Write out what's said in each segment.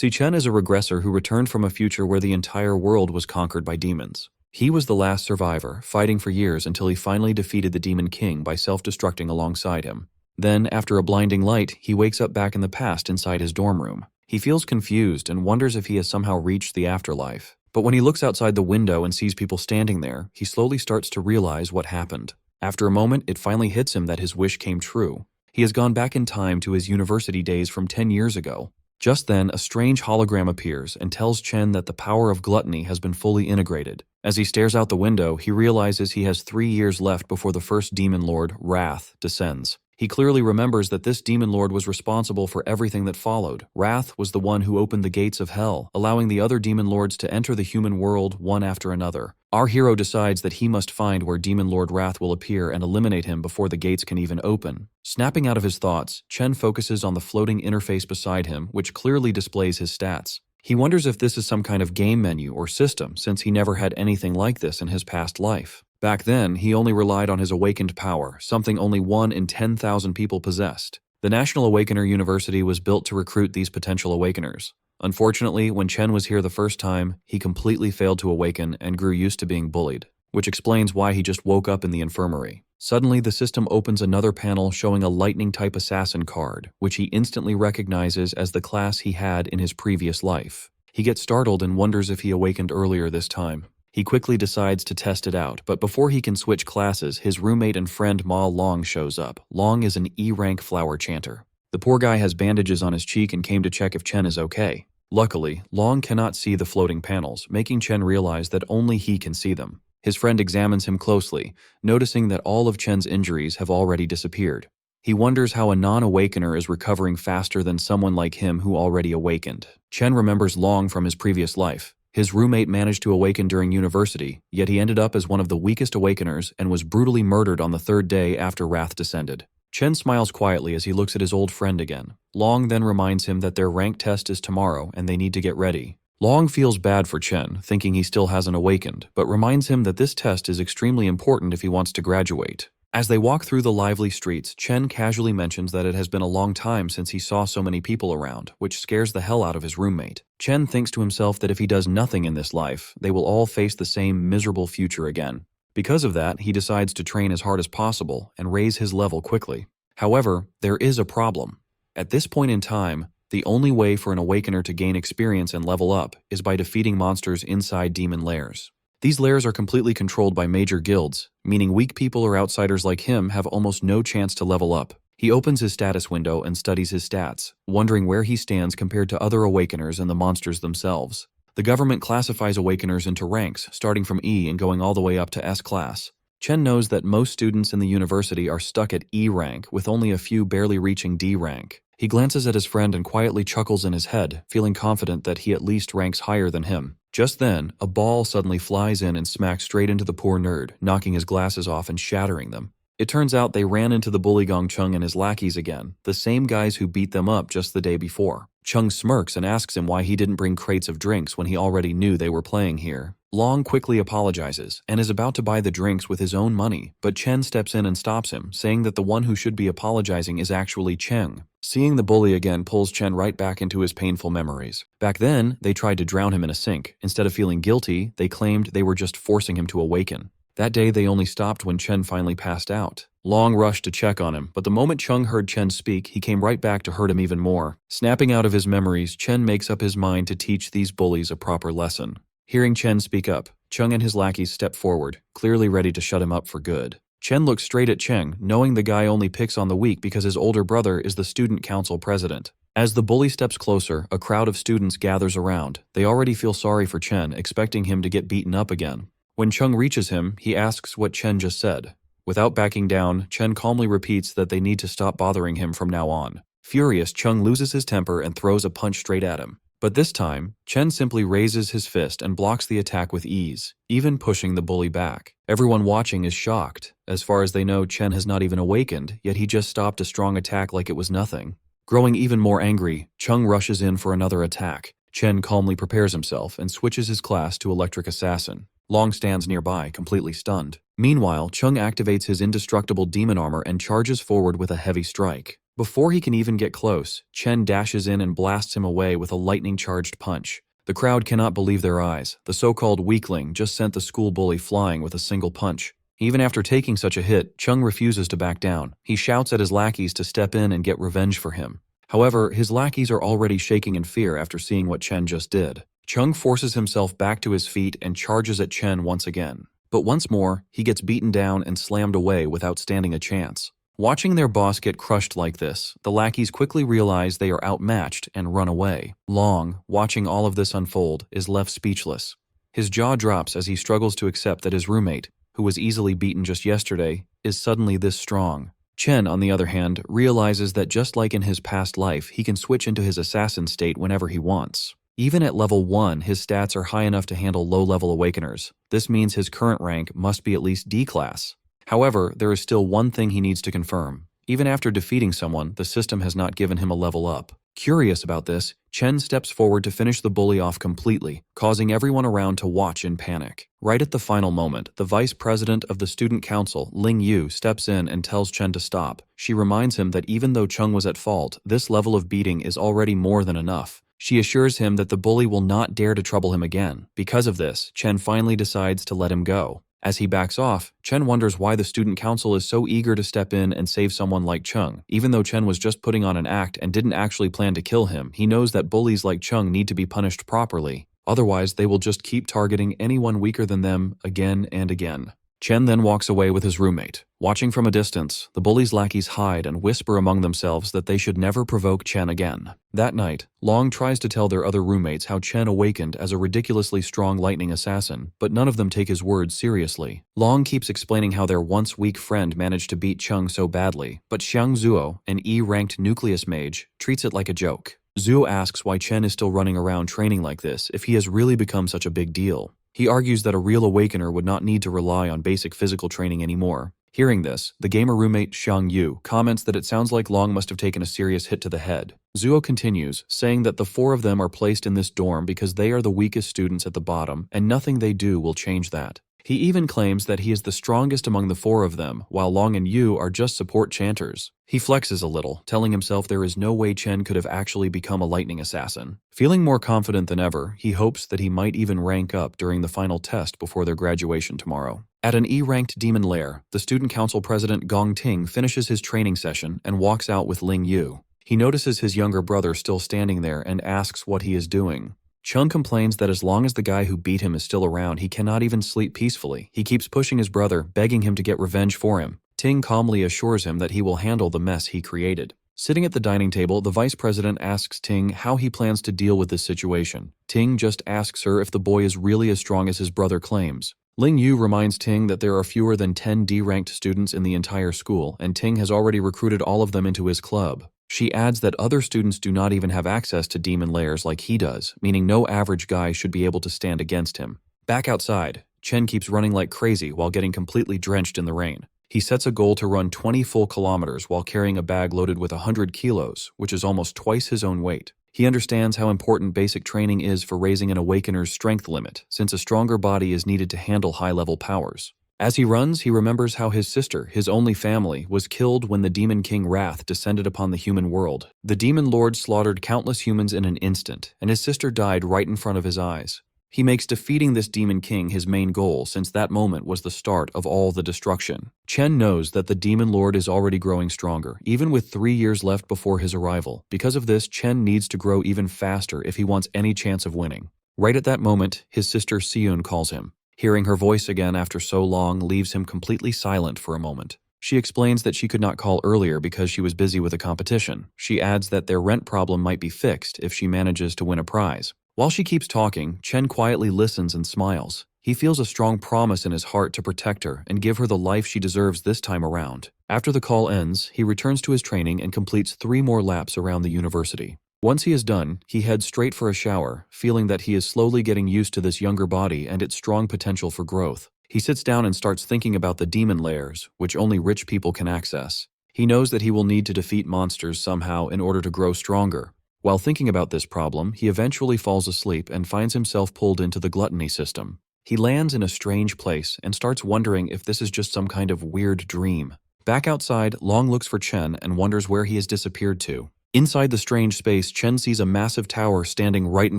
See, Chen is a regressor who returned from a future where the entire world was conquered by demons. He was the last survivor, fighting for years until he finally defeated the Demon King by self-destructing alongside him. Then, after a blinding light, he wakes up back in the past inside his dorm room. He feels confused and wonders if he has somehow reached the afterlife. But when he looks outside the window and sees people standing there, he slowly starts to realize what happened. After a moment, it finally hits him that his wish came true. He has gone back in time to his university days from 10 years ago. Just then, a strange hologram appears and tells Chen that the power of gluttony has been fully integrated. As he stares out the window, he realizes he has 3 years left before the first demon lord, Wrath, descends. He clearly remembers that this demon lord was responsible for everything that followed. Wrath was the one who opened the gates of hell, allowing the other demon lords to enter the human world one after another. Our hero decides that he must find where Demon Lord Wrath will appear and eliminate him before the gates can even open. Snapping out of his thoughts, Chen focuses on the floating interface beside him, which clearly displays his stats. He wonders if this is some kind of game menu or system, since he never had anything like this in his past life. Back then, he only relied on his awakened power, something only 1 in 10,000 people possessed. The National Awakener University was built to recruit these potential awakeners. Unfortunately, when Chen was here the first time, he completely failed to awaken and grew used to being bullied, which explains why he just woke up in the infirmary. Suddenly, the system opens another panel showing a lightning-type assassin card, which he instantly recognizes as the class he had in his previous life. He gets startled and wonders if he awakened earlier this time. He quickly decides to test it out, but before he can switch classes, his roommate and friend Ma Long shows up. Long is an E-rank flower chanter. The poor guy has bandages on his cheek and came to check if Chen is okay. Luckily, Long cannot see the floating panels, making Chen realize that only he can see them. His friend examines him closely, noticing that all of Chen's injuries have already disappeared. He wonders how a non-awakener is recovering faster than someone like him who already awakened. Chen remembers Long from his previous life. His roommate managed to awaken during university, yet he ended up as one of the weakest awakeners and was brutally murdered on the 3rd day after Wrath descended. Chen smiles quietly as he looks at his old friend again. Long then reminds him that their rank test is tomorrow and they need to get ready. Long feels bad for Chen, thinking he still hasn't awakened, but reminds him that this test is extremely important if he wants to graduate. As they walk through the lively streets, Chen casually mentions that it has been a long time since he saw so many people around, which scares the hell out of his roommate. Chen thinks to himself that if he does nothing in this life, they will all face the same miserable future again. Because of that, he decides to train as hard as possible and raise his level quickly. However, there is a problem. At this point in time, the only way for an awakener to gain experience and level up is by defeating monsters inside demon lairs. These lairs are completely controlled by major guilds, meaning weak people or outsiders like him have almost no chance to level up. He opens his status window and studies his stats, wondering where he stands compared to other awakeners and the monsters themselves. The government classifies awakeners into ranks, starting from E and going all the way up to S class. Chen knows that most students in the university are stuck at E rank, with only a few barely reaching D rank. He glances at his friend and quietly chuckles in his head, feeling confident that he at least ranks higher than him. Just then, a ball suddenly flies in and smacks straight into the poor nerd, knocking his glasses off and shattering them. It turns out they ran into the bully Gong Chung and his lackeys again, the same guys who beat them up just the day before. Chung smirks and asks him why he didn't bring crates of drinks when he already knew they were playing here. Long quickly apologizes and is about to buy the drinks with his own money, but Chen steps in and stops him, saying that the one who should be apologizing is actually Cheng. Seeing the bully again pulls Chen right back into his painful memories. Back then, they tried to drown him in a sink. Instead of feeling guilty, they claimed they were just forcing him to awaken. That day, they only stopped when Chen finally passed out. Long rushed to check on him, but the moment Chung heard Chen speak, he came right back to hurt him even more. Snapping out of his memories, Chen makes up his mind to teach these bullies a proper lesson. Hearing Chen speak up, Chung and his lackeys step forward, clearly ready to shut him up for good. Chen looks straight at Cheng, knowing the guy only picks on the weak because his older brother is the student council president. As the bully steps closer, a crowd of students gathers around. They already feel sorry for Chen, expecting him to get beaten up again. When Chung reaches him, he asks what Chen just said. Without backing down, Chen calmly repeats that they need to stop bothering him from now on. Furious, Chung loses his temper and throws a punch straight at him. But this time, Chen simply raises his fist and blocks the attack with ease, even pushing the bully back. Everyone watching is shocked. As far as they know, Chen has not even awakened, yet he just stopped a strong attack like it was nothing. Growing even more angry, Chung rushes in for another attack. Chen calmly prepares himself and switches his class to Electric Assassin. Long stands nearby, completely stunned. Meanwhile, Chung activates his indestructible demon armor and charges forward with a heavy strike. Before he can even get close, Chen dashes in and blasts him away with a lightning-charged punch. The crowd cannot believe their eyes. The so-called weakling just sent the school bully flying with a single punch. Even after taking such a hit, Chung refuses to back down. He shouts at his lackeys to step in and get revenge for him. However, his lackeys are already shaking in fear after seeing what Chen just did. Chung forces himself back to his feet and charges at Chen once again. But once more, he gets beaten down and slammed away without standing a chance. Watching their boss get crushed like this, the lackeys quickly realize they are outmatched and run away. Long, watching all of this unfold, is left speechless. His jaw drops as he struggles to accept that his roommate, who was easily beaten just yesterday, is suddenly this strong. Chen, on the other hand, realizes that just like in his past life, he can switch into his assassin state whenever he wants. Even at level 1, his stats are high enough to handle low-level awakeners. This means his current rank must be at least D class. However, there is still one thing he needs to confirm. Even after defeating someone, the system has not given him a level up. Curious about this, Chen steps forward to finish the bully off completely, causing everyone around to watch in panic. Right at the final moment, the vice president of the student council, Ling Yu, steps in and tells Chen to stop. She reminds him that even though Chung was at fault, this level of beating is already more than enough. She assures him that the bully will not dare to trouble him again. Because of this, Chen finally decides to let him go. As he backs off, Chen wonders why the student council is so eager to step in and save someone like Chung. Even though Chen was just putting on an act and didn't actually plan to kill him, he knows that bullies like Chung need to be punished properly. Otherwise, they will just keep targeting anyone weaker than them again and again. Chen then walks away with his roommate. Watching from a distance, the bullies' lackeys hide and whisper among themselves that they should never provoke Chen again. That night, Long tries to tell their other roommates how Chen awakened as a ridiculously strong lightning assassin, but none of them take his words seriously. Long keeps explaining how their once weak friend managed to beat Chung so badly, but Xiang Zuo, an E-ranked nucleus mage, treats it like a joke. Zuo asks why Chen is still running around training like this if he has really become such a big deal. He argues that a real awakener would not need to rely on basic physical training anymore. Hearing this, the gamer roommate Xiang Yu comments that it sounds like Long must have taken a serious hit to the head. Zuo continues, saying that the 4 of them are placed in this dorm because they are the weakest students at the bottom, and nothing they do will change that. He even claims that he is the strongest among the 4 of them, while Long and Yu are just support chanters. He flexes a little, telling himself there is no way Chen could have actually become a lightning assassin. Feeling more confident than ever, he hopes that he might even rank up during the final test before their graduation tomorrow. At an E-ranked demon lair, the student council president Gong Ting finishes his training session and walks out with Ling Yu. He notices his younger brother still standing there and asks what he is doing. Chung complains that as long as the guy who beat him is still around, he cannot even sleep peacefully. He keeps pushing his brother, begging him to get revenge for him. Ting calmly assures him that he will handle the mess he created. Sitting at the dining table, the vice president asks Ting how he plans to deal with this situation. Ting just asks her if the boy is really as strong as his brother claims. Ling Yu reminds Ting that there are fewer than 10 D-ranked students in the entire school, and Ting has already recruited all of them into his club. She adds that other students do not even have access to demon lairs like he does, meaning no average guy should be able to stand against him. Back outside, Chen keeps running like crazy while getting completely drenched in the rain. He sets a goal to run 20 full kilometers while carrying a bag loaded with 100 kilos, which is almost twice his own weight. He understands how important basic training is for raising an awakener's strength limit, since a stronger body is needed to handle high-level powers. As he runs, he remembers how his sister, his only family, was killed when the Demon King Wrath descended upon the human world. The Demon Lord slaughtered countless humans in an instant, and his sister died right in front of his eyes. He makes defeating this Demon King his main goal, since that moment was the start of all the destruction. Chen knows that the Demon Lord is already growing stronger, even with 3 years left before his arrival. Because of this, Chen needs to grow even faster if he wants any chance of winning. Right at that moment, his sister Siyun calls him. Hearing her voice again after so long leaves him completely silent for a moment. She explains that she could not call earlier because she was busy with a competition. She adds that their rent problem might be fixed if she manages to win a prize. While she keeps talking, Chen quietly listens and smiles. He feels a strong promise in his heart to protect her and give her the life she deserves this time around. After the call ends, he returns to his training and completes 3 more laps around the university. Once he is done, he heads straight for a shower, feeling that he is slowly getting used to this younger body and its strong potential for growth. He sits down and starts thinking about the demon lairs, which only rich people can access. He knows that he will need to defeat monsters somehow in order to grow stronger. While thinking about this problem, he eventually falls asleep and finds himself pulled into the gluttony system. He lands in a strange place and starts wondering if this is just some kind of weird dream. Back outside, Long looks for Chen and wonders where he has disappeared to. Inside the strange space, Chen sees a massive tower standing right in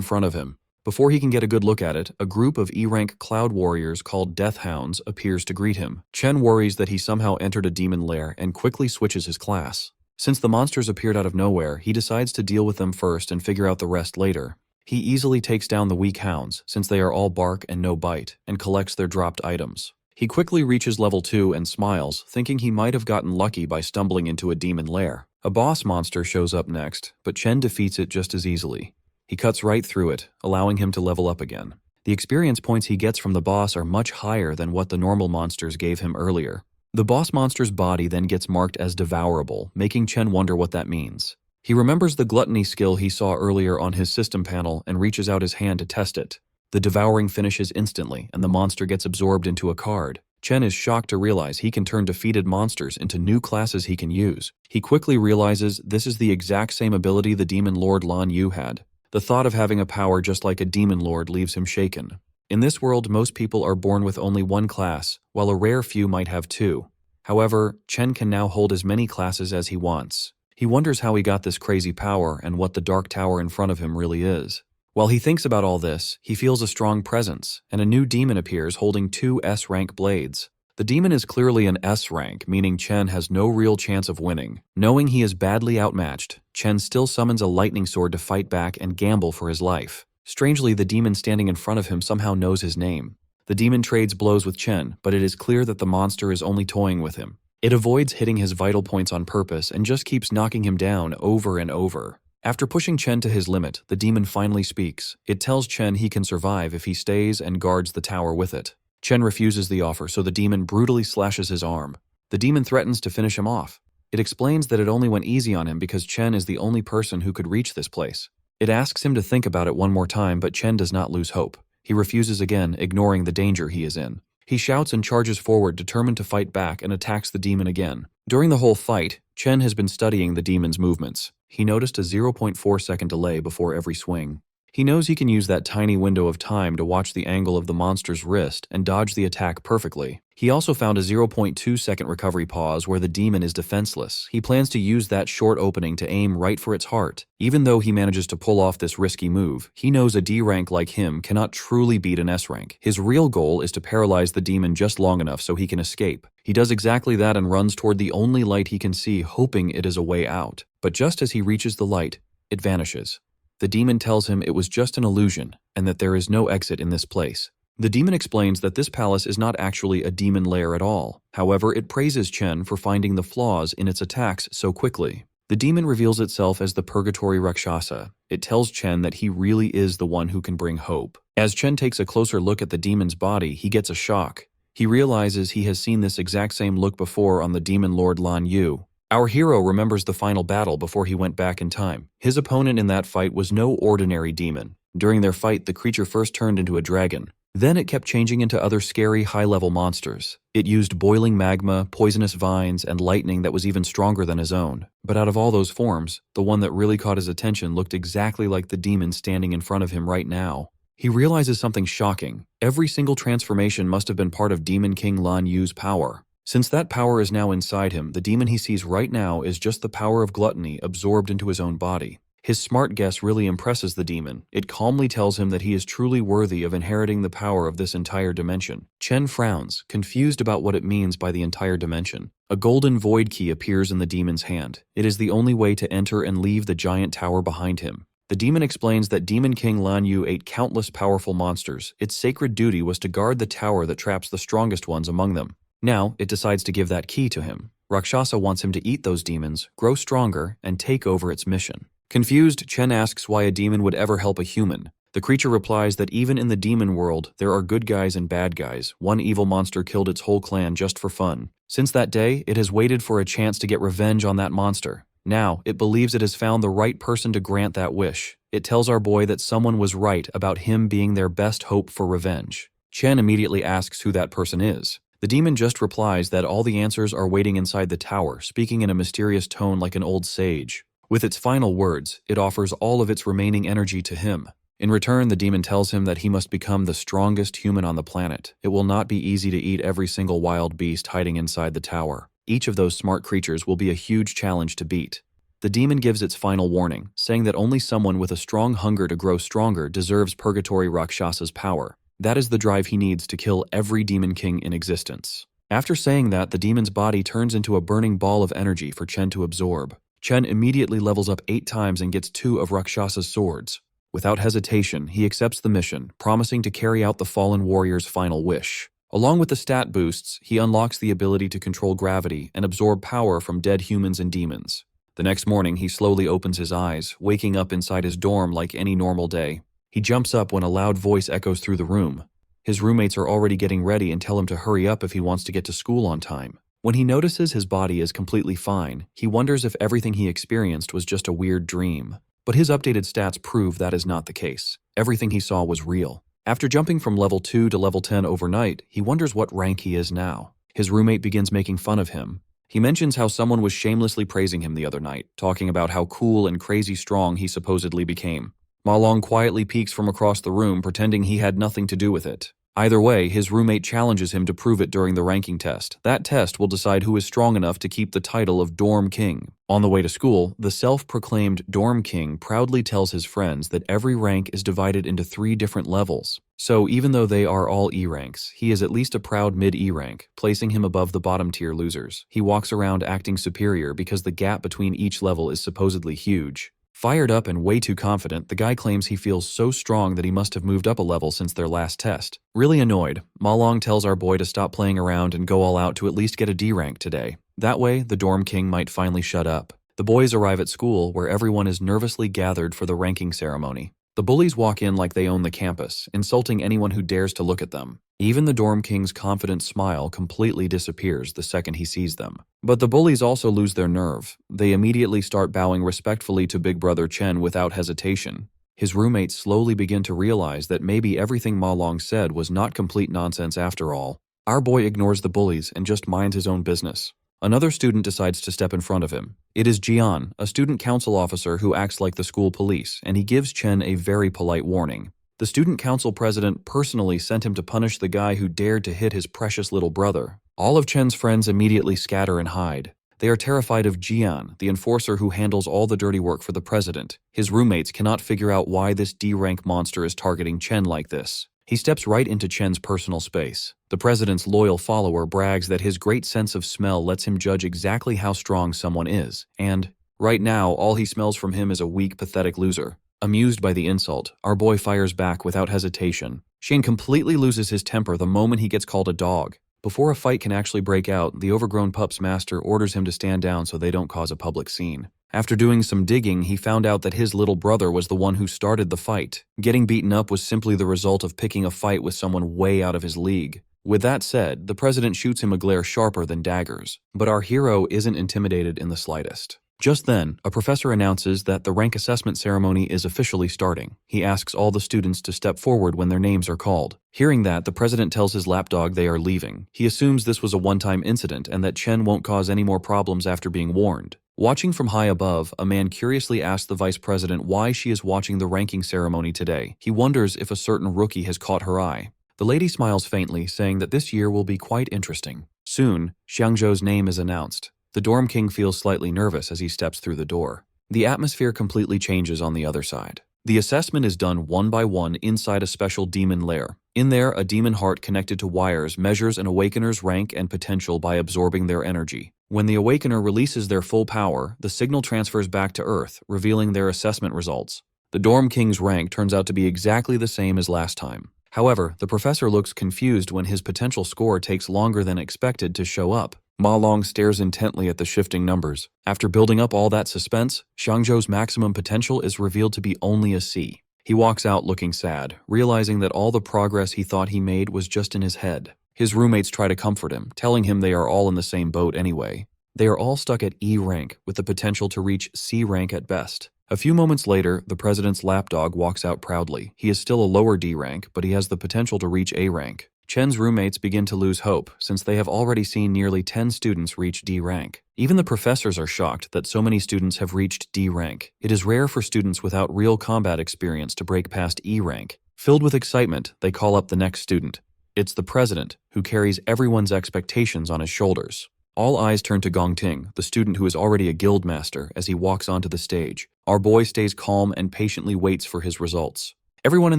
front of him. Before he can get a good look at it, a group of E-rank cloud warriors called Death Hounds appears to greet him. Chen worries that he somehow entered a demon lair and quickly switches his class. Since the monsters appeared out of nowhere, he decides to deal with them first and figure out the rest later. He easily takes down the weak hounds, since they are all bark and no bite, and collects their dropped items. He quickly reaches level 2 and smiles, thinking he might have gotten lucky by stumbling into a demon lair. A boss monster shows up next, but Chen defeats it just as easily. He cuts right through it, allowing him to level up again. The experience points he gets from the boss are much higher than what the normal monsters gave him earlier. The boss monster's body then gets marked as devourable, making Chen wonder what that means. He remembers the gluttony skill he saw earlier on his system panel and reaches out his hand to test it. The devouring finishes instantly, and the monster gets absorbed into a card. Chen is shocked to realize he can turn defeated monsters into new classes he can use. He quickly realizes this is the exact same ability the Demon Lord Lan Yu had. The thought of having a power just like a Demon Lord leaves him shaken. In this world, most people are born with only one class, while a rare few might have two. However, Chen can now hold as many classes as he wants. He wonders how he got this crazy power and what the dark tower in front of him really is. While he thinks about all this, he feels a strong presence, and a new demon appears holding 2 S-rank blades. The demon is clearly an S-rank, meaning Chen has no real chance of winning. Knowing he is badly outmatched, Chen still summons a lightning sword to fight back and gamble for his life. Strangely, the demon standing in front of him somehow knows his name. The demon trades blows with Chen, but it is clear that the monster is only toying with him. It avoids hitting his vital points on purpose and just keeps knocking him down over and over. After pushing Chen to his limit, the demon finally speaks. It tells Chen he can survive if he stays and guards the tower with it. Chen refuses the offer, so the demon brutally slashes his arm. The demon threatens to finish him off. It explains that it only went easy on him because Chen is the only person who could reach this place. It asks him to think about it one more time, but Chen does not lose hope. He refuses again, ignoring the danger he is in. He shouts and charges forward, determined to fight back, and attacks the demon again. During the whole fight, Chen has been studying the demon's movements. He noticed a 0.4-second delay before every swing. He knows he can use that tiny window of time to watch the angle of the monster's wrist and dodge the attack perfectly. He also found a 0.2-second recovery pause where the demon is defenseless. He plans to use that short opening to aim right for its heart. Even though he manages to pull off this risky move, he knows a D rank like him cannot truly beat an S rank. His real goal is to paralyze the demon just long enough so he can escape. He does exactly that and runs toward the only light he can see, hoping it is a way out. But just as he reaches the light, it vanishes. The demon tells him it was just an illusion and that there is no exit in this place. The demon explains that this palace is not actually a demon lair at all. However, it praises Chen for finding the flaws in its attacks so quickly. The demon reveals itself as the Purgatory Rakshasa. It tells Chen that he really is the one who can bring hope. As Chen takes a closer look at the demon's body, he gets a shock. He realizes he has seen this exact same look before on the Demon Lord Lan Yu. Our hero remembers the final battle before he went back in time. His opponent in that fight was no ordinary demon. During their fight, the creature first turned into a dragon. Then it kept changing into other scary high-level monsters. It used boiling magma, poisonous vines, and lightning that was even stronger than his own. But out of all those forms, the one that really caught his attention looked exactly like the demon standing in front of him right now. He realizes something shocking. Every single transformation must have been part of Demon King Lan Yu's power. Since that power is now inside him, the demon he sees right now is just the power of gluttony absorbed into his own body. His smart guess really impresses the demon. It calmly tells him that he is truly worthy of inheriting the power of this entire dimension. Chen frowns, confused about what it means by the entire dimension. A golden void key appears in the demon's hand. It is the only way to enter and leave the giant tower behind him. The demon explains that Demon King Lan Yu ate countless powerful monsters. Its sacred duty was to guard the tower that traps the strongest ones among them. Now, it decides to give that key to him. Rakshasa wants him to eat those demons, grow stronger, and take over its mission. Confused, Chen asks why a demon would ever help a human. The creature replies that even in the demon world, there are good guys and bad guys. One evil monster killed its whole clan just for fun. Since that day, it has waited for a chance to get revenge on that monster. Now, it believes it has found the right person to grant that wish. It tells our boy that someone was right about him being their best hope for revenge. Chen immediately asks who that person is. The demon just replies that all the answers are waiting inside the tower, speaking in a mysterious tone like an old sage. With its final words, it offers all of its remaining energy to him. In return, the demon tells him that he must become the strongest human on the planet. It will not be easy to eat every single wild beast hiding inside the tower. Each of those smart creatures will be a huge challenge to beat. The demon gives its final warning, saying that only someone with a strong hunger to grow stronger deserves Purgatory Rakshasa's power. That is the drive he needs to kill every demon king in existence. After saying that, the demon's body turns into a burning ball of energy for Chen to absorb. Chen immediately levels up 8 times and gets 2 of Rakshasa's swords. Without hesitation, he accepts the mission, promising to carry out the fallen warrior's final wish. Along with the stat boosts, he unlocks the ability to control gravity and absorb power from dead humans and demons. The next morning, he slowly opens his eyes, waking up inside his dorm like any normal day. He jumps up when a loud voice echoes through the room. His roommates are already getting ready and tell him to hurry up if he wants to get to school on time. When he notices his body is completely fine, he wonders if everything he experienced was just a weird dream. But his updated stats prove that is not the case. Everything he saw was real. After jumping from level 2 to level 10 overnight, he wonders what rank he is now. His roommate begins making fun of him. He mentions how someone was shamelessly praising him the other night, talking about how cool and crazy strong he supposedly became. Ma Long quietly peeks from across the room, pretending he had nothing to do with it. Either way, his roommate challenges him to prove it during the ranking test. That test will decide who is strong enough to keep the title of Dorm King. On the way to school, the self-proclaimed Dorm King proudly tells his friends that every rank is divided into 3 different levels. So even though they are all E ranks, he is at least a proud mid-E rank, placing him above the bottom-tier losers. He walks around acting superior because the gap between each level is supposedly huge. Fired up and way too confident, the guy claims he feels so strong that he must have moved up a level since their last test. Really annoyed, Ma Long tells our boy to stop playing around and go all out to at least get a D rank today. That way, the Dorm King might finally shut up. The boys arrive at school, where everyone is nervously gathered for the ranking ceremony. The bullies walk in like they own the campus, insulting anyone who dares to look at them. Even the Dorm King's confident smile completely disappears the second he sees them. But the bullies also lose their nerve. They immediately start bowing respectfully to Big Brother Chen without hesitation. His roommates slowly begin to realize that maybe everything Ma Long said was not complete nonsense after all. Our boy ignores the bullies and just minds his own business. Another student decides to step in front of him. It is Jian, a student council officer who acts like the school police, and he gives Chen a very polite warning. The student council president personally sent him to punish the guy who dared to hit his precious little brother. All of Chen's friends immediately scatter and hide. They are terrified of Jian, the enforcer who handles all the dirty work for the president. His roommates cannot figure out why this D-rank monster is targeting Chen like this. He steps right into Chen's personal space. The president's loyal follower brags that his great sense of smell lets him judge exactly how strong someone is, and right now, all he smells from him is a weak, pathetic loser. Amused by the insult, our boy fires back without hesitation. Shane completely loses his temper the moment he gets called a dog. Before a fight can actually break out, the overgrown pup's master orders him to stand down so they don't cause a public scene. After doing some digging, he found out that his little brother was the one who started the fight. Getting beaten up was simply the result of picking a fight with someone way out of his league. With that said, the president shoots him a glare sharper than daggers. But our hero isn't intimidated in the slightest. Just then, a professor announces that the rank assessment ceremony is officially starting. He asks all the students to step forward when their names are called. Hearing that, the president tells his lapdog they are leaving. He assumes this was a one-time incident and that Chen won't cause any more problems after being warned. Watching from high above, a man curiously asks the vice president why she is watching the ranking ceremony today. He wonders if a certain rookie has caught her eye. The lady smiles faintly, saying that this year will be quite interesting. Soon, Xiangzhou's name is announced. The Dorm King feels slightly nervous as he steps through the door. The atmosphere completely changes on the other side. The assessment is done one by one inside a special demon lair. In there, a demon heart connected to wires measures an awakener's rank and potential by absorbing their energy. When the awakener releases their full power, the signal transfers back to Earth, revealing their assessment results. The Dorm King's rank turns out to be exactly the same as last time. However, the professor looks confused when his potential score takes longer than expected to show up. Ma Long stares intently at the shifting numbers. After building up all that suspense, Xiangzhou's maximum potential is revealed to be only a C. He walks out looking sad, realizing that all the progress he thought he made was just in his head. His roommates try to comfort him, telling him they are all in the same boat anyway. They are all stuck at E rank, with the potential to reach C rank at best. A few moments later, the president's lapdog walks out proudly. He is still a lower D rank, but he has the potential to reach A rank. Chen's roommates begin to lose hope, since they have already seen nearly 10 students reach D rank. Even the professors are shocked that so many students have reached D rank. It is rare for students without real combat experience to break past E rank. Filled with excitement, they call up the next student. It's the president, who carries everyone's expectations on his shoulders. All eyes turn to Gongting, the student who is already a guild master, as he walks onto the stage. Our boy stays calm and patiently waits for his results. Everyone in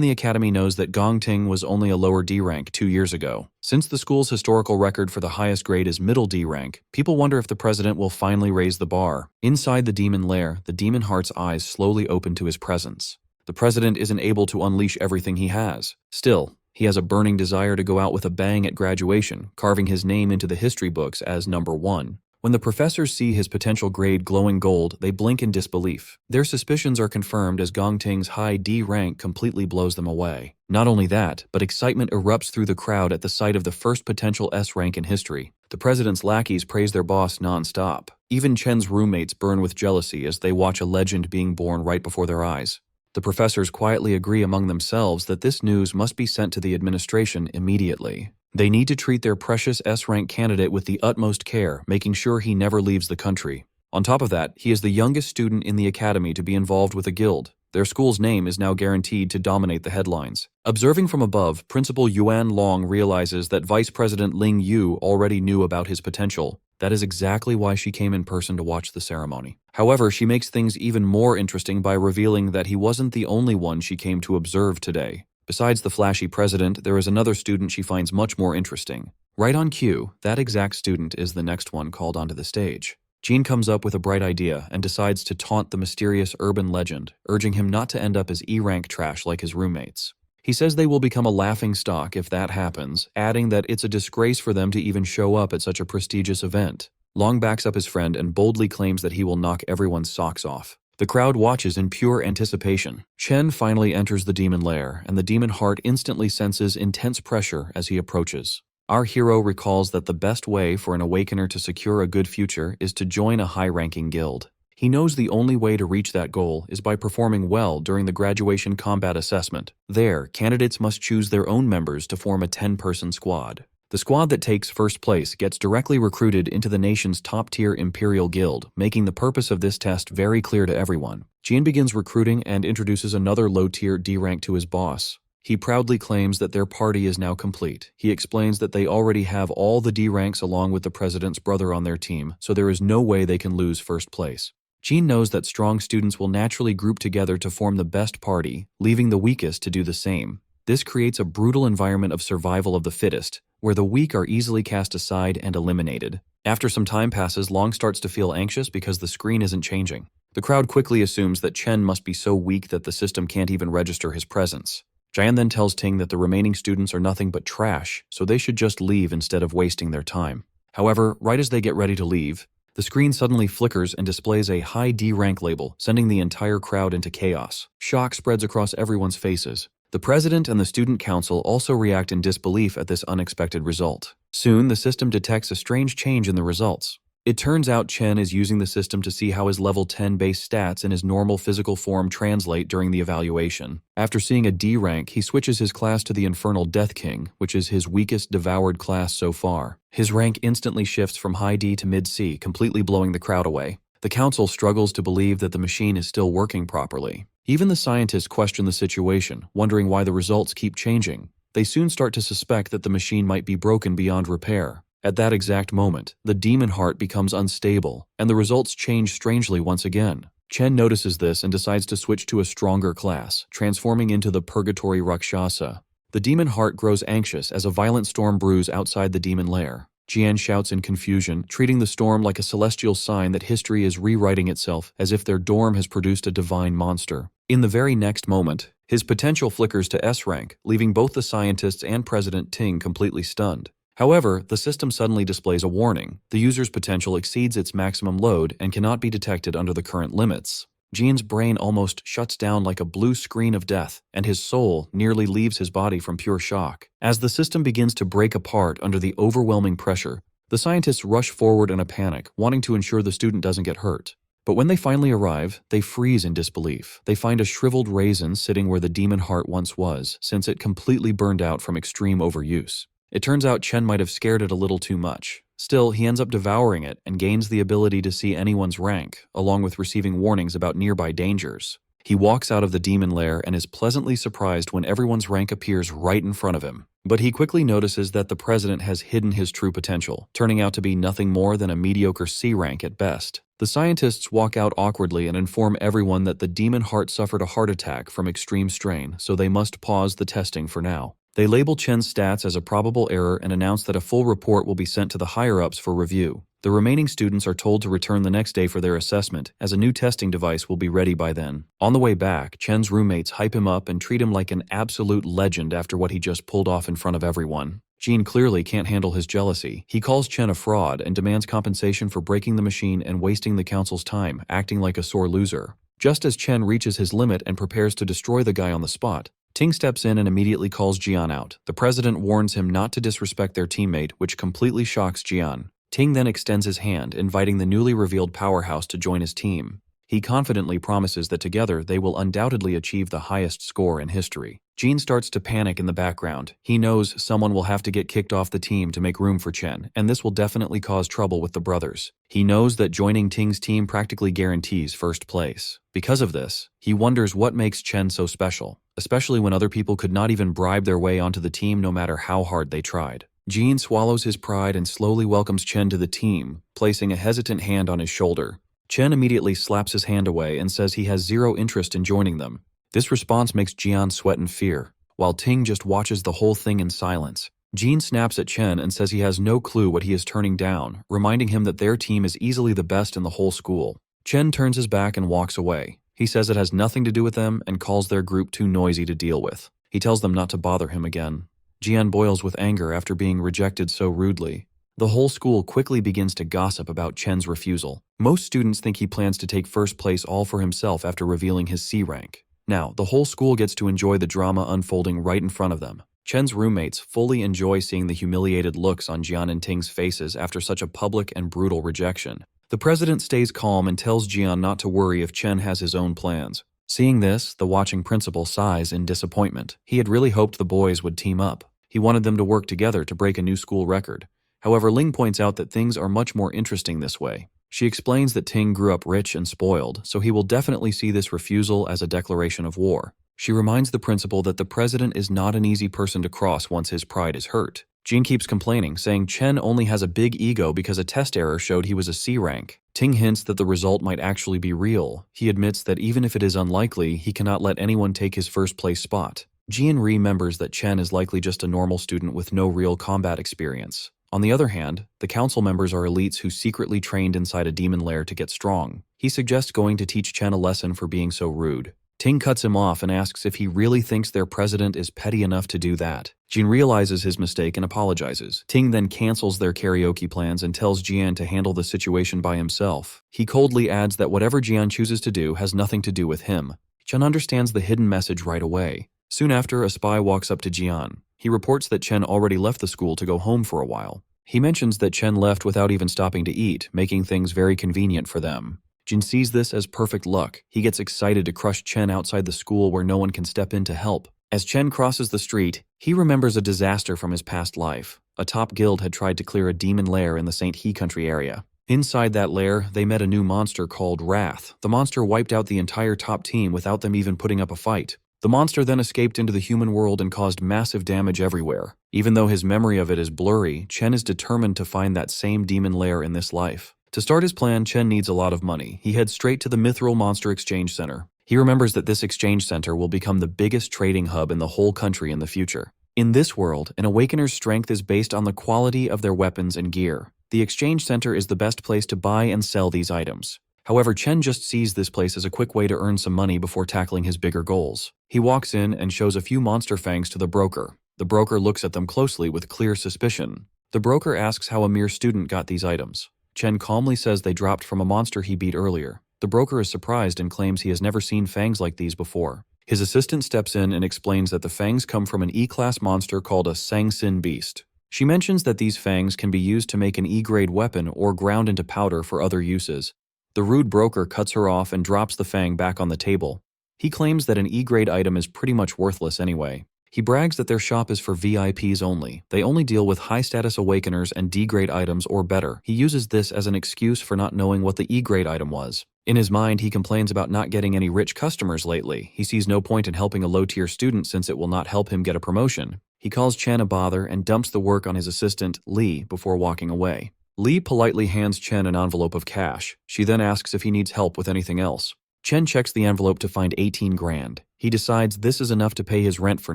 the academy knows that Gongting was only a lower D rank 2 years ago. Since the school's historical record for the highest grade is middle D rank, people wonder if the president will finally raise the bar. Inside the demon lair, the demon heart's eyes slowly open to his presence. The president isn't able to unleash everything he has. Still, he has a burning desire to go out with a bang at graduation, carving his name into the history books as #1. When the professors see his potential grade glowing gold, they blink in disbelief. Their suspicions are confirmed as Gongting's high D rank completely blows them away. Not only that, but excitement erupts through the crowd at the sight of the first potential S rank in history. The president's lackeys praise their boss non-stop. Even Chen's roommates burn with jealousy as they watch a legend being born right before their eyes. The professors quietly agree among themselves that this news must be sent to the administration immediately. They need to treat their precious S-rank candidate with the utmost care, making sure he never leaves the country. On top of that, he is the youngest student in the academy to be involved with a guild. Their school's name is now guaranteed to dominate the headlines. Observing from above, Principal Yuan Long realizes that Vice President Ling Yu already knew about his potential. That is exactly why she came in person to watch the ceremony. However, she makes things even more interesting by revealing that he wasn't the only one she came to observe today. Besides the flashy president, there is another student she finds much more interesting. Right on cue, that exact student is the next one called onto the stage. Jean comes up with a bright idea and decides to taunt the mysterious urban legend, urging him not to end up as E-rank trash like his roommates. He says they will become a laughingstock if that happens, adding that it's a disgrace for them to even show up at such a prestigious event. Long backs up his friend and boldly claims that he will knock everyone's socks off. The crowd watches in pure anticipation. Chen finally enters the demon lair, and the demon heart instantly senses intense pressure as he approaches. Our hero recalls that the best way for an awakener to secure a good future is to join a high-ranking guild. He knows the only way to reach that goal is by performing well during the graduation combat assessment. There, candidates must choose their own members to form a 10-person squad. The squad that takes first place gets directly recruited into the nation's top-tier Imperial Guild, making the purpose of this test very clear to everyone. Jian begins recruiting and introduces another low-tier D rank to his boss. He proudly claims that their party is now complete. He explains that they already have all the D ranks along with the president's brother on their team, so there is no way they can lose first place. Jean knows that strong students will naturally group together to form the best party, leaving the weakest to do the same. This creates a brutal environment of survival of the fittest, where the weak are easily cast aside and eliminated. After some time passes, Long starts to feel anxious because the screen isn't changing. The crowd quickly assumes that Chen must be so weak that the system can't even register his presence. Jian then tells Ting that the remaining students are nothing but trash, so they should just leave instead of wasting their time. However, right as they get ready to leave, the screen suddenly flickers and displays a high D rank label, sending the entire crowd into chaos. Shock spreads across everyone's faces. The president and the student council also react in disbelief at this unexpected result. Soon, the system detects a strange change in the results. It turns out Chen is using the system to see how his level 10 base stats in his normal physical form translate during the evaluation. After seeing a D rank, he switches his class to the Infernal Death King, which is his weakest devoured class so far. His rank instantly shifts from high D to mid C, completely blowing the crowd away. The council struggles to believe that the machine is still working properly. Even the scientists question the situation, wondering why the results keep changing. They soon start to suspect that the machine might be broken beyond repair. At that exact moment, the demon heart becomes unstable, and the results change strangely once again. Chen notices this and decides to switch to a stronger class, transforming into the Purgatory Rakshasa. The demon heart grows anxious as a violent storm brews outside the demon lair. Jian shouts in confusion, treating the storm like a celestial sign that history is rewriting itself as if their dorm has produced a divine monster. In the very next moment, his potential flickers to S rank, leaving both the scientists and President Ting completely stunned. However, the system suddenly displays a warning. The user's potential exceeds its maximum load and cannot be detected under the current limits. Jian's brain almost shuts down like a blue screen of death, and his soul nearly leaves his body from pure shock. As the system begins to break apart under the overwhelming pressure, the scientists rush forward in a panic, wanting to ensure the student doesn't get hurt. But when they finally arrive, they freeze in disbelief. They find a shriveled raisin sitting where the demon heart once was, since it completely burned out from extreme overuse. It turns out Chen might have scared it a little too much. Still, he ends up devouring it and gains the ability to see anyone's rank, along with receiving warnings about nearby dangers. He walks out of the demon lair and is pleasantly surprised when everyone's rank appears right in front of him. But he quickly notices that the president has hidden his true potential, turning out to be nothing more than a mediocre C rank at best. The scientists walk out awkwardly and inform everyone that the demon heart suffered a heart attack from extreme strain, so they must pause the testing for now. They label Chen's stats as a probable error and announce that a full report will be sent to the higher-ups for review. The remaining students are told to return the next day for their assessment, as a new testing device will be ready by then. On the way back, Chen's roommates hype him up and treat him like an absolute legend after what he just pulled off in front of everyone. Jean clearly can't handle his jealousy. He calls Chen a fraud and demands compensation for breaking the machine and wasting the council's time, acting like a sore loser. Just as Chen reaches his limit and prepares to destroy the guy on the spot, Ting steps in and immediately calls Jian out. The president warns him not to disrespect their teammate, which completely shocks Jian. Ting then extends his hand, inviting the newly revealed powerhouse to join his team. He confidently promises that together they will undoubtedly achieve the highest score in history. Jean starts to panic in the background. He knows someone will have to get kicked off the team to make room for Chen, and this will definitely cause trouble with the brothers. He knows that joining Ting's team practically guarantees first place. Because of this, he wonders what makes Chen so special, especially when other people could not even bribe their way onto the team no matter how hard they tried. Jean swallows his pride and slowly welcomes Chen to the team, placing a hesitant hand on his shoulder. Chen immediately slaps his hand away and says he has zero interest in joining them. This response makes Jian sweat in fear, while Ting just watches the whole thing in silence. Jean snaps at Chen and says he has no clue what he is turning down, reminding him that their team is easily the best in the whole school. Chen turns his back and walks away. He says it has nothing to do with them and calls their group too noisy to deal with. He tells them not to bother him again. Jian boils with anger after being rejected so rudely. The whole school quickly begins to gossip about Chen's refusal. Most students think he plans to take first place all for himself after revealing his C rank. Now, the whole school gets to enjoy the drama unfolding right in front of them. Chen's roommates fully enjoy seeing the humiliated looks on Jian and Ting's faces after such a public and brutal rejection. The president stays calm and tells Jian not to worry if Chen has his own plans. Seeing this, the watching principal sighs in disappointment. He had really hoped the boys would team up. He wanted them to work together to break a new school record. However, Ling points out that things are much more interesting this way. She explains that Ting grew up rich and spoiled, so he will definitely see this refusal as a declaration of war. She reminds the principal that the president is not an easy person to cross once his pride is hurt. Jean keeps complaining, saying Chen only has a big ego because a test error showed he was a C rank. Ting hints that the result might actually be real. He admits that even if it is unlikely, he cannot let anyone take his first place spot. Jean remembers that Chen is likely just a normal student with no real combat experience. On the other hand, the council members are elites who secretly trained inside a demon lair to get strong. He suggests going to teach Chen a lesson for being so rude. Ting cuts him off and asks if he really thinks their president is petty enough to do that. Jean realizes his mistake and apologizes. Ting then cancels their karaoke plans and tells Jian to handle the situation by himself. He coldly adds that whatever Jian chooses to do has nothing to do with him. Chen understands the hidden message right away. Soon after, a spy walks up to Jian. He reports that Chen already left the school to go home for a while. He mentions that Chen left without even stopping to eat, making things very convenient for them. Jin sees this as perfect luck. He gets excited to crush Chen outside the school where no one can step in to help. As Chen crosses the street, he remembers a disaster from his past life. A top guild had tried to clear a demon lair in the St. He country area. Inside that lair, they met a new monster called Wrath. The monster wiped out the entire top team without them even putting up a fight. The monster then escaped into the human world and caused massive damage everywhere. Even though his memory of it is blurry, Chen is determined to find that same demon lair in this life. To start his plan, Chen needs a lot of money. He heads straight to the Mithril Monster Exchange Center. He remembers that this exchange center will become the biggest trading hub in the whole country in the future. In this world, an Awakener's strength is based on the quality of their weapons and gear. The exchange center is the best place to buy and sell these items. However, Chen just sees this place as a quick way to earn some money before tackling his bigger goals. He walks in and shows a few monster fangs to the broker. The broker looks at them closely with clear suspicion. The broker asks how a mere student got these items. Chen calmly says they dropped from a monster he beat earlier. The broker is surprised and claims he has never seen fangs like these before. His assistant steps in and explains that the fangs come from an E-class monster called a Sang-Sin beast. She mentions that these fangs can be used to make an E-grade weapon or ground into powder for other uses. The rude broker cuts her off and drops the fang back on the table. He claims that an E-grade item is pretty much worthless anyway. He brags that their shop is for VIPs only. They only deal with high-status Awakeners and D-grade items or better. He uses this as an excuse for not knowing what the E-grade item was. In his mind, he complains about not getting any rich customers lately. He sees no point in helping a low-tier student since it will not help him get a promotion. He calls Chen a bother and dumps the work on his assistant, Lee, before walking away. Lee politely hands Chen an envelope of cash. She then asks if he needs help with anything else. Chen checks the envelope to find 18 grand. He decides this is enough to pay his rent for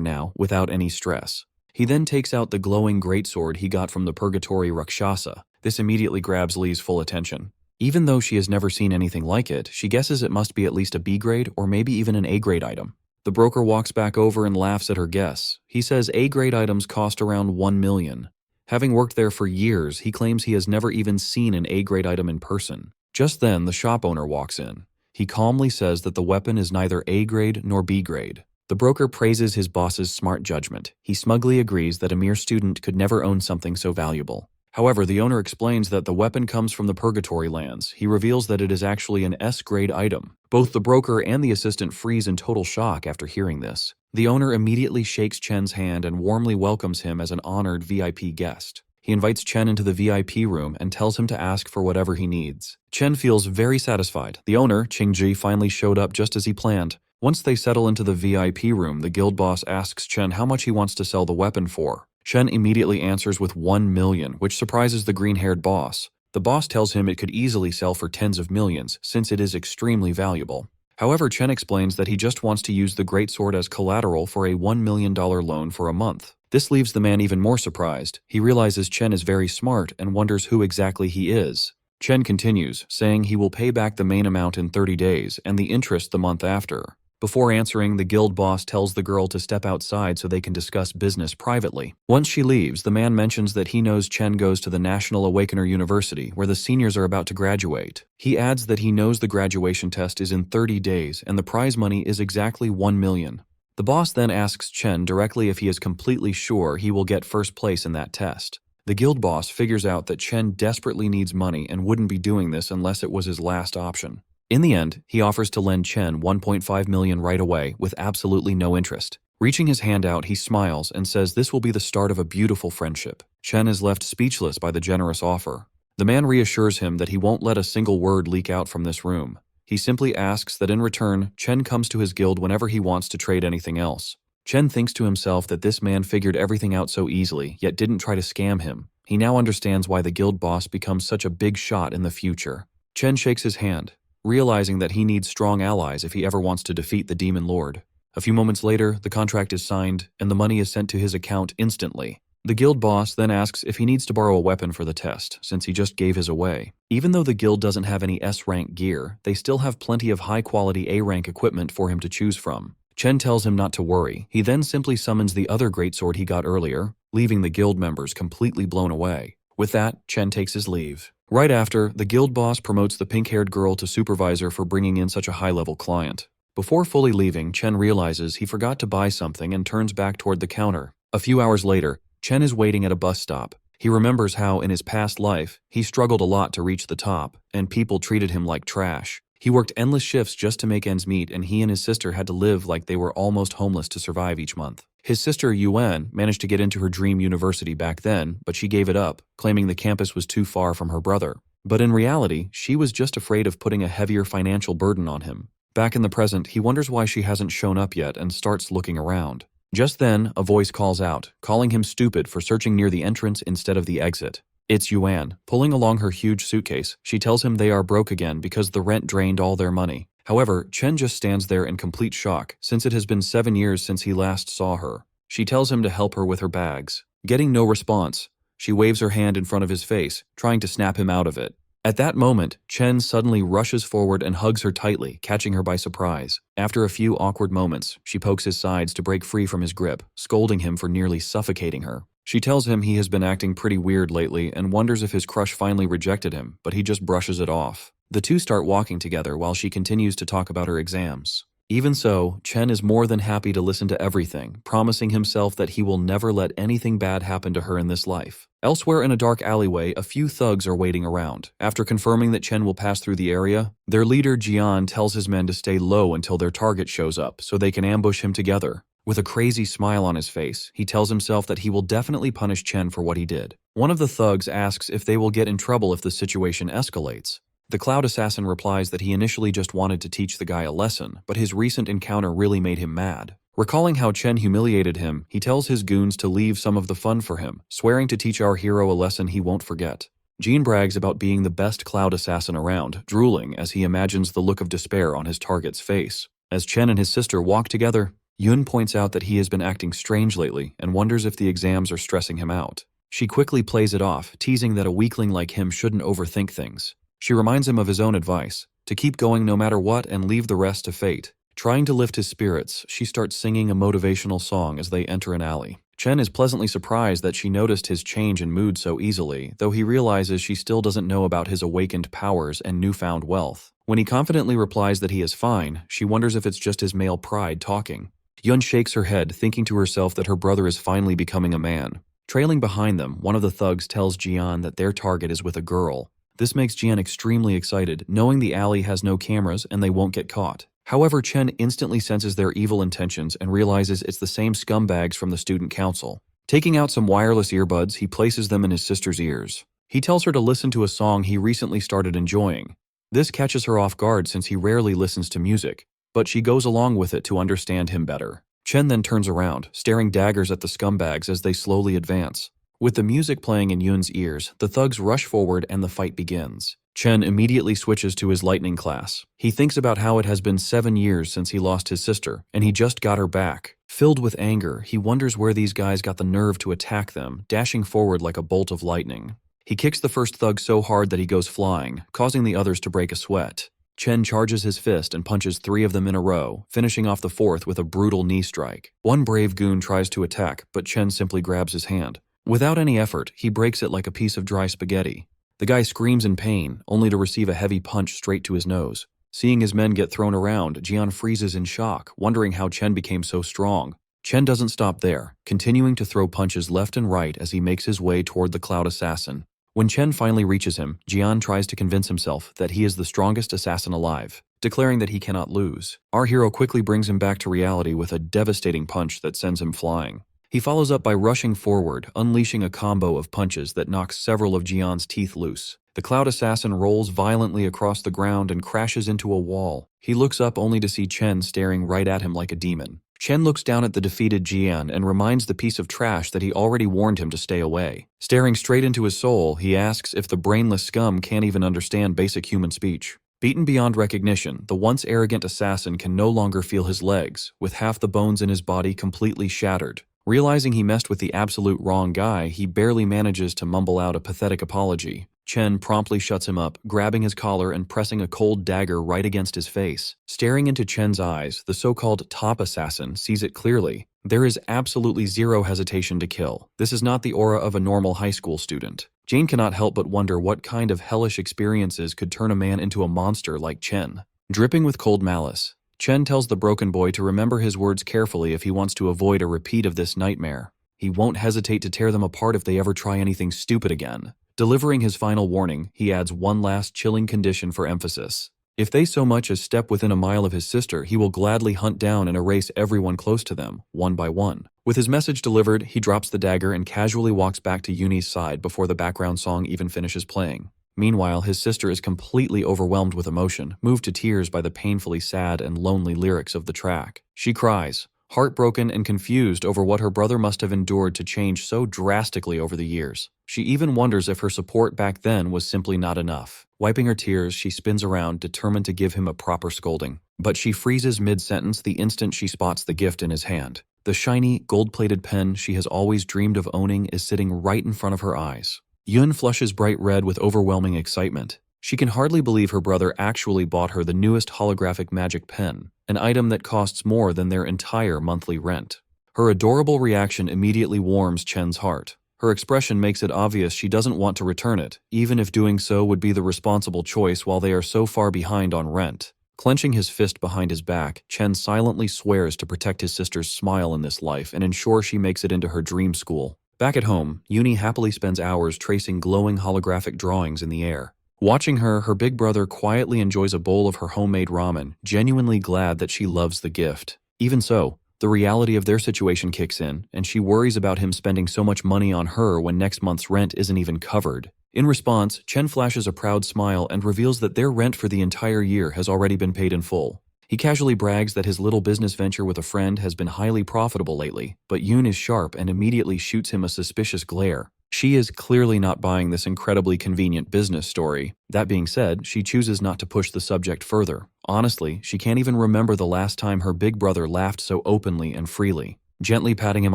now, without any stress. He then takes out the glowing greatsword he got from the Purgatory Rakshasa. This immediately grabs Lee's full attention. Even though she has never seen anything like it, she guesses it must be at least a B grade or maybe even an A grade item. The broker walks back over and laughs at her guess. He says A grade items cost around 1 million. Having worked there for years, he claims he has never even seen an A grade item in person. Just then, the shop owner walks in. He calmly says that the weapon is neither A grade nor B grade. The broker praises his boss's smart judgment. He smugly agrees that a mere student could never own something so valuable. However, the owner explains that the weapon comes from the Purgatory lands. He reveals that it is actually an S-grade item. Both the broker and the assistant freeze in total shock after hearing this. The owner immediately shakes Chen's hand and warmly welcomes him as an honored VIP guest. He invites Chen into the VIP room and tells him to ask for whatever he needs. Chen feels very satisfied. The owner, Qingji, finally showed up just as he planned. Once they settle into the VIP room, the guild boss asks Chen how much he wants to sell the weapon for. Chen immediately answers with 1 million, which surprises the green-haired boss. The boss tells him it could easily sell for tens of millions, since it is extremely valuable. However, Chen explains that he just wants to use the greatsword as collateral for a $1 million loan for a month. This leaves the man even more surprised. He realizes Chen is very smart and wonders who exactly he is. Chen continues, saying he will pay back the main amount in 30 days and the interest the month after. Before answering, the guild boss tells the girl to step outside so they can discuss business privately. Once she leaves, the man mentions that he knows Chen goes to the National Awakener University, where the seniors are about to graduate. He adds that he knows the graduation test is in 30 days and the prize money is exactly 1 million. The boss then asks Chen directly if he is completely sure he will get first place in that test. The guild boss figures out that Chen desperately needs money and wouldn't be doing this unless it was his last option. In the end, he offers to lend Chen 1.5 million right away with absolutely no interest. Reaching his hand out, he smiles and says this will be the start of a beautiful friendship. Chen is left speechless by the generous offer. The man reassures him that he won't let a single word leak out from this room. He simply asks that in return, Chen comes to his guild whenever he wants to trade anything else. Chen thinks to himself that this man figured everything out so easily, yet didn't try to scam him. He now understands why the guild boss becomes such a big shot in the future. Chen shakes his hand, realizing that he needs strong allies if he ever wants to defeat the Demon Lord. A few moments later, the contract is signed, and the money is sent to his account instantly. The guild boss then asks if he needs to borrow a weapon for the test, since he just gave his away. Even though the guild doesn't have any S-rank gear, they still have plenty of high-quality A-rank equipment for him to choose from. Chen tells him not to worry. He then simply summons the other greatsword he got earlier, leaving the guild members completely blown away. With that, Chen takes his leave. Right after, the guild boss promotes the pink-haired girl to supervisor for bringing in such a high-level client. Before fully leaving, Chen realizes he forgot to buy something and turns back toward the counter. A few hours later, Chen is waiting at a bus stop. He remembers how, in his past life, he struggled a lot to reach the top, and people treated him like trash. He worked endless shifts just to make ends meet, and he and his sister had to live like they were almost homeless to survive each month. His sister, Yuan, managed to get into her dream university back then, but she gave it up, claiming the campus was too far from her brother. But in reality, she was just afraid of putting a heavier financial burden on him. Back in the present, he wonders why she hasn't shown up yet and starts looking around. Just then, a voice calls out, calling him stupid for searching near the entrance instead of the exit. It's Yuan. Pulling along her huge suitcase, she tells him they are broke again because the rent drained all their money. However, Chen just stands there in complete shock, since it has been 7 years since he last saw her. She tells him to help her with her bags. Getting no response, she waves her hand in front of his face, trying to snap him out of it. At that moment, Chen suddenly rushes forward and hugs her tightly, catching her by surprise. After a few awkward moments, she pokes his sides to break free from his grip, scolding him for nearly suffocating her. She tells him he has been acting pretty weird lately and wonders if his crush finally rejected him, but he just brushes it off. The two start walking together while she continues to talk about her exams. Even so, Chen is more than happy to listen to everything, promising himself that he will never let anything bad happen to her in this life. Elsewhere in a dark alleyway, a few thugs are waiting around. After confirming that Chen will pass through the area, their leader Jian tells his men to stay low until their target shows up so they can ambush him together. With a crazy smile on his face, he tells himself that he will definitely punish Chen for what he did. One of the thugs asks if they will get in trouble if the situation escalates. The Cloud Assassin replies that he initially just wanted to teach the guy a lesson, but his recent encounter really made him mad. Recalling how Chen humiliated him, he tells his goons to leave some of the fun for him, swearing to teach our hero a lesson he won't forget. Jean brags about being the best Cloud Assassin around, drooling as he imagines the look of despair on his target's face. As Chen and his sister walk together, Yun points out that he has been acting strange lately and wonders if the exams are stressing him out. She quickly plays it off, teasing that a weakling like him shouldn't overthink things. She reminds him of his own advice, to keep going no matter what and leave the rest to fate. Trying to lift his spirits, she starts singing a motivational song as they enter an alley. Chen is pleasantly surprised that she noticed his change in mood so easily, though he realizes she still doesn't know about his awakened powers and newfound wealth. When he confidently replies that he is fine, she wonders if it's just his male pride talking. Yun shakes her head, thinking to herself that her brother is finally becoming a man. Trailing behind them, one of the thugs tells Jian that their target is with a girl. This makes Jian extremely excited, knowing the alley has no cameras and they won't get caught. However, Chen instantly senses their evil intentions and realizes it's the same scumbags from the student council. Taking out some wireless earbuds, he places them in his sister's ears. He tells her to listen to a song he recently started enjoying. This catches her off guard since he rarely listens to music, but she goes along with it to understand him better. Chen then turns around, staring daggers at the scumbags as they slowly advance. With the music playing in Yun's ears, the thugs rush forward and the fight begins. Chen immediately switches to his lightning class. He thinks about how it has been 7 years since he lost his sister, and he just got her back. Filled with anger, he wonders where these guys got the nerve to attack them, dashing forward like a bolt of lightning. He kicks the first thug so hard that he goes flying, causing the others to break a sweat. Chen charges his fist and punches 3 of them in a row, finishing off the 4th with a brutal knee strike. One brave goon tries to attack, but Chen simply grabs his hand. Without any effort, he breaks it like a piece of dry spaghetti. The guy screams in pain, only to receive a heavy punch straight to his nose. Seeing his men get thrown around, Jian freezes in shock, wondering how Chen became so strong. Chen doesn't stop there, continuing to throw punches left and right as he makes his way toward the Cloud Assassin. When Chen finally reaches him, Jian tries to convince himself that he is the strongest assassin alive, declaring that he cannot lose. Our hero quickly brings him back to reality with a devastating punch that sends him flying. He follows up by rushing forward, unleashing a combo of punches that knocks several of Jian's teeth loose. The Cloud Assassin rolls violently across the ground and crashes into a wall. He looks up only to see Chen staring right at him like a demon. Chen looks down at the defeated Jian and reminds the piece of trash that he already warned him to stay away. Staring straight into his soul, he asks if the brainless scum can't even understand basic human speech. Beaten beyond recognition, the once arrogant assassin can no longer feel his legs, with half the bones in his body completely shattered. Realizing he messed with the absolute wrong guy, he barely manages to mumble out a pathetic apology. Chen promptly shuts him up, grabbing his collar and pressing a cold dagger right against his face. Staring into Chen's eyes, the so-called top assassin sees it clearly. There is absolutely zero hesitation to kill. This is not the aura of a normal high school student. Jane cannot help but wonder what kind of hellish experiences could turn a man into a monster like Chen. Dripping with cold malice, Chen tells the broken boy to remember his words carefully if he wants to avoid a repeat of this nightmare. He won't hesitate to tear them apart if they ever try anything stupid again. Delivering his final warning, he adds one last chilling condition for emphasis. If they so much as step within a mile of his sister, he will gladly hunt down and erase everyone close to them, one by one. With his message delivered, he drops the dagger and casually walks back to Yuni's side before the background song even finishes playing. Meanwhile, his sister is completely overwhelmed with emotion, moved to tears by the painfully sad and lonely lyrics of the track. She cries, heartbroken and confused over what her brother must have endured to change so drastically over the years. She even wonders if her support back then was simply not enough. Wiping her tears, she spins around, determined to give him a proper scolding. But she freezes mid-sentence the instant she spots the gift in his hand. The shiny, gold-plated pen she has always dreamed of owning is sitting right in front of her eyes. Yun flushes bright red with overwhelming excitement. She can hardly believe her brother actually bought her the newest holographic magic pen, an item that costs more than their entire monthly rent. Her adorable reaction immediately warms Chen's heart. Her expression makes it obvious she doesn't want to return it, even if doing so would be the responsible choice while they are so far behind on rent. Clenching his fist behind his back, Chen silently swears to protect his sister's smile in this life and ensure she makes it into her dream school. Back at home, Yuni happily spends hours tracing glowing holographic drawings in the air. Watching her, her big brother quietly enjoys a bowl of her homemade ramen, genuinely glad that she loves the gift. Even so, the reality of their situation kicks in, and she worries about him spending so much money on her when next month's rent isn't even covered. In response, Chen flashes a proud smile and reveals that their rent for the entire year has already been paid in full. He casually brags that his little business venture with a friend has been highly profitable lately, but Yoon is sharp and immediately shoots him a suspicious glare. She is clearly not buying this incredibly convenient business story. That being said, she chooses not to push the subject further. Honestly, she can't even remember the last time her big brother laughed so openly and freely. Gently patting him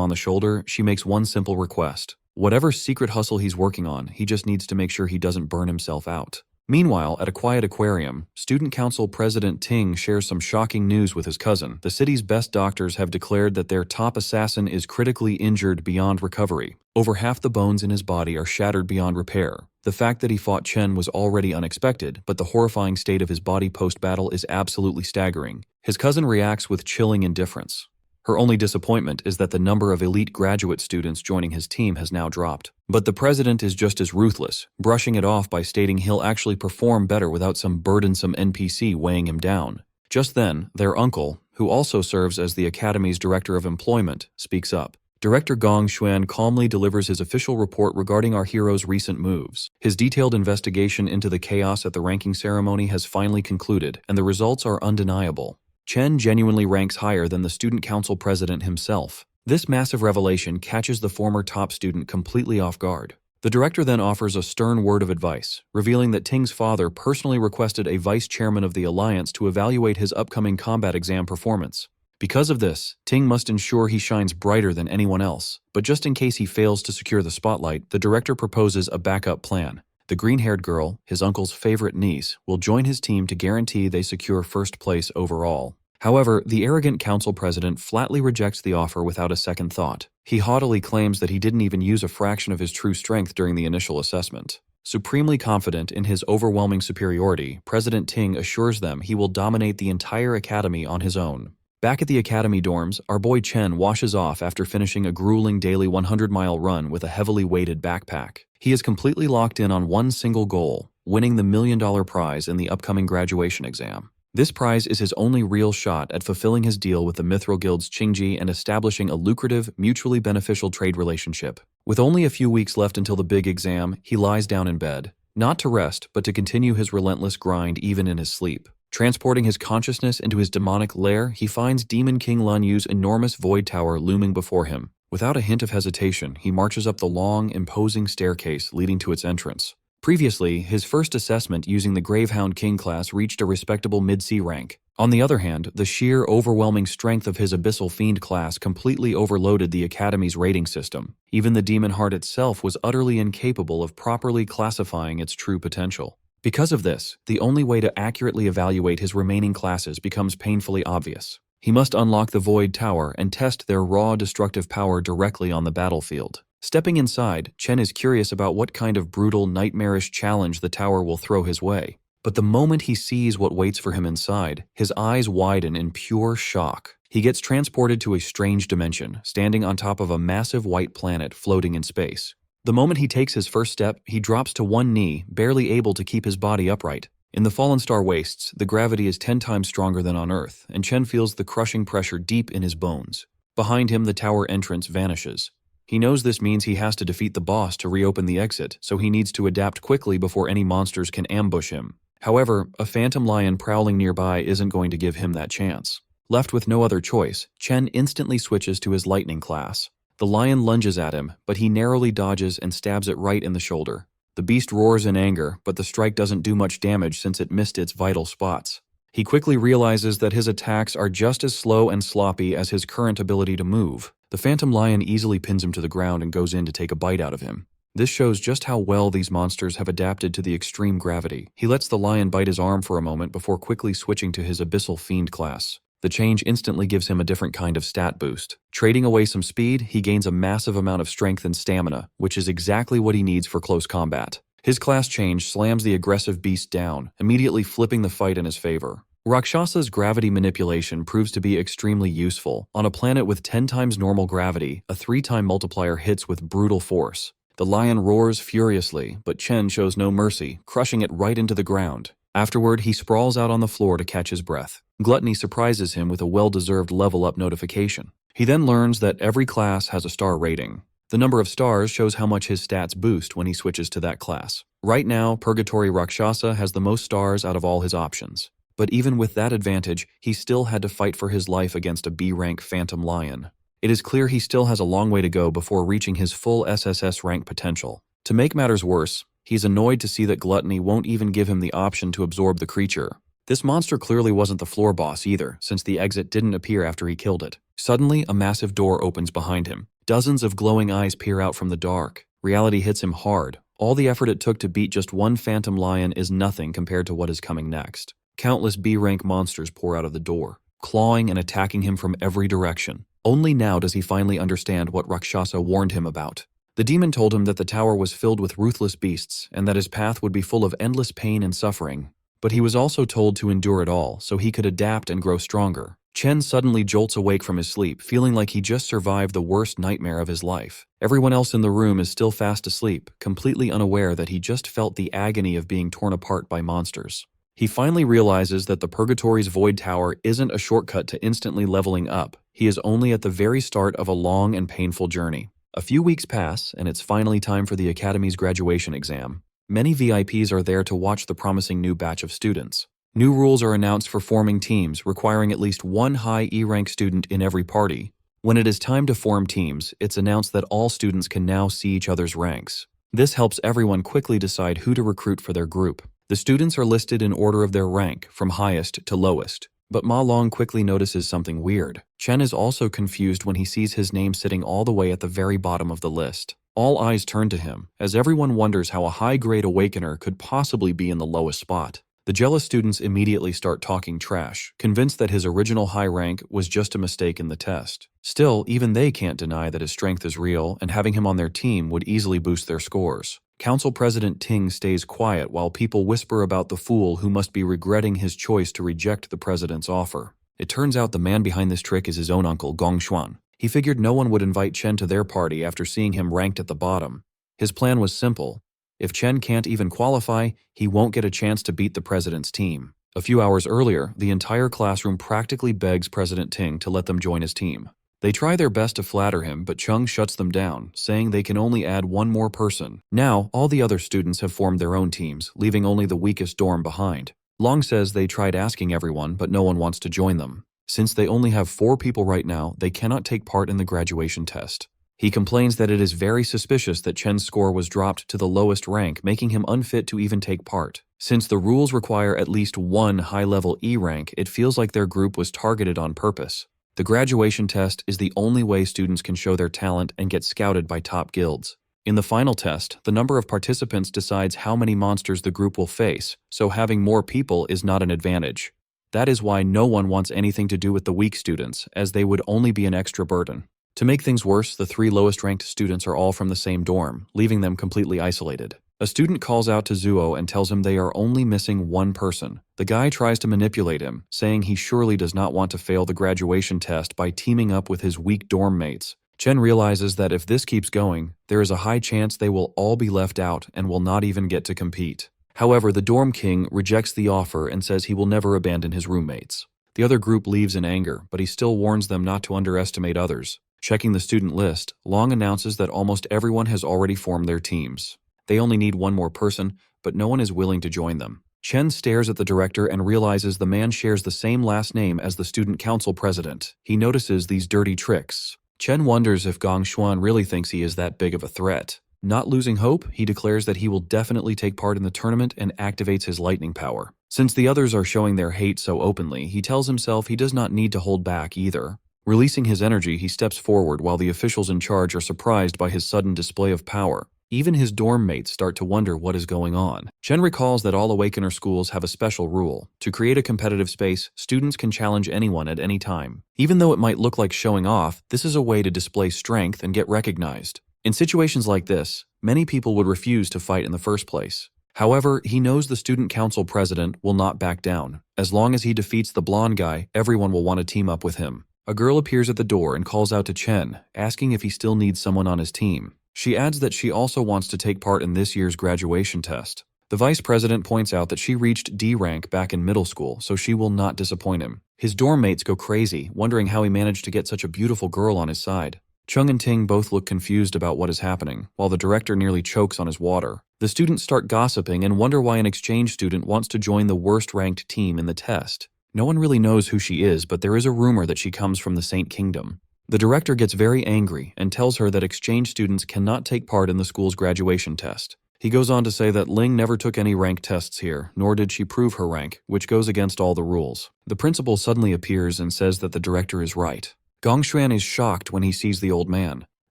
on the shoulder, she makes one simple request. Whatever secret hustle he's working on, he just needs to make sure he doesn't burn himself out. Meanwhile, at a quiet aquarium, Student Council President Ting shares some shocking news with his cousin. The city's best doctors have declared that their top assassin is critically injured beyond recovery. Over half the bones in his body are shattered beyond repair. The fact that he fought Chen was already unexpected, but the horrifying state of his body post-battle is absolutely staggering. His cousin reacts with chilling indifference. Her only disappointment is that the number of elite graduate students joining his team has now dropped. But the president is just as ruthless, brushing it off by stating he'll actually perform better without some burdensome NPC weighing him down. Just then, their uncle, who also serves as the academy's director of employment, speaks up. Director Gong Xuan calmly delivers his official report regarding our hero's recent moves. His detailed investigation into the chaos at the ranking ceremony has finally concluded, and the results are undeniable. Chen genuinely ranks higher than the student council president himself. This massive revelation catches the former top student completely off guard. The director then offers a stern word of advice, revealing that Ting's father personally requested a vice chairman of the alliance to evaluate his upcoming combat exam performance. Because of this, Ting must ensure he shines brighter than anyone else. But just in case he fails to secure the spotlight, the director proposes a backup plan. The green-haired girl, his uncle's favorite niece, will join his team to guarantee they secure first place overall. However, the arrogant council president flatly rejects the offer without a second thought. He haughtily claims that he didn't even use a fraction of his true strength during the initial assessment. Supremely confident in his overwhelming superiority, President Ting assures them he will dominate the entire academy on his own. Back at the academy dorms, our boy Chen washes off after finishing a grueling daily 100-mile run with a heavily weighted backpack. He is completely locked in on one single goal, winning the $1 million prize in the upcoming graduation exam. This prize is his only real shot at fulfilling his deal with the Mithril Guild's Qingji and establishing a lucrative, mutually beneficial trade relationship. With only a few weeks left until the big exam, he lies down in bed, not to rest, but to continue his relentless grind even in his sleep. Transporting his consciousness into his demonic lair, he finds Demon King Lun Yu's enormous void tower looming before him. Without a hint of hesitation, he marches up the long, imposing staircase leading to its entrance. Previously, his first assessment using the Gravehound King class reached a respectable mid-C rank. On the other hand, the sheer, overwhelming strength of his Abyssal Fiend class completely overloaded the Academy's rating system. Even the Demon Heart itself was utterly incapable of properly classifying its true potential. Because of this, the only way to accurately evaluate his remaining classes becomes painfully obvious. He must unlock the Void Tower and test their raw destructive power directly on the battlefield. Stepping inside, Chen is curious about what kind of brutal, nightmarish challenge the tower will throw his way. But the moment he sees what waits for him inside, his eyes widen in pure shock. He gets transported to a strange dimension, standing on top of a massive white planet floating in space. The moment he takes his first step, he drops to one knee, barely able to keep his body upright. In the Fallen Star Wastes, the gravity is 10 times stronger than on Earth, and Chen feels the crushing pressure deep in his bones. Behind him, the tower entrance vanishes. He knows this means he has to defeat the boss to reopen the exit, so he needs to adapt quickly before any monsters can ambush him. However, a phantom lion prowling nearby isn't going to give him that chance. Left with no other choice, Chen instantly switches to his lightning class. The lion lunges at him, but he narrowly dodges and stabs it right in the shoulder. The beast roars in anger, but the strike doesn't do much damage since it missed its vital spots. He quickly realizes that his attacks are just as slow and sloppy as his current ability to move. The phantom lion easily pins him to the ground and goes in to take a bite out of him. This shows just how well these monsters have adapted to the extreme gravity. He lets the lion bite his arm for a moment before quickly switching to his Abyssal Fiend class. The change instantly gives him a different kind of stat boost. Trading away some speed, he gains a massive amount of strength and stamina, which is exactly what he needs for close combat. His class change slams the aggressive beast down, immediately flipping the fight in his favor. Rakshasa's gravity manipulation proves to be extremely useful. On a planet with 10 times normal gravity, a 3-time multiplier hits with brutal force. The lion roars furiously, but Chen shows no mercy, crushing it right into the ground. Afterward, he sprawls out on the floor to catch his breath. Gluttony surprises him with a well-deserved level-up notification. He then learns that every class has a star rating. The number of stars shows how much his stats boost when he switches to that class. Right now, Purgatory Rakshasa has the most stars out of all his options. But even with that advantage, he still had to fight for his life against a B-rank Phantom Lion. It is clear he still has a long way to go before reaching his full SSS rank potential. To make matters worse, he's annoyed to see that Gluttony won't even give him the option to absorb the creature. This monster clearly wasn't the floor boss either, since the exit didn't appear after he killed it. Suddenly, a massive door opens behind him. Dozens of glowing eyes peer out from the dark. Reality hits him hard. All the effort it took to beat just one Phantom Lion is nothing compared to what is coming next. Countless B-rank monsters pour out of the door, clawing and attacking him from every direction. Only now does he finally understand what Rakshasa warned him about. The demon told him that the tower was filled with ruthless beasts and that his path would be full of endless pain and suffering. But he was also told to endure it all so he could adapt and grow stronger. Chen suddenly jolts awake from his sleep, feeling like he just survived the worst nightmare of his life. Everyone else in the room is still fast asleep, completely unaware that he just felt the agony of being torn apart by monsters. He finally realizes that the Purgatory's Void Tower isn't a shortcut to instantly leveling up. He is only at the very start of a long and painful journey. A few weeks pass, and it's finally time for the Academy's graduation exam. Many VIPs are there to watch the promising new batch of students. New rules are announced for forming teams, requiring at least one high E-rank student in every party. When it is time to form teams, it's announced that all students can now see each other's ranks. This helps everyone quickly decide who to recruit for their group. The students are listed in order of their rank, from highest to lowest. But Ma Long quickly notices something weird. Chen is also confused when he sees his name sitting all the way at the very bottom of the list. All eyes turn to him, as everyone wonders how a high-grade awakener could possibly be in the lowest spot. The jealous students immediately start talking trash, convinced that his original high rank was just a mistake in the test. Still, even they can't deny that his strength is real, and having him on their team would easily boost their scores. Council President Ting stays quiet while people whisper about the fool who must be regretting his choice to reject the president's offer. It turns out the man behind this trick is his own uncle, Gong Xuan. He figured no one would invite Chen to their party after seeing him ranked at the bottom. His plan was simple. If Chen can't even qualify, he won't get a chance to beat the president's team. A few hours earlier, the entire classroom practically begs President Ting to let them join his team. They try their best to flatter him, but Chung shuts them down, saying they can only add one more person. Now, all the other students have formed their own teams, leaving only the weakest dorm behind. Long says they tried asking everyone, but no one wants to join them. Since they only have 4 people right now, they cannot take part in the graduation test. He complains that it is very suspicious that Chen's score was dropped to the lowest rank, making him unfit to even take part. Since the rules require at least one high-level E rank, it feels like their group was targeted on purpose. The graduation test is the only way students can show their talent and get scouted by top guilds. In the final test, the number of participants decides how many monsters the group will face, so having more people is not an advantage. That is why no one wants anything to do with the weak students, as they would only be an extra burden. To make things worse, the 3 lowest-ranked students are all from the same dorm, leaving them completely isolated. A student calls out to Zuo and tells him they are only missing one person. The guy tries to manipulate him, saying he surely does not want to fail the graduation test by teaming up with his weak dorm mates. Chen realizes that if this keeps going, there is a high chance they will all be left out and will not even get to compete. However, the dorm king rejects the offer and says he will never abandon his roommates. The other group leaves in anger, but he still warns them not to underestimate others. Checking the student list, Long announces that almost everyone has already formed their teams. They only need one more person, but no one is willing to join them. Chen stares at the director and realizes the man shares the same last name as the student council president. He notices these dirty tricks. Chen wonders if Gong Xuan really thinks he is that big of a threat. Not losing hope, he declares that he will definitely take part in the tournament and activates his lightning power. Since the others are showing their hate so openly, he tells himself he does not need to hold back either. Releasing his energy, he steps forward while the officials in charge are surprised by his sudden display of power. Even his dorm mates start to wonder what is going on. Chen recalls that all Awakener schools have a special rule. To create a competitive space, students can challenge anyone at any time. Even though it might look like showing off, this is a way to display strength and get recognized. In situations like this, many people would refuse to fight in the first place. However, he knows the student council president will not back down. As long as he defeats the blonde guy, everyone will want to team up with him. A girl appears at the door and calls out to Chen, asking if he still needs someone on his team. She adds that she also wants to take part in this year's graduation test. The vice president points out that she reached D rank back in middle school, so she will not disappoint him. His dorm mates go crazy, wondering how he managed to get such a beautiful girl on his side. Chung and Ting both look confused about what is happening, while the director nearly chokes on his water. The students start gossiping and wonder why an exchange student wants to join the worst-ranked team in the test. No one really knows who she is, but there is a rumor that she comes from the Saint Kingdom. The director gets very angry and tells her that exchange students cannot take part in the school's graduation test. He goes on to say that Ling never took any rank tests here, nor did she prove her rank, which goes against all the rules. The principal suddenly appears and says that the director is right. Gongshuan is shocked when he sees the old man.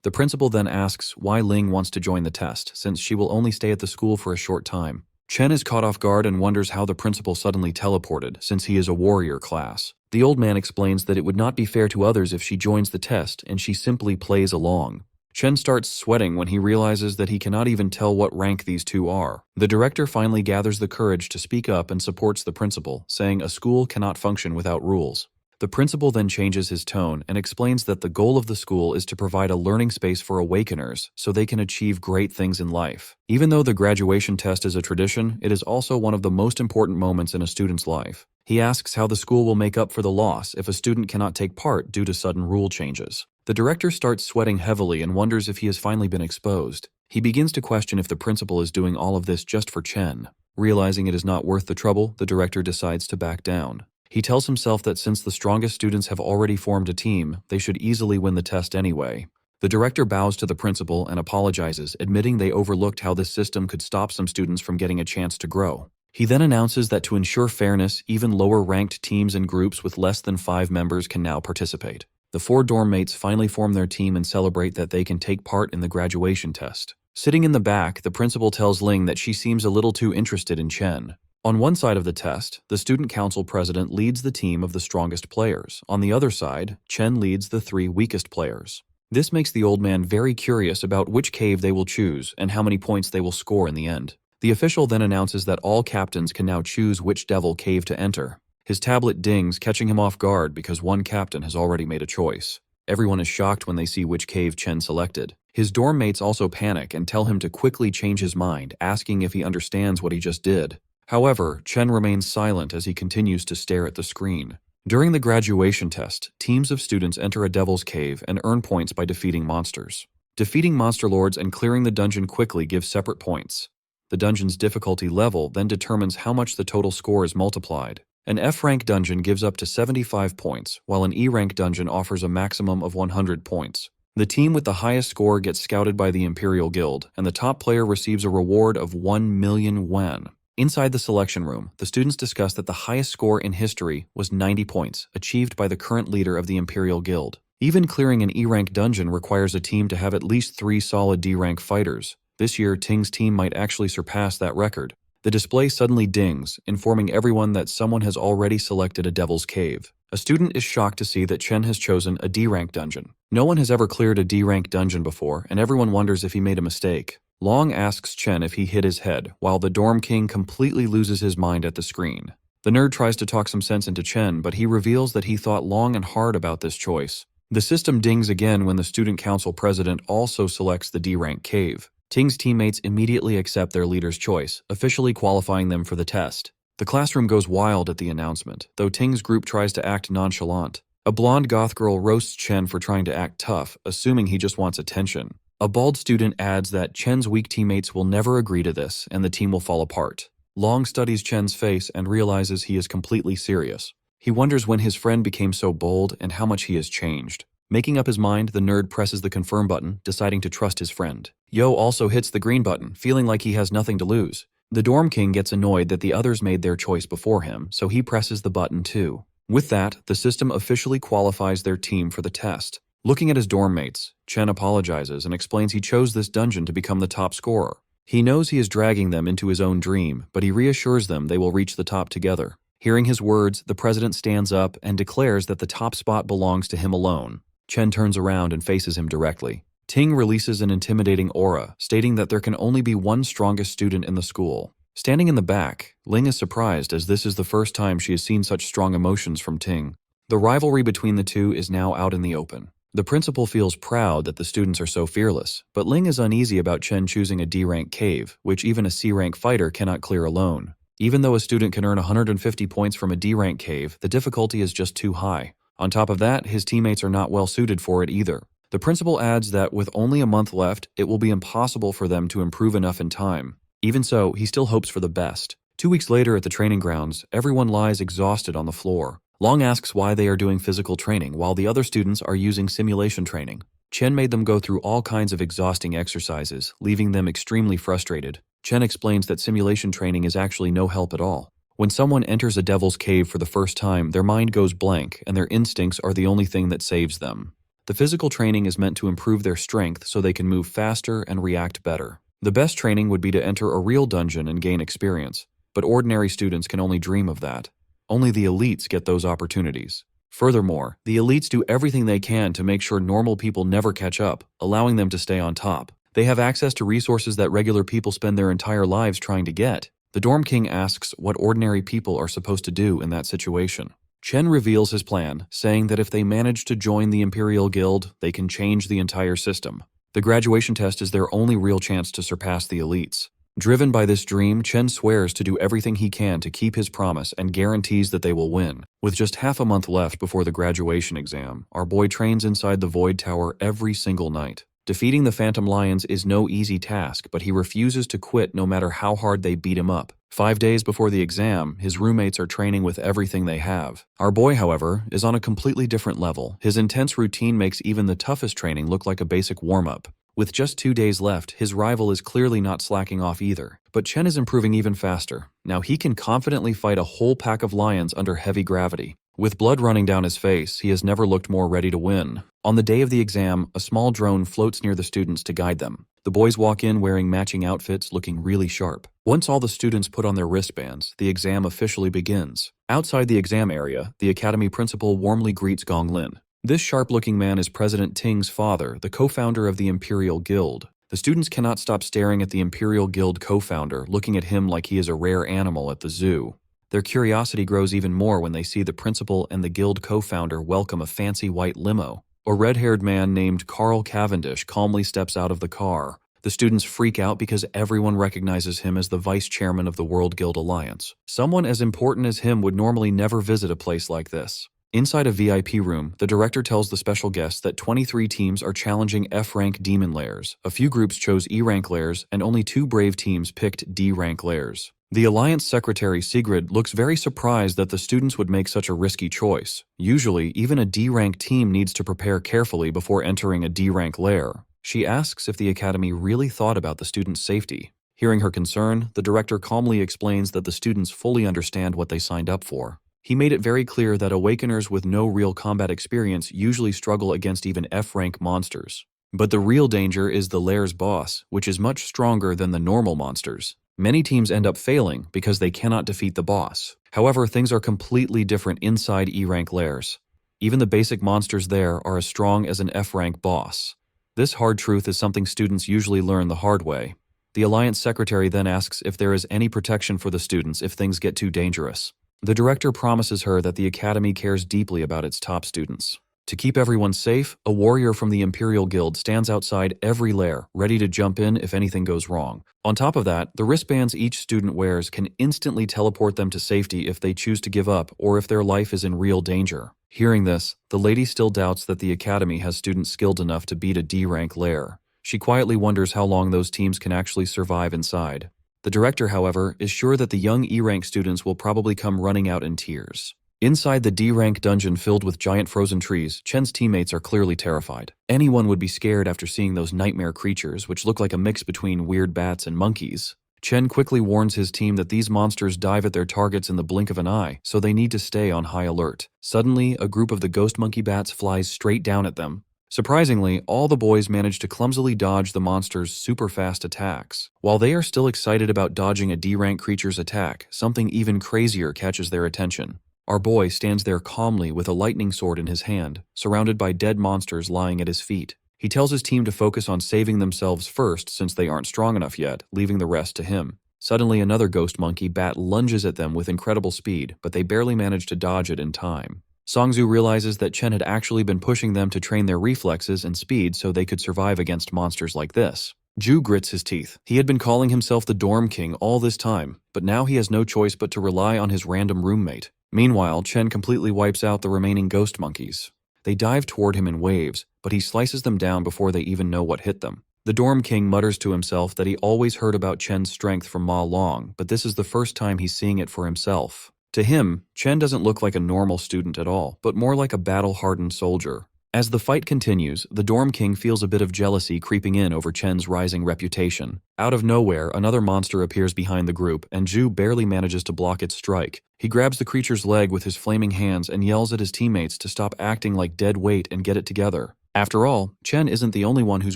The principal then asks why Ling wants to join the test, since she will only stay at the school for a short time. Chen is caught off guard and wonders how the principal suddenly teleported, since he is a warrior class. The old man explains that it would not be fair to others if she joins the test, and she simply plays along. Chen starts sweating when he realizes that he cannot even tell what rank these two are. The director finally gathers the courage to speak up and supports the principal, saying a school cannot function without rules. The principal then changes his tone and explains that the goal of the school is to provide a learning space for awakeners so they can achieve great things in life. Even though the graduation test is a tradition, it is also one of the most important moments in a student's life. He asks how the school will make up for the loss if a student cannot take part due to sudden rule changes. The director starts sweating heavily and wonders if he has finally been exposed. He begins to question if the principal is doing all of this just for Chen. Realizing it is not worth the trouble, the director decides to back down. He tells himself that since the strongest students have already formed a team, they should easily win the test anyway. The director bows to the principal and apologizes, admitting they overlooked how this system could stop some students from getting a chance to grow. He then announces that to ensure fairness, even lower-ranked teams and groups with less than 5 members can now participate. The 4 dorm mates finally form their team and celebrate that they can take part in the graduation test. Sitting in the back, the principal tells Ling that she seems a little too interested in Chen. On one side of the test, the student council president leads the team of the strongest players. On the other side, Chen leads the 3 weakest players. This makes the old man very curious about which cave they will choose and how many points they will score in the end. The official then announces that all captains can now choose which devil cave to enter. His tablet dings, catching him off guard because one captain has already made a choice. Everyone is shocked when they see which cave Chen selected. His dorm mates also panic and tell him to quickly change his mind, asking if he understands what he just did. However, Chen remains silent as he continues to stare at the screen. During the graduation test, teams of students enter a devil's cave and earn points by defeating monsters. Defeating monster lords and clearing the dungeon quickly gives separate points. The dungeon's difficulty level then determines how much the total score is multiplied. An F-rank dungeon gives up to 75 points, while an E-rank dungeon offers a maximum of 100 points. The team with the highest score gets scouted by the Imperial Guild, and the top player receives a reward of 1 million yuan. Inside the selection room, the students discuss that the highest score in history was 90 points, achieved by the current leader of the Imperial Guild. Even clearing an E-rank dungeon requires a team to have at least 3 solid D-rank fighters. This year, Ting's team might actually surpass that record. The display suddenly dings, informing everyone that someone has already selected a Devil's Cave. A student is shocked to see that Chen has chosen a D-rank dungeon. No one has ever cleared a D-rank dungeon before, and everyone wonders if he made a mistake. Long asks Chen if he hit his head, while the dorm king completely loses his mind at the screen. The nerd tries to talk some sense into Chen, but he reveals that he thought long and hard about this choice. The system dings again when the student council president also selects the D-rank cave. Ting's teammates immediately accept their leader's choice, officially qualifying them for the test. The classroom goes wild at the announcement, though Ting's group tries to act nonchalant. A blonde goth girl roasts Chen for trying to act tough, assuming he just wants attention. A bald student adds that Chen's weak teammates will never agree to this, and the team will fall apart. Long studies Chen's face and realizes he is completely serious. He wonders when his friend became so bold and how much he has changed. Making up his mind, the nerd presses the confirm button, deciding to trust his friend. Yo also hits the green button, feeling like he has nothing to lose. The dorm king gets annoyed that the others made their choice before him, so he presses the button too. With that, the system officially qualifies their team for the test. Looking at his dorm mates, Chen apologizes and explains he chose this dungeon to become the top scorer. He knows he is dragging them into his own dream, but he reassures them they will reach the top together. Hearing his words, the president stands up and declares that the top spot belongs to him alone. Chen turns around and faces him directly. Ting releases an intimidating aura, stating that there can only be one strongest student in the school. Standing in the back, Ling is surprised as this is the first time she has seen such strong emotions from Ting. The rivalry between the two is now out in the open. The principal feels proud that the students are so fearless, but Ling is uneasy about Chen choosing a D-rank cave, which even a C-rank fighter cannot clear alone. Even though a student can earn 150 points from a D-rank cave, the difficulty is just too high. On top of that, his teammates are not well suited for it either. The principal adds that with only a month left, it will be impossible for them to improve enough in time. Even so, he still hopes for the best. 2 weeks later at the training grounds, everyone lies exhausted on the floor. Long asks why they are doing physical training while the other students are using simulation training. Chen made them go through all kinds of exhausting exercises, leaving them extremely frustrated. Chen explains that simulation training is actually no help at all. When someone enters a devil's cave for the first time, their mind goes blank and their instincts are the only thing that saves them. The physical training is meant to improve their strength so they can move faster and react better. The best training would be to enter a real dungeon and gain experience, but ordinary students can only dream of that. Only the elites get those opportunities. Furthermore, the elites do everything they can to make sure normal people never catch up, allowing them to stay on top. They have access to resources that regular people spend their entire lives trying to get. The Dorm King asks what ordinary people are supposed to do in that situation. Chen reveals his plan, saying that if they manage to join the Imperial Guild, they can change the entire system. The graduation test is their only real chance to surpass the elites. Driven by this dream, Chen swears to do everything he can to keep his promise and guarantees that they will win. With just half a month left before the graduation exam, our boy trains inside the Void Tower every single night. Defeating the Phantom Lions is no easy task, but he refuses to quit no matter how hard they beat him up. 5 days before the exam, his roommates are training with everything they have. Our boy, however, is on a completely different level. His intense routine makes even the toughest training look like a basic warm-up. With just 2 days left, his rival is clearly not slacking off either. But Chen is improving even faster. Now he can confidently fight a whole pack of lions under heavy gravity. With blood running down his face, he has never looked more ready to win. On the day of the exam, a small drone floats near the students to guide them. The boys walk in wearing matching outfits, looking really sharp. Once all the students put on their wristbands, the exam officially begins. Outside the exam area, the academy principal warmly greets Gong Lin. This sharp-looking man is President Ting's father, the co-founder of the Imperial Guild. The students cannot stop staring at the Imperial Guild co-founder, looking at him like he is a rare animal at the zoo. Their curiosity grows even more when they see the principal and the guild co-founder welcome a fancy white limo. A red-haired man named Carl Cavendish calmly steps out of the car. The students freak out because everyone recognizes him as the vice chairman of the World Guild Alliance. Someone as important as him would normally never visit a place like this. Inside a VIP room, the director tells the special guests that 23 teams are challenging F-rank demon lairs. A few groups chose E-rank lairs, and only 2 brave teams picked D-rank lairs. The Alliance Secretary Sigrid looks very surprised that the students would make such a risky choice. Usually, even a D-rank team needs to prepare carefully before entering a D-rank lair. She asks if the Academy really thought about the students' safety. Hearing her concern, the director calmly explains that the students fully understand what they signed up for. He made it very clear that Awakeners with no real combat experience usually struggle against even F-rank monsters. But the real danger is the lair's boss, which is much stronger than the normal monsters. Many teams end up failing because they cannot defeat the boss. However, things are completely different inside E-rank lairs. Even the basic monsters there are as strong as an F-rank boss. This hard truth is something students usually learn the hard way. The Alliance Secretary then asks if there is any protection for the students if things get too dangerous. The director promises her that the Academy cares deeply about its top students. To keep everyone safe, a warrior from the Imperial Guild stands outside every lair, ready to jump in if anything goes wrong. On top of that, the wristbands each student wears can instantly teleport them to safety if they choose to give up or if their life is in real danger. Hearing this, the lady still doubts that the Academy has students skilled enough to beat a D-rank lair. She quietly wonders how long those teams can actually survive inside. The director, however, is sure that the young E-rank students will probably come running out in tears. Inside the D-rank dungeon filled with giant frozen trees, Chen's teammates are clearly terrified. Anyone would be scared after seeing those nightmare creatures, which look like a mix between weird bats and monkeys. Chen quickly warns his team that these monsters dive at their targets in the blink of an eye, so they need to stay on high alert. Suddenly, a group of the ghost monkey bats flies straight down at them. Surprisingly, all the boys manage to clumsily dodge the monster's super-fast attacks. While they are still excited about dodging a D-rank creature's attack, something even crazier catches their attention. Our boy stands there calmly with a lightning sword in his hand, surrounded by dead monsters lying at his feet. He tells his team to focus on saving themselves first since they aren't strong enough yet, leaving the rest to him. Suddenly, another ghost monkey bat lunges at them with incredible speed, but they barely manage to dodge it in time. Songzu realizes that Chen had actually been pushing them to train their reflexes and speed so they could survive against monsters like this. Ju grits his teeth. He had been calling himself the Dorm King all this time, but now he has no choice but to rely on his random roommate. Meanwhile, Chen completely wipes out the remaining ghost monkeys. They dive toward him in waves, but he slices them down before they even know what hit them. The Dorm King mutters to himself that he always heard about Chen's strength from Ma Long, but this is the first time he's seeing it for himself. To him, Chen doesn't look like a normal student at all, but more like a battle-hardened soldier. As the fight continues, the Dorm King feels a bit of jealousy creeping in over Chen's rising reputation. Out of nowhere, another monster appears behind the group, and Zhu barely manages to block its strike. He grabs the creature's leg with his flaming hands and yells at his teammates to stop acting like dead weight and get it together. After all, Chen isn't the only one whose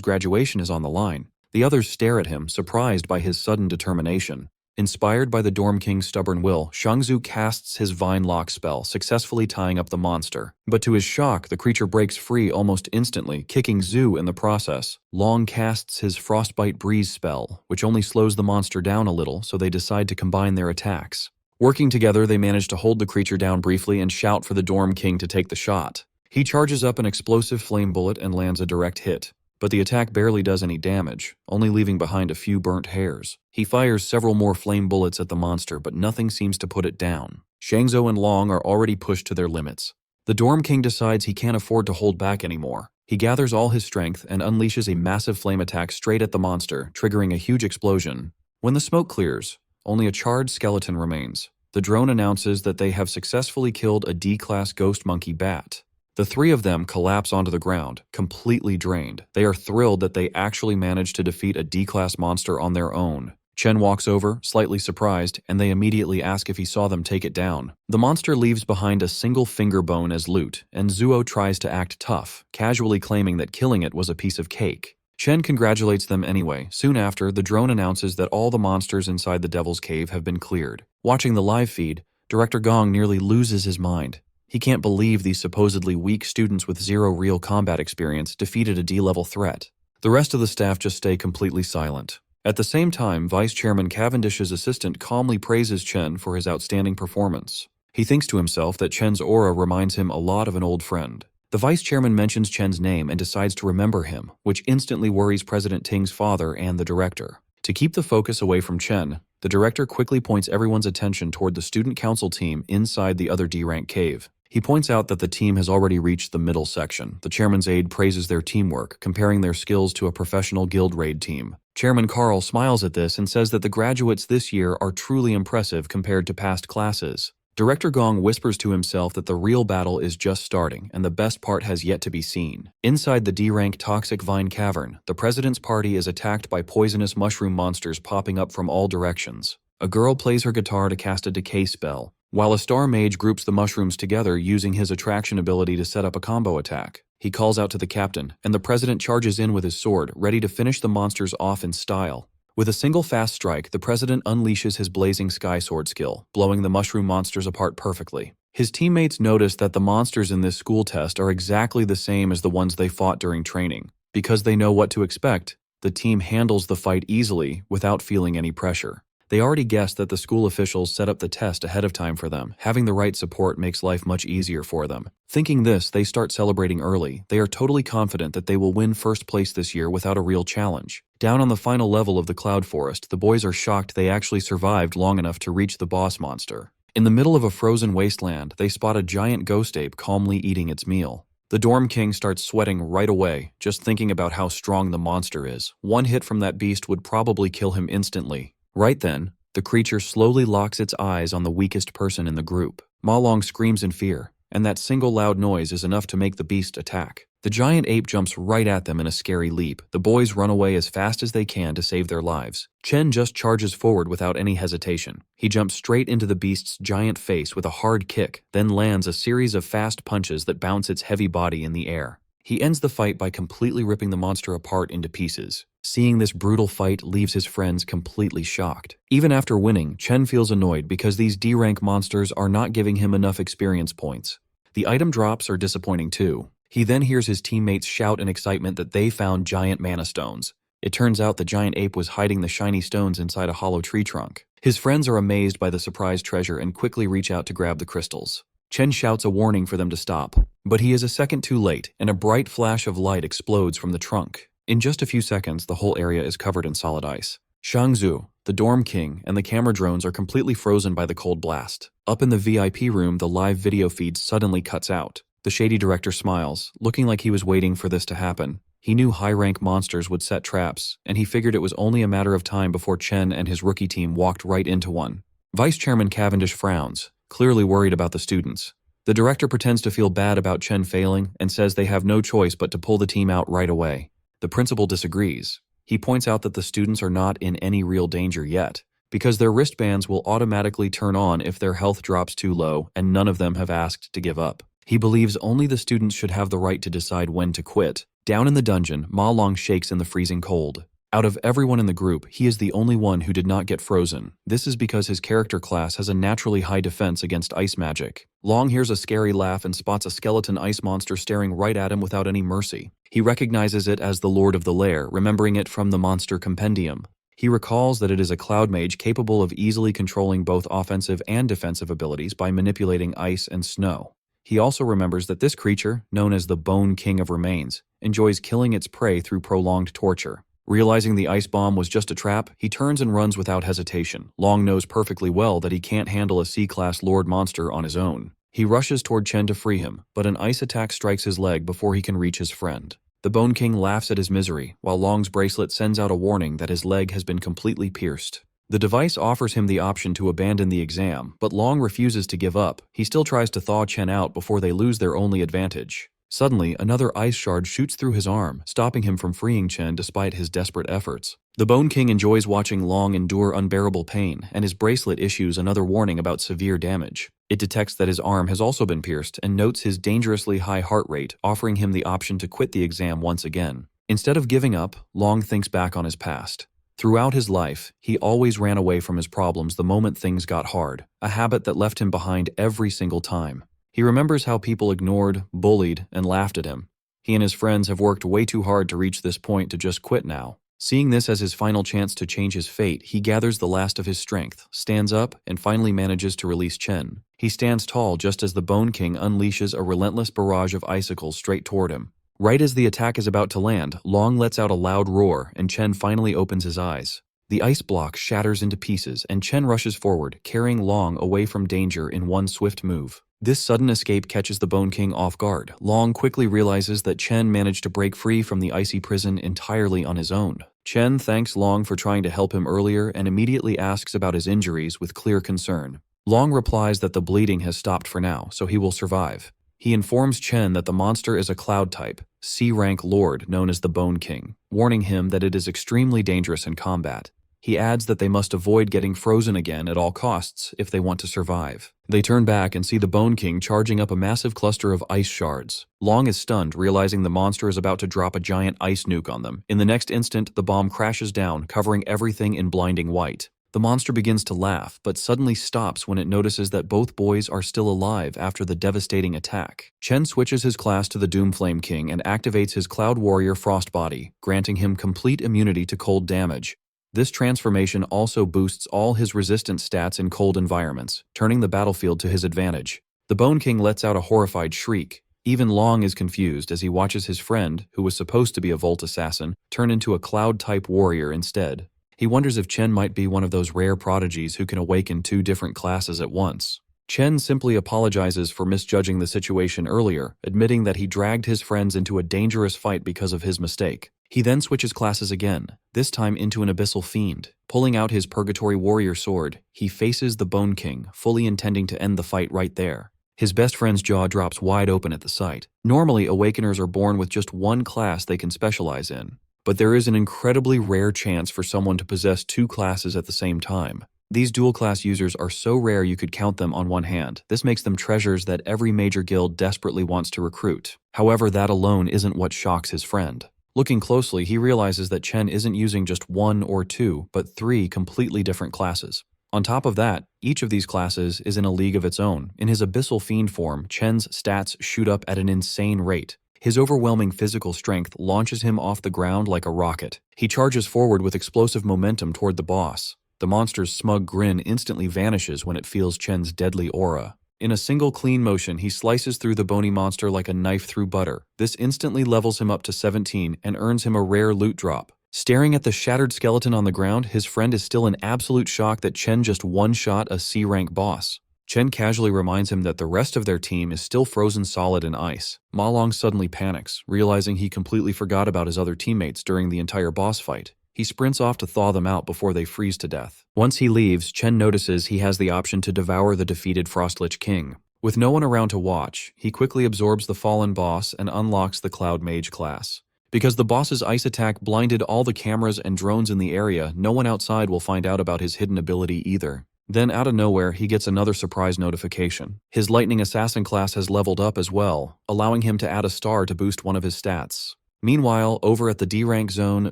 graduation is on the line. The others stare at him, surprised by his sudden determination. Inspired by the Dorm King's stubborn will, Shangzu casts his Vine Lock spell, successfully tying up the monster. But to his shock, the creature breaks free almost instantly, kicking Zhu in the process. Long casts his Frostbite Breeze spell, which only slows the monster down a little, so they decide to combine their attacks. Working together, they manage to hold the creature down briefly and shout for the Dorm King to take the shot. He charges up an explosive flame bullet and lands a direct hit. But the attack barely does any damage, only leaving behind a few burnt hairs. He fires several more flame bullets at the monster, but nothing seems to put it down. Shangzhou and Long are already pushed to their limits. The Dorm King decides he can't afford to hold back anymore. He gathers all his strength and unleashes a massive flame attack straight at the monster, triggering a huge explosion. When the smoke clears, only a charred skeleton remains. The drone announces that they have successfully killed a D-class ghost monkey bat. The three of them collapse onto the ground, completely drained. They are thrilled that they actually managed to defeat a D-class monster on their own. Chen walks over, slightly surprised, and they immediately ask if he saw them take it down. The monster leaves behind a single finger bone as loot, and Zuo tries to act tough, casually claiming that killing it was a piece of cake. Chen congratulates them anyway. Soon after, the drone announces that all the monsters inside the Devil's Cave have been cleared. Watching the live feed, Director Gong nearly loses his mind. He can't believe these supposedly weak students with zero real combat experience defeated a D-level threat. The rest of the staff just stay completely silent. At the same time, Vice Chairman Cavendish's assistant calmly praises Chen for his outstanding performance. He thinks to himself that Chen's aura reminds him a lot of an old friend. The Vice Chairman mentions Chen's name and decides to remember him, which instantly worries President Ting's father and the director. To keep the focus away from Chen, the director quickly points everyone's attention toward the student council team inside the other D-rank cave. He points out that the team has already reached the middle section. The chairman's aide praises their teamwork, comparing their skills to a professional guild raid team. Chairman Carl smiles at this and says that the graduates this year are truly impressive compared to past classes. Director Gong whispers to himself that the real battle is just starting, and the best part has yet to be seen. Inside the D-rank Toxic Vine Cavern, the president's party is attacked by poisonous mushroom monsters popping up from all directions. A girl plays her guitar to cast a decay spell, while a star mage groups the mushrooms together using his attraction ability to set up a combo attack. He calls out to the captain, and the president charges in with his sword, ready to finish the monsters off in style. With a single fast strike, the president unleashes his blazing sky sword skill, blowing the mushroom monsters apart perfectly. His teammates notice that the monsters in this school test are exactly the same as the ones they fought during training. Because they know what to expect, the team handles the fight easily without feeling any pressure. They already guessed that the school officials set up the test ahead of time for them. Having the right support makes life much easier for them. Thinking this, they start celebrating early. They are totally confident that they will win first place this year without a real challenge. Down on the final level of the Cloud Forest, the boys are shocked they actually survived long enough to reach the boss monster. In the middle of a frozen wasteland, they spot a giant ghost ape calmly eating its meal. The Dorm King starts sweating right away, just thinking about how strong the monster is. One hit from that beast would probably kill him instantly. Right then, the creature slowly locks its eyes on the weakest person in the group. Ma Long screams in fear, and that single loud noise is enough to make the beast attack. The giant ape jumps right at them in a scary leap. The boys run away as fast as they can to save their lives. Chen just charges forward without any hesitation. He jumps straight into the beast's giant face with a hard kick, then lands a series of fast punches that bounce its heavy body in the air. He ends the fight by completely ripping the monster apart into pieces. Seeing this brutal fight leaves his friends completely shocked. Even after winning, Chen feels annoyed because these D-rank monsters are not giving him enough experience points. The item drops are disappointing too. He then hears his teammates shout in excitement that they found giant mana stones. It turns out the giant ape was hiding the shiny stones inside a hollow tree trunk. His friends are amazed by the surprise treasure and quickly reach out to grab the crystals. Chen shouts a warning for them to stop, but he is a second too late, and a bright flash of light explodes from the trunk. In just a few seconds, the whole area is covered in solid ice. Shangzu, the Dorm King, and the camera drones are completely frozen by the cold blast. Up in the VIP room, the live video feed suddenly cuts out. The shady director smiles, looking like he was waiting for this to happen. He knew high-rank monsters would set traps, and he figured it was only a matter of time before Chen and his rookie team walked right into one. Vice Chairman Cavendish frowns, clearly worried about the students. The director pretends to feel bad about Chen failing and says they have no choice but to pull the team out right away. The principal disagrees. He points out that the students are not in any real danger yet, because their wristbands will automatically turn on if their health drops too low and none of them have asked to give up. He believes only the students should have the right to decide when to quit. Down in the dungeon, Ma Long shakes in the freezing cold. Out of everyone in the group, he is the only one who did not get frozen. This is because his character class has a naturally high defense against ice magic. Long hears a scary laugh and spots a skeleton ice monster staring right at him without any mercy. He recognizes it as the Lord of the Lair, remembering it from the Monster Compendium. He recalls that it is a cloud mage capable of easily controlling both offensive and defensive abilities by manipulating ice and snow. He also remembers that this creature, known as the Bone King of Remains, enjoys killing its prey through prolonged torture. Realizing the ice bomb was just a trap, he turns and runs without hesitation. Long knows perfectly well that he can't handle a C-class Lord monster on his own. He rushes toward Chen to free him, but an ice attack strikes his leg before he can reach his friend. The Bone King laughs at his misery, while Long's bracelet sends out a warning that his leg has been completely pierced. The device offers him the option to abandon the exam, but Long refuses to give up. He still tries to thaw Chen out before they lose their only advantage. Suddenly, another ice shard shoots through his arm, stopping him from freeing Chen despite his desperate efforts. The Bone King enjoys watching Long endure unbearable pain, and his bracelet issues another warning about severe damage. It detects that his arm has also been pierced and notes his dangerously high heart rate, offering him the option to quit the exam once again. Instead of giving up, Long thinks back on his past. Throughout his life, he always ran away from his problems the moment things got hard, a habit that left him behind every single time. He remembers how people ignored, bullied, and laughed at him. He and his friends have worked way too hard to reach this point to just quit now. Seeing this as his final chance to change his fate, he gathers the last of his strength, stands up, and finally manages to release Chen. He stands tall just as the Bone King unleashes a relentless barrage of icicles straight toward him. Right as the attack is about to land, Long lets out a loud roar, and Chen finally opens his eyes. The ice block shatters into pieces, and Chen rushes forward, carrying Long away from danger in one swift move. This sudden escape catches the Bone King off guard. Long quickly realizes that Chen managed to break free from the icy prison entirely on his own. Chen thanks Long for trying to help him earlier and immediately asks about his injuries with clear concern. Long replies that the bleeding has stopped for now, so he will survive. He informs Chen that the monster is a cloud type, C-rank lord known as the Bone King, warning him that it is extremely dangerous in combat. He adds that they must avoid getting frozen again at all costs if they want to survive. They turn back and see the Bone King charging up a massive cluster of ice shards. Long is stunned, realizing the monster is about to drop a giant ice nuke on them. In the next instant, the bomb crashes down, covering everything in blinding white. The monster begins to laugh, but suddenly stops when it notices that both boys are still alive after the devastating attack. Chen switches his class to the Doomflame King and activates his Cloud Warrior Frost Body, granting him complete immunity to cold damage. This transformation also boosts all his resistance stats in cold environments, turning the battlefield to his advantage. The Bone King lets out a horrified shriek. Even Long is confused as he watches his friend, who was supposed to be a Volt Assassin, turn into a Cloud-type warrior instead. He wonders if Chen might be one of those rare prodigies who can awaken two different classes at once. Chen simply apologizes for misjudging the situation earlier, admitting that he dragged his friends into a dangerous fight because of his mistake. He then switches classes again, this time into an Abyssal Fiend. Pulling out his Purgatory Warrior sword, he faces the Bone King, fully intending to end the fight right there. His best friend's jaw drops wide open at the sight. Normally, Awakeners are born with just one class they can specialize in, but there is an incredibly rare chance for someone to possess two classes at the same time. These dual-class users are so rare you could count them on one hand. This makes them treasures that every major guild desperately wants to recruit. However, that alone isn't what shocks his friend. Looking closely, he realizes that Chen isn't using just one or two, but three completely different classes. On top of that, each of these classes is in a league of its own. In his Abyssal Fiend form, Chen's stats shoot up at an insane rate. His overwhelming physical strength launches him off the ground like a rocket. He charges forward with explosive momentum toward the boss. The monster's smug grin instantly vanishes when it feels Chen's deadly aura. In a single clean motion, he slices through the bony monster like a knife through butter. This instantly levels him up to 17 and earns him a rare loot drop. Staring at the shattered skeleton on the ground, his friend is still in absolute shock that Chen just one-shot a C-rank boss. Chen casually reminds him that the rest of their team is still frozen solid in ice. Ma Long suddenly panics, realizing he completely forgot about his other teammates during the entire boss fight. He sprints off to thaw them out before they freeze to death. Once he leaves, Chen notices he has the option to devour the defeated Frostlich King. With no one around to watch, he quickly absorbs the fallen boss and unlocks the Cloud Mage class. Because the boss's ice attack blinded all the cameras and drones in the area, no one outside will find out about his hidden ability either. Then out of nowhere, he gets another surprise notification. His Lightning Assassin class has leveled up as well, allowing him to add a star to boost one of his stats. Meanwhile, over at the D-Rank Zone,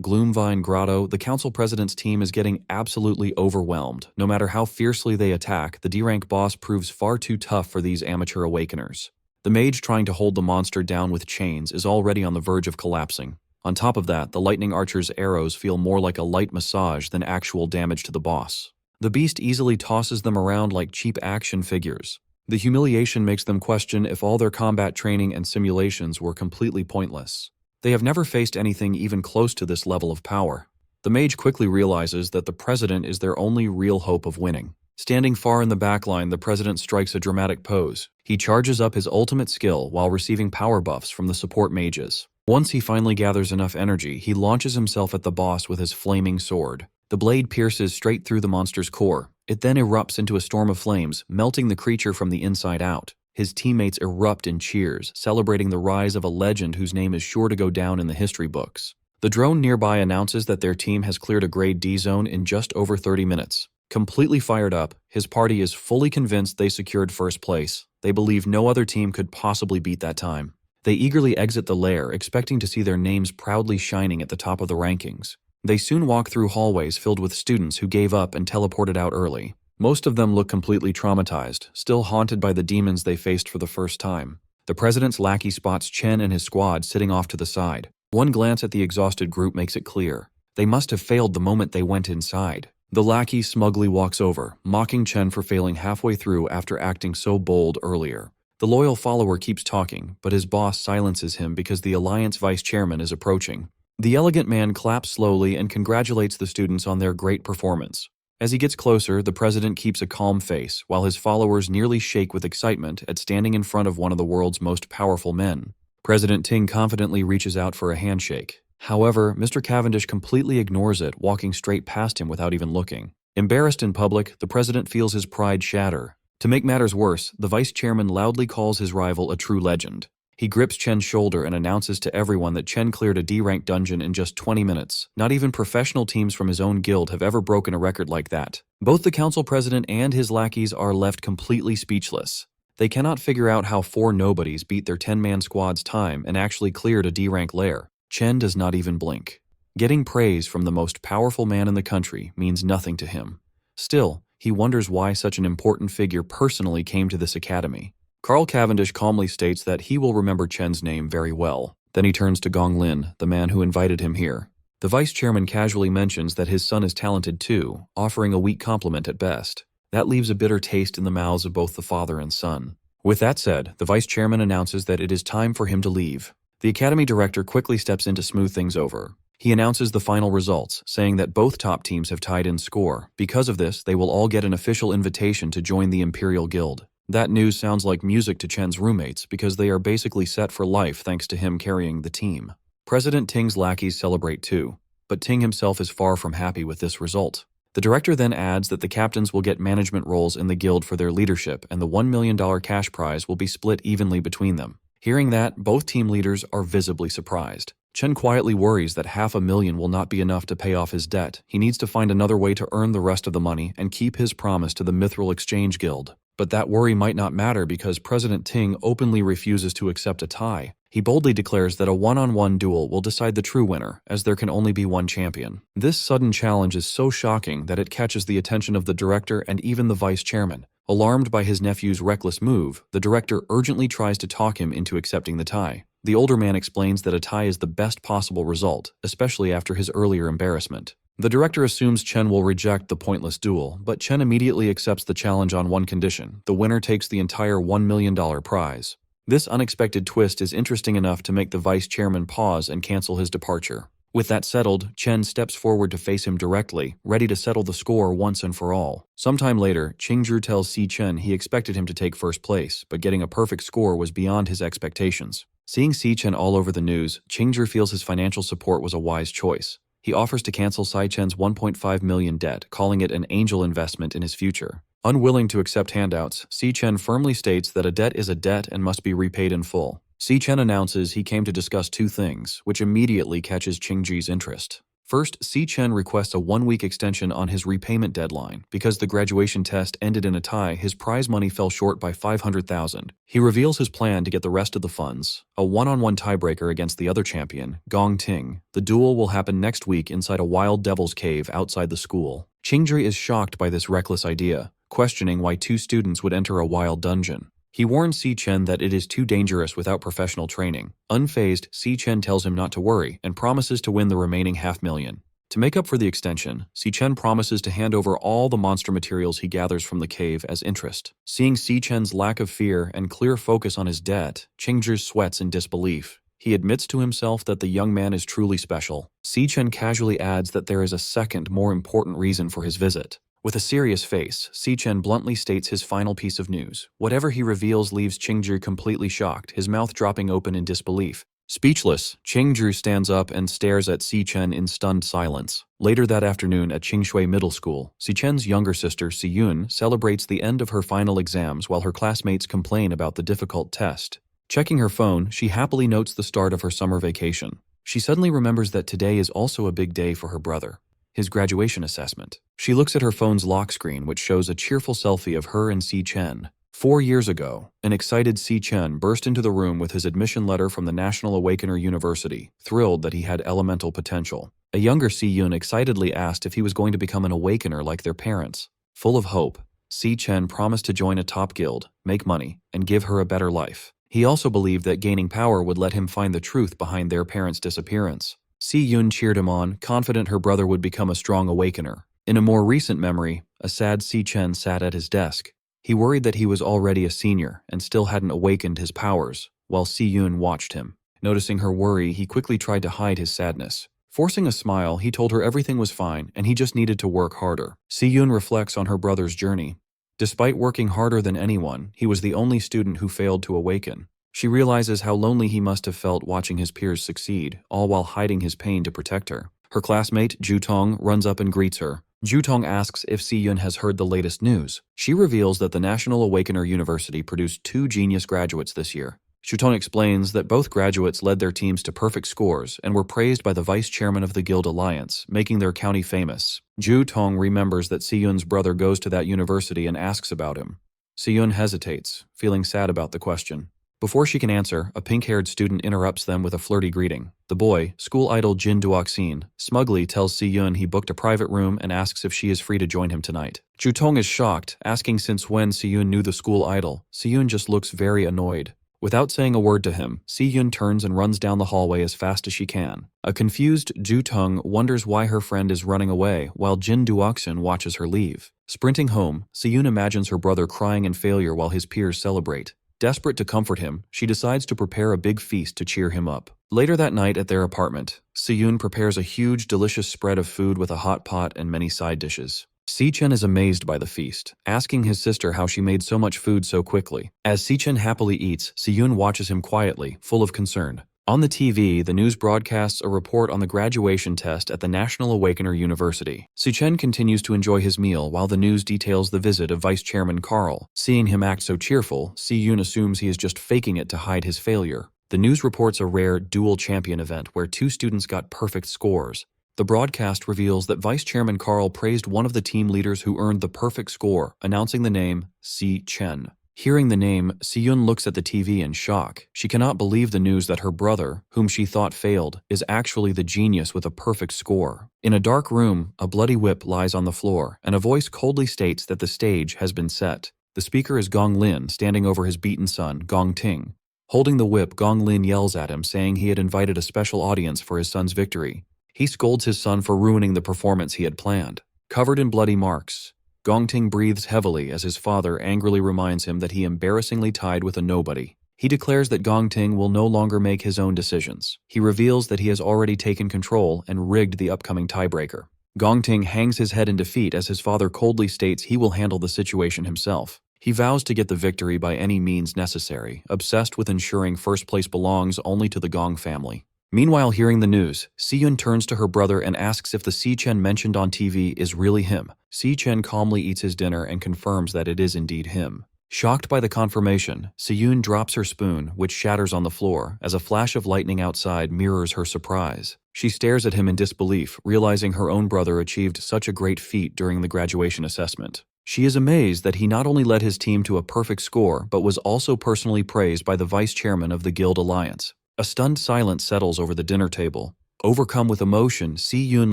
Gloomvine Grotto, the Council President's team is getting absolutely overwhelmed. No matter how fiercely they attack, the D-Rank boss proves far too tough for these amateur awakeners. The mage trying to hold the monster down with chains is already on the verge of collapsing. On top of that, the Lightning Archer's arrows feel more like a light massage than actual damage to the boss. The beast easily tosses them around like cheap action figures. The humiliation makes them question if all their combat training and simulations were completely pointless. They have never faced anything even close to this level of power. The mage quickly realizes that the president is their only real hope of winning. Standing far in the back line, the president strikes a dramatic pose. He charges up his ultimate skill while receiving power buffs from the support mages. Once he finally gathers enough energy, he launches himself at the boss with his flaming sword. The blade pierces straight through the monster's core. It then erupts into a storm of flames, melting the creature from the inside out. His teammates erupt in cheers, celebrating the rise of a legend whose name is sure to go down in the history books. The drone nearby announces that their team has cleared a grade D zone in just over 30 minutes. Completely fired up, his party is fully convinced they secured first place. They believe no other team could possibly beat that time. They eagerly exit the lair, expecting to see their names proudly shining at the top of the rankings. They soon walk through hallways filled with students who gave up and teleported out early. Most of them look completely traumatized, still haunted by the demons they faced for the first time. The president's lackey spots Chen and his squad sitting off to the side. One glance at the exhausted group makes it clear. They must have failed the moment they went inside. The lackey smugly walks over, mocking Chen for failing halfway through after acting so bold earlier. The loyal follower keeps talking, but his boss silences him because the Alliance vice chairman is approaching. The elegant man claps slowly and congratulates the students on their great performance. As he gets closer, the president keeps a calm face, while his followers nearly shake with excitement at standing in front of one of the world's most powerful men. President Ting confidently reaches out for a handshake. However, Mr. Cavendish completely ignores it, walking straight past him without even looking. Embarrassed in public, the president feels his pride shatter. To make matters worse, the vice chairman loudly calls his rival a true legend. He grips Chen's shoulder and announces to everyone that Chen cleared a D-rank dungeon in just 20 minutes. Not even professional teams from his own guild have ever broken a record like that. Both the council president and his lackeys are left completely speechless. They cannot figure out how 4 nobodies beat their 10-man squad's time and actually cleared a D-rank lair. Chen does not even blink. Getting praise from the most powerful man in the country means nothing to him. Still, he wonders why such an important figure personally came to this academy. Carl Cavendish calmly states that he will remember Chen's name very well. Then he turns to Gong Lin, the man who invited him here. The vice chairman casually mentions that his son is talented too, offering a weak compliment at best. That leaves a bitter taste in the mouths of both the father and son. With that said, the vice chairman announces that it is time for him to leave. The academy director quickly steps in to smooth things over. He announces the final results, saying that both top teams have tied in score. Because of this, they will all get an official invitation to join the Imperial Guild. That news sounds like music to Chen's roommates because they are basically set for life thanks to him carrying the team. President Ting's lackeys celebrate too, but Ting himself is far from happy with this result. The director then adds that the captains will get management roles in the guild for their leadership and the $1 million cash prize will be split evenly between them. Hearing that, both team leaders are visibly surprised. Chen quietly worries that $500,000 will not be enough to pay off his debt. He needs to find another way to earn the rest of the money and keep his promise to the Mithril Exchange Guild. But that worry might not matter because President Ting openly refuses to accept a tie. He boldly declares that a one-on-one duel will decide the true winner, as there can only be one champion. This sudden challenge is so shocking that it catches the attention of the director and even the vice chairman. Alarmed by his nephew's reckless move, the director urgently tries to talk him into accepting the tie. The older man explains that a tie is the best possible result, especially after his earlier embarrassment. The director assumes Chen will reject the pointless duel, but Chen immediately accepts the challenge on one condition: the winner takes the entire $1 million prize. This unexpected twist is interesting enough to make the vice chairman pause and cancel his departure. With that settled, Chen steps forward to face him directly, ready to settle the score once and for all. Sometime later, Qingzhi tells Si Chen he expected him to take first place, but getting a perfect score was beyond his expectations. Seeing Si Chen all over the news, Qingzhi feels his financial support was a wise choice. He offers to cancel Si Chen's 1.5 million debt, calling it an angel investment in his future. Unwilling to accept handouts, Si Chen firmly states that a debt is a debt and must be repaid in full. Si Chen announces he came to discuss two things, which immediately catches Qingzhi's interest. First, Si Chen requests a one-week extension on his repayment deadline. Because the graduation test ended in a tie, his prize money fell short by 500,000. He reveals his plan to get the rest of the funds, a one-on-one tiebreaker against the other champion, Gong Ting. The duel will happen next week inside a wild devil's cave outside the school. Qingzhi is shocked by this reckless idea, questioning why two students would enter a wild dungeon. He warns Si Chen that it is too dangerous without professional training. Unfazed, Si Chen tells him not to worry and promises to win the remaining $500,000. To make up for the extension, Si Chen promises to hand over all the monster materials he gathers from the cave as interest. Seeing Si Chen's lack of fear and clear focus on his debt, Qingzhi sweats in disbelief. He admits to himself that the young man is truly special. Si Chen casually adds that there is a second, more important reason for his visit. With a serious face, Si Chen bluntly states his final piece of news. Whatever he reveals leaves Qingzhi completely shocked, his mouth dropping open in disbelief. Speechless, Qingzhi stands up and stares at Si Chen in stunned silence. Later that afternoon at Qingshui Middle School, Si Chen's younger sister, Si Yun, celebrates the end of her final exams while her classmates complain about the difficult test. Checking her phone, she happily notes the start of her summer vacation. She suddenly remembers that today is also a big day for her brother. His graduation assessment. She looks at her phone's lock screen, which shows a cheerful selfie of her and Si Chen. 4 years ago, an excited Si Chen burst into the room with his admission letter from the National Awakener University, thrilled that he had elemental potential. A younger Si Yun excitedly asked if he was going to become an awakener like their parents. Full of hope, Si Chen promised to join a top guild, make money, and give her a better life. He also believed that gaining power would let him find the truth behind their parents' disappearance. Si Yun cheered him on, confident her brother would become a strong awakener. In a more recent memory, a sad Si Chen sat at his desk. He worried that he was already a senior and still hadn't awakened his powers, while Si Yun watched him. Noticing her worry, he quickly tried to hide his sadness. Forcing a smile, he told her everything was fine and he just needed to work harder. Si Yun reflects on her brother's journey. Despite working harder than anyone, he was the only student who failed to awaken. She realizes how lonely he must have felt watching his peers succeed, all while hiding his pain to protect her. Her classmate, Zhu Tong, runs up and greets her. Zhu Tong asks if Si Yun has heard the latest news. She reveals that the National Awakener University produced 2 genius graduates this year. Zhu Tong explains that both graduates led their teams to perfect scores and were praised by the vice chairman of the Guild Alliance, making their county famous. Zhu Tong remembers that Si Yun's brother goes to that university and asks about him. Si Yun hesitates, feeling sad about the question. Before she can answer, a pink-haired student interrupts them with a flirty greeting. The boy, school idol Jin Duoxin, smugly tells Si Yun he booked a private room and asks if she is free to join him tonight. Zhu Tong is shocked, asking since when Si Yun knew the school idol. Si Yun just looks very annoyed. Without saying a word to him, Si Yun turns and runs down the hallway as fast as she can. A confused Zhu Tong wonders why her friend is running away, while Jin Duoxin watches her leave. Sprinting home, Si Yun imagines her brother crying in failure while his peers celebrate. Desperate to comfort him, she decides to prepare a big feast to cheer him up. Later that night at their apartment, Si Yun prepares a huge, delicious spread of food with a hot pot and many side dishes. Si Chen is amazed by the feast, asking his sister how she made so much food so quickly. As Si Chen happily eats, Si Yun watches him quietly, full of concern. On the TV, the news broadcasts a report on the graduation test at the National Awakener University. Si Chen continues to enjoy his meal while the news details the visit of Vice Chairman Carl. Seeing him act so cheerful, Si Yun assumes he is just faking it to hide his failure. The news reports a rare dual champion event where 2 students got perfect scores. The broadcast reveals that Vice Chairman Carl praised one of the team leaders who earned the perfect score, announcing the name Si Chen. Hearing the name, Si Yun looks at the TV in shock. She cannot believe the news that her brother, whom she thought failed, is actually the genius with a perfect score. In a dark room, a bloody whip lies on the floor, and a voice coldly states that the stage has been set. The speaker is Gong Lin, standing over his beaten son, Gong Ting. Holding the whip, Gong Lin yells at him, saying he had invited a special audience for his son's victory. He scolds his son for ruining the performance he had planned. Covered in bloody marks, Gong Ting breathes heavily as his father angrily reminds him that he embarrassingly tied with a nobody. He declares that Gong Ting will no longer make his own decisions. He reveals that he has already taken control and rigged the upcoming tiebreaker. Gong Ting hangs his head in defeat as his father coldly states he will handle the situation himself. He vows to get the victory by any means necessary, obsessed with ensuring first place belongs only to the Gong family. Meanwhile, hearing the news, Si-yun turns to her brother and asks if the Si-chen mentioned on TV is really him. Si-chen calmly eats his dinner and confirms that it is indeed him. Shocked by the confirmation, Si-yun drops her spoon, which shatters on the floor, as a flash of lightning outside mirrors her surprise. She stares at him in disbelief, realizing her own brother achieved such a great feat during the graduation assessment. She is amazed that he not only led his team to a perfect score, but was also personally praised by the vice chairman of the Guild Alliance. A stunned silence settles over the dinner table. Overcome with emotion, Si-yun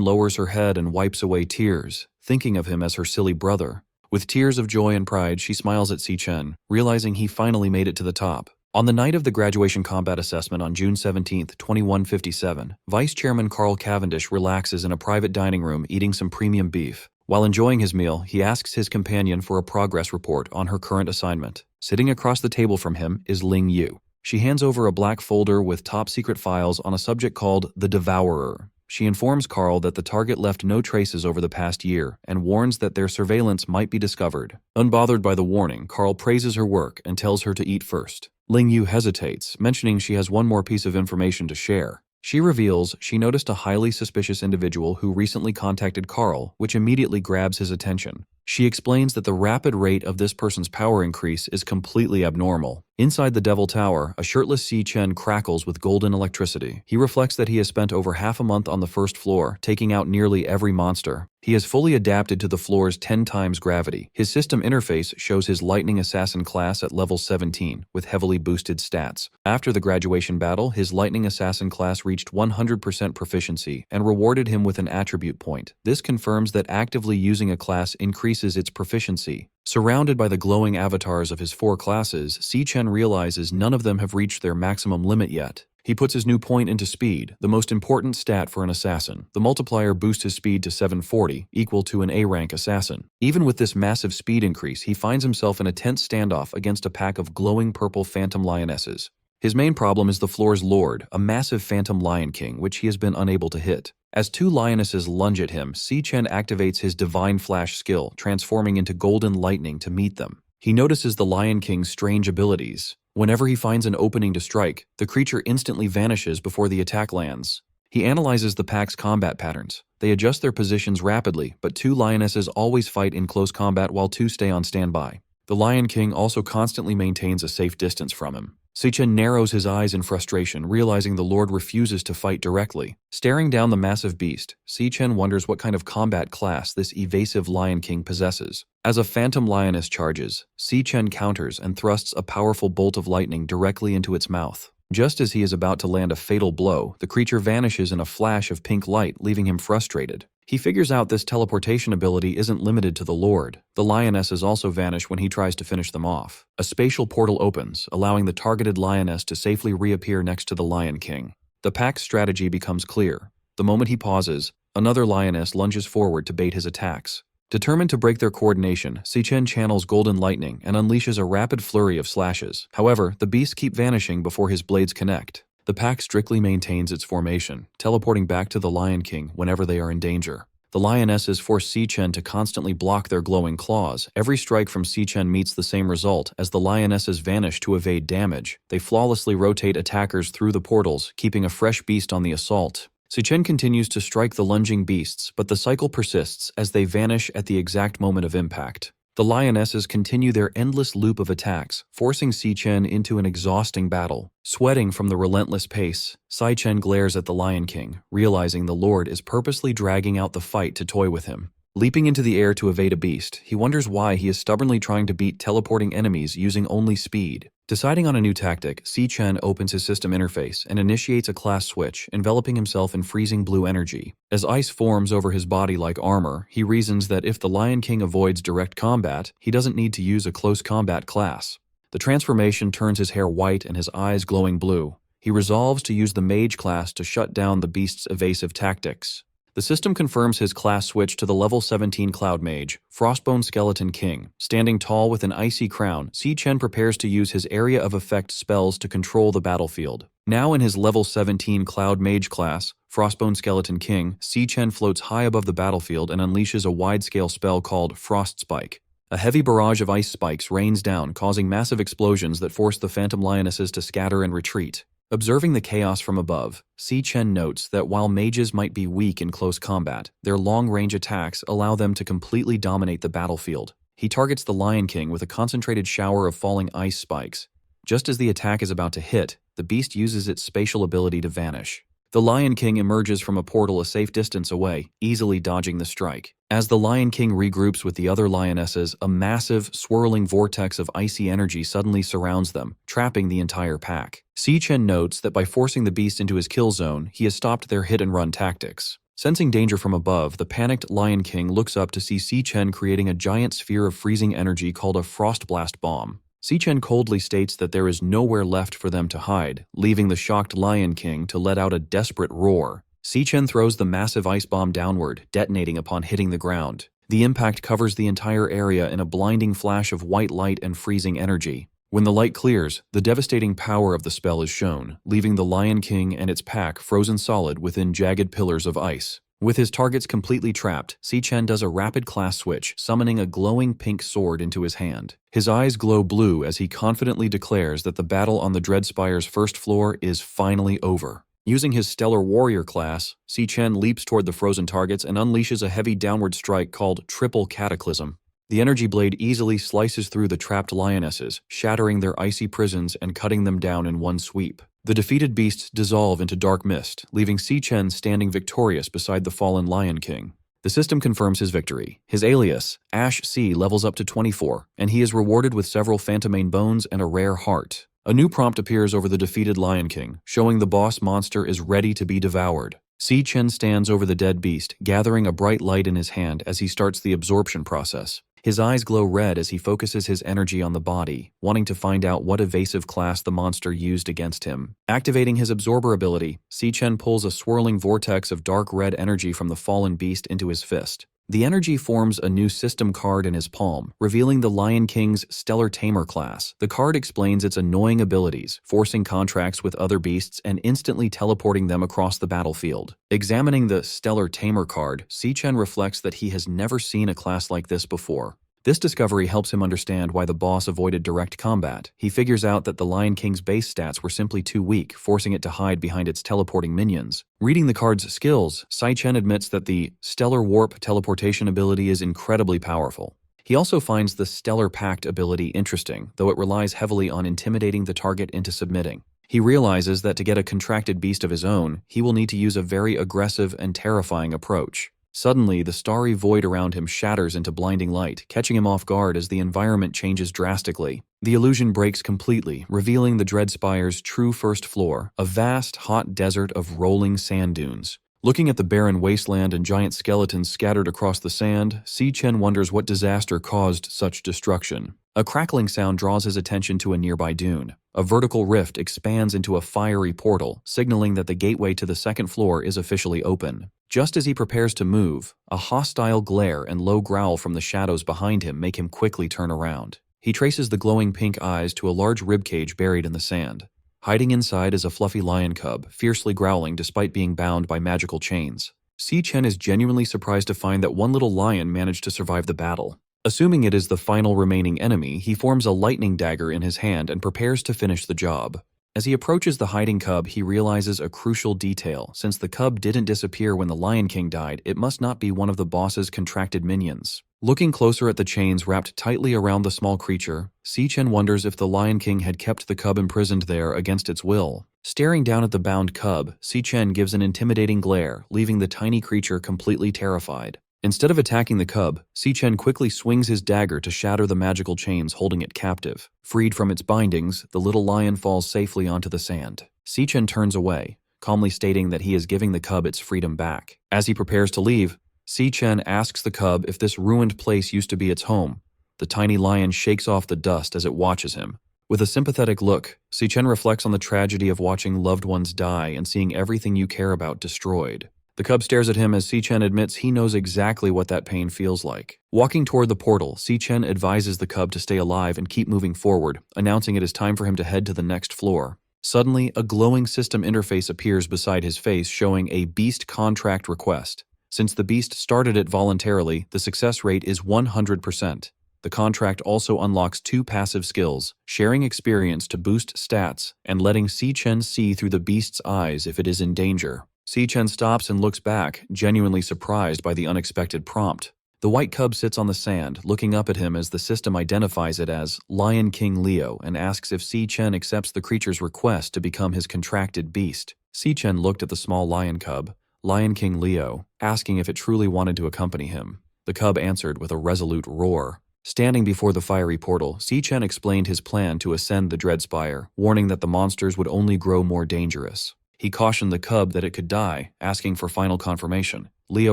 lowers her head and wipes away tears, thinking of him as her silly brother. With tears of joy and pride, she smiles at Si-chen, realizing he finally made it to the top. On the night of the graduation combat assessment on June 17, 2157, Vice Chairman Carl Cavendish relaxes in a private dining room eating some premium beef. While enjoying his meal, he asks his companion for a progress report on her current assignment. Sitting across the table from him is Ling Yu. She hands over a black folder with top-secret files on a subject called the Devourer. She informs Carl that the target left no traces over the past year and warns that their surveillance might be discovered. Unbothered by the warning, Carl praises her work and tells her to eat first. Ling Yu hesitates, mentioning she has one more piece of information to share. She reveals she noticed a highly suspicious individual who recently contacted Carl, which immediately grabs his attention. She explains that the rapid rate of this person's power increase is completely abnormal. Inside the Devil Tower, a shirtless Si-chen crackles with golden electricity. He reflects that he has spent over half a month on the first floor, taking out nearly every monster. He has fully adapted to the floor's 10 times gravity. His system interface shows his Lightning Assassin class at level 17, with heavily boosted stats. After the graduation battle, his Lightning Assassin class reached 100% proficiency and rewarded him with an attribute point. This confirms that actively using a class increases its proficiency. Surrounded by the glowing avatars of his 4 classes, Si-chen realizes none of them have reached their maximum limit yet. He puts his new point into speed, the most important stat for an assassin. The multiplier boosts his speed to 740, equal to an A-rank assassin. Even with this massive speed increase, he finds himself in a tense standoff against a pack of glowing purple phantom lionesses. His main problem is the floor's lord, a massive phantom lion king, which he has been unable to hit. As 2 lionesses lunge at him, Si-chen activates his Divine Flash skill, transforming into golden lightning to meet them. He notices the Lion King's strange abilities. Whenever he finds an opening to strike, the creature instantly vanishes before the attack lands. He analyzes the pack's combat patterns. They adjust their positions rapidly, but 2 lionesses always fight in close combat while 2 stay on standby. The Lion King also constantly maintains a safe distance from him. Si-chen narrows his eyes in frustration, realizing the Lord refuses to fight directly. Staring down the massive beast, Si-chen wonders what kind of combat class this evasive Lion King possesses. As a phantom lioness charges, Si-chen counters and thrusts a powerful bolt of lightning directly into its mouth. Just as he is about to land a fatal blow, the creature vanishes in a flash of pink light, leaving him frustrated. He figures out this teleportation ability isn't limited to the Lord. The lionesses also vanish when he tries to finish them off. A spatial portal opens, allowing the targeted lioness to safely reappear next to the Lion King. The pack's strategy becomes clear. The moment he pauses, another lioness lunges forward to bait his attacks. Determined to break their coordination, Si-chen channels Golden Lightning and unleashes a rapid flurry of slashes. However, the beasts keep vanishing before his blades connect. The pack strictly maintains its formation, teleporting back to the Lion King whenever they are in danger. The lionesses force Si-chen to constantly block their glowing claws. Every strike from Si-chen meets the same result, as the lionesses vanish to evade damage. They flawlessly rotate attackers through the portals, keeping a fresh beast on the assault. Si-chen continues to strike the lunging beasts, but the cycle persists as they vanish at the exact moment of impact. The lionesses continue their endless loop of attacks, forcing Si-chen into an exhausting battle. Sweating from the relentless pace, Si-chen glares at the Lion King, realizing the Lord is purposely dragging out the fight to toy with him. Leaping into the air to evade a beast, he wonders why he is stubbornly trying to beat teleporting enemies using only speed. Deciding on a new tactic, Si-chen opens his system interface and initiates a class switch, enveloping himself in freezing blue energy. As ice forms over his body like armor, he reasons that if the Lion King avoids direct combat, he doesn't need to use a close combat class. The transformation turns his hair white and his eyes glowing blue. He resolves to use the mage class to shut down the beast's evasive tactics. The system confirms his class switch to the level 17 Cloud Mage, Frostbone Skeleton King. Standing tall with an icy crown, Si Chen prepares to use his area of effect spells to control the battlefield. Now in his level 17 Cloud Mage class, Frostbone Skeleton King, Si Chen floats high above the battlefield and unleashes a wide-scale spell called Frost Spike. A heavy barrage of ice spikes rains down, causing massive explosions that force the Phantom Lionesses to scatter and retreat. Observing the chaos from above, Si Chen notes that while mages might be weak in close combat, their long-range attacks allow them to completely dominate the battlefield. He targets the Lion King with a concentrated shower of falling ice spikes. Just as the attack is about to hit, the beast uses its spatial ability to vanish. The Lion King emerges from a portal a safe distance away, easily dodging the strike. As the Lion King regroups with the other lionesses, a massive, swirling vortex of icy energy suddenly surrounds them, trapping the entire pack. Si Chen notes that by forcing the beast into his kill zone, he has stopped their hit-and-run tactics. Sensing danger from above, the panicked Lion King looks up to see Si Chen creating a giant sphere of freezing energy called a Frost Blast Bomb. Si Chen coldly states that there is nowhere left for them to hide, leaving the shocked Lion King to let out a desperate roar. Si Chen throws the massive ice bomb downward, detonating upon hitting the ground. The impact covers the entire area in a blinding flash of white light and freezing energy. When the light clears, the devastating power of the spell is shown, leaving the Lion King and its pack frozen solid within jagged pillars of ice. With his targets completely trapped, Si Chen does a rapid class switch, summoning a glowing pink sword into his hand. His eyes glow blue as he confidently declares that the battle on the Dreadspire's first floor is finally over. Using his Stellar Warrior class, Si Chen leaps toward the frozen targets and unleashes a heavy downward strike called Triple Cataclysm. The energy blade easily slices through the trapped lionesses, shattering their icy prisons and cutting them down in one sweep. The defeated beasts dissolve into dark mist, leaving Si Chen standing victorious beside the fallen Lion King. The system confirms his victory. His alias, Ash C, levels up to 24, and he is rewarded with several Phantomane bones and a rare heart. A new prompt appears over the defeated Lion King, showing the boss monster is ready to be devoured. Si Chen stands over the dead beast, gathering a bright light in his hand as he starts the absorption process. His eyes glow red as he focuses his energy on the body, wanting to find out what evasive class the monster used against him. Activating his absorber ability, Si Chen pulls a swirling vortex of dark red energy from the fallen beast into his fist. The energy forms a new system card in his palm, revealing the Lion King's Stellar Tamer class. The card explains its annoying abilities, forcing contracts with other beasts and instantly teleporting them across the battlefield. Examining the Stellar Tamer card, Si Chen reflects that he has never seen a class like this before. This discovery helps him understand why the boss avoided direct combat. He figures out that the Lion King's base stats were simply too weak, forcing it to hide behind its teleporting minions. Reading the card's skills, Si Chen admits that the Stellar Warp teleportation ability is incredibly powerful. He also finds the Stellar Pact ability interesting, though it relies heavily on intimidating the target into submitting. He realizes that to get a contracted beast of his own, he will need to use a very aggressive and terrifying approach. Suddenly, the starry void around him shatters into blinding light, catching him off guard as the environment changes drastically. The illusion breaks completely, revealing the Dreadspire's true first floor, a vast, hot desert of rolling sand dunes. Looking at the barren wasteland and giant skeletons scattered across the sand, Si Chen wonders what disaster caused such destruction. A crackling sound draws his attention to a nearby dune. A vertical rift expands into a fiery portal, signaling that the gateway to the second floor is officially open. Just as he prepares to move, a hostile glare and low growl from the shadows behind him make him quickly turn around. He traces the glowing pink eyes to a large ribcage buried in the sand. Hiding inside is a fluffy lion cub, fiercely growling despite being bound by magical chains. Si Chen is genuinely surprised to find that one little lion managed to survive the battle. Assuming it is the final remaining enemy, he forms a lightning dagger in his hand and prepares to finish the job. As he approaches the hiding cub, he realizes a crucial detail. Since the cub didn't disappear when the Lion King died, it must not be one of the boss's contracted minions. Looking closer at the chains wrapped tightly around the small creature, Si Chen wonders if the Lion King had kept the cub imprisoned there against its will. Staring down at the bound cub, Si Chen gives an intimidating glare, leaving the tiny creature completely terrified. Instead of attacking the cub, Si Chen quickly swings his dagger to shatter the magical chains holding it captive. Freed from its bindings, the little lion falls safely onto the sand. Si Chen turns away, calmly stating that he is giving the cub its freedom back. As he prepares to leave, Si Chen asks the cub if this ruined place used to be its home. The tiny lion shakes off the dust as it watches him. With a sympathetic look, Si Chen reflects on the tragedy of watching loved ones die and seeing everything you care about destroyed. The cub stares at him as Si-Chen admits he knows exactly what that pain feels like. Walking toward the portal, Si-Chen advises the cub to stay alive and keep moving forward, announcing it is time for him to head to the next floor. Suddenly, a glowing system interface appears beside his face showing a beast contract request. Since the beast started it voluntarily, the success rate is 100%. The contract also unlocks 2 passive skills, sharing experience to boost stats, and letting Si-Chen see through the beast's eyes if it is in danger. Si-Chen stops and looks back, genuinely surprised by the unexpected prompt. The white cub sits on the sand, looking up at him as the system identifies it as Lion King Leo and asks if Si-Chen accepts the creature's request to become his contracted beast. Si-Chen looked at the small lion cub, Lion King Leo, asking if it truly wanted to accompany him. The cub answered with a resolute roar. Standing before the fiery portal, Si-Chen explained his plan to ascend the Dread Spire, warning that the monsters would only grow more dangerous. He cautioned the cub that it could die, asking for final confirmation. Leo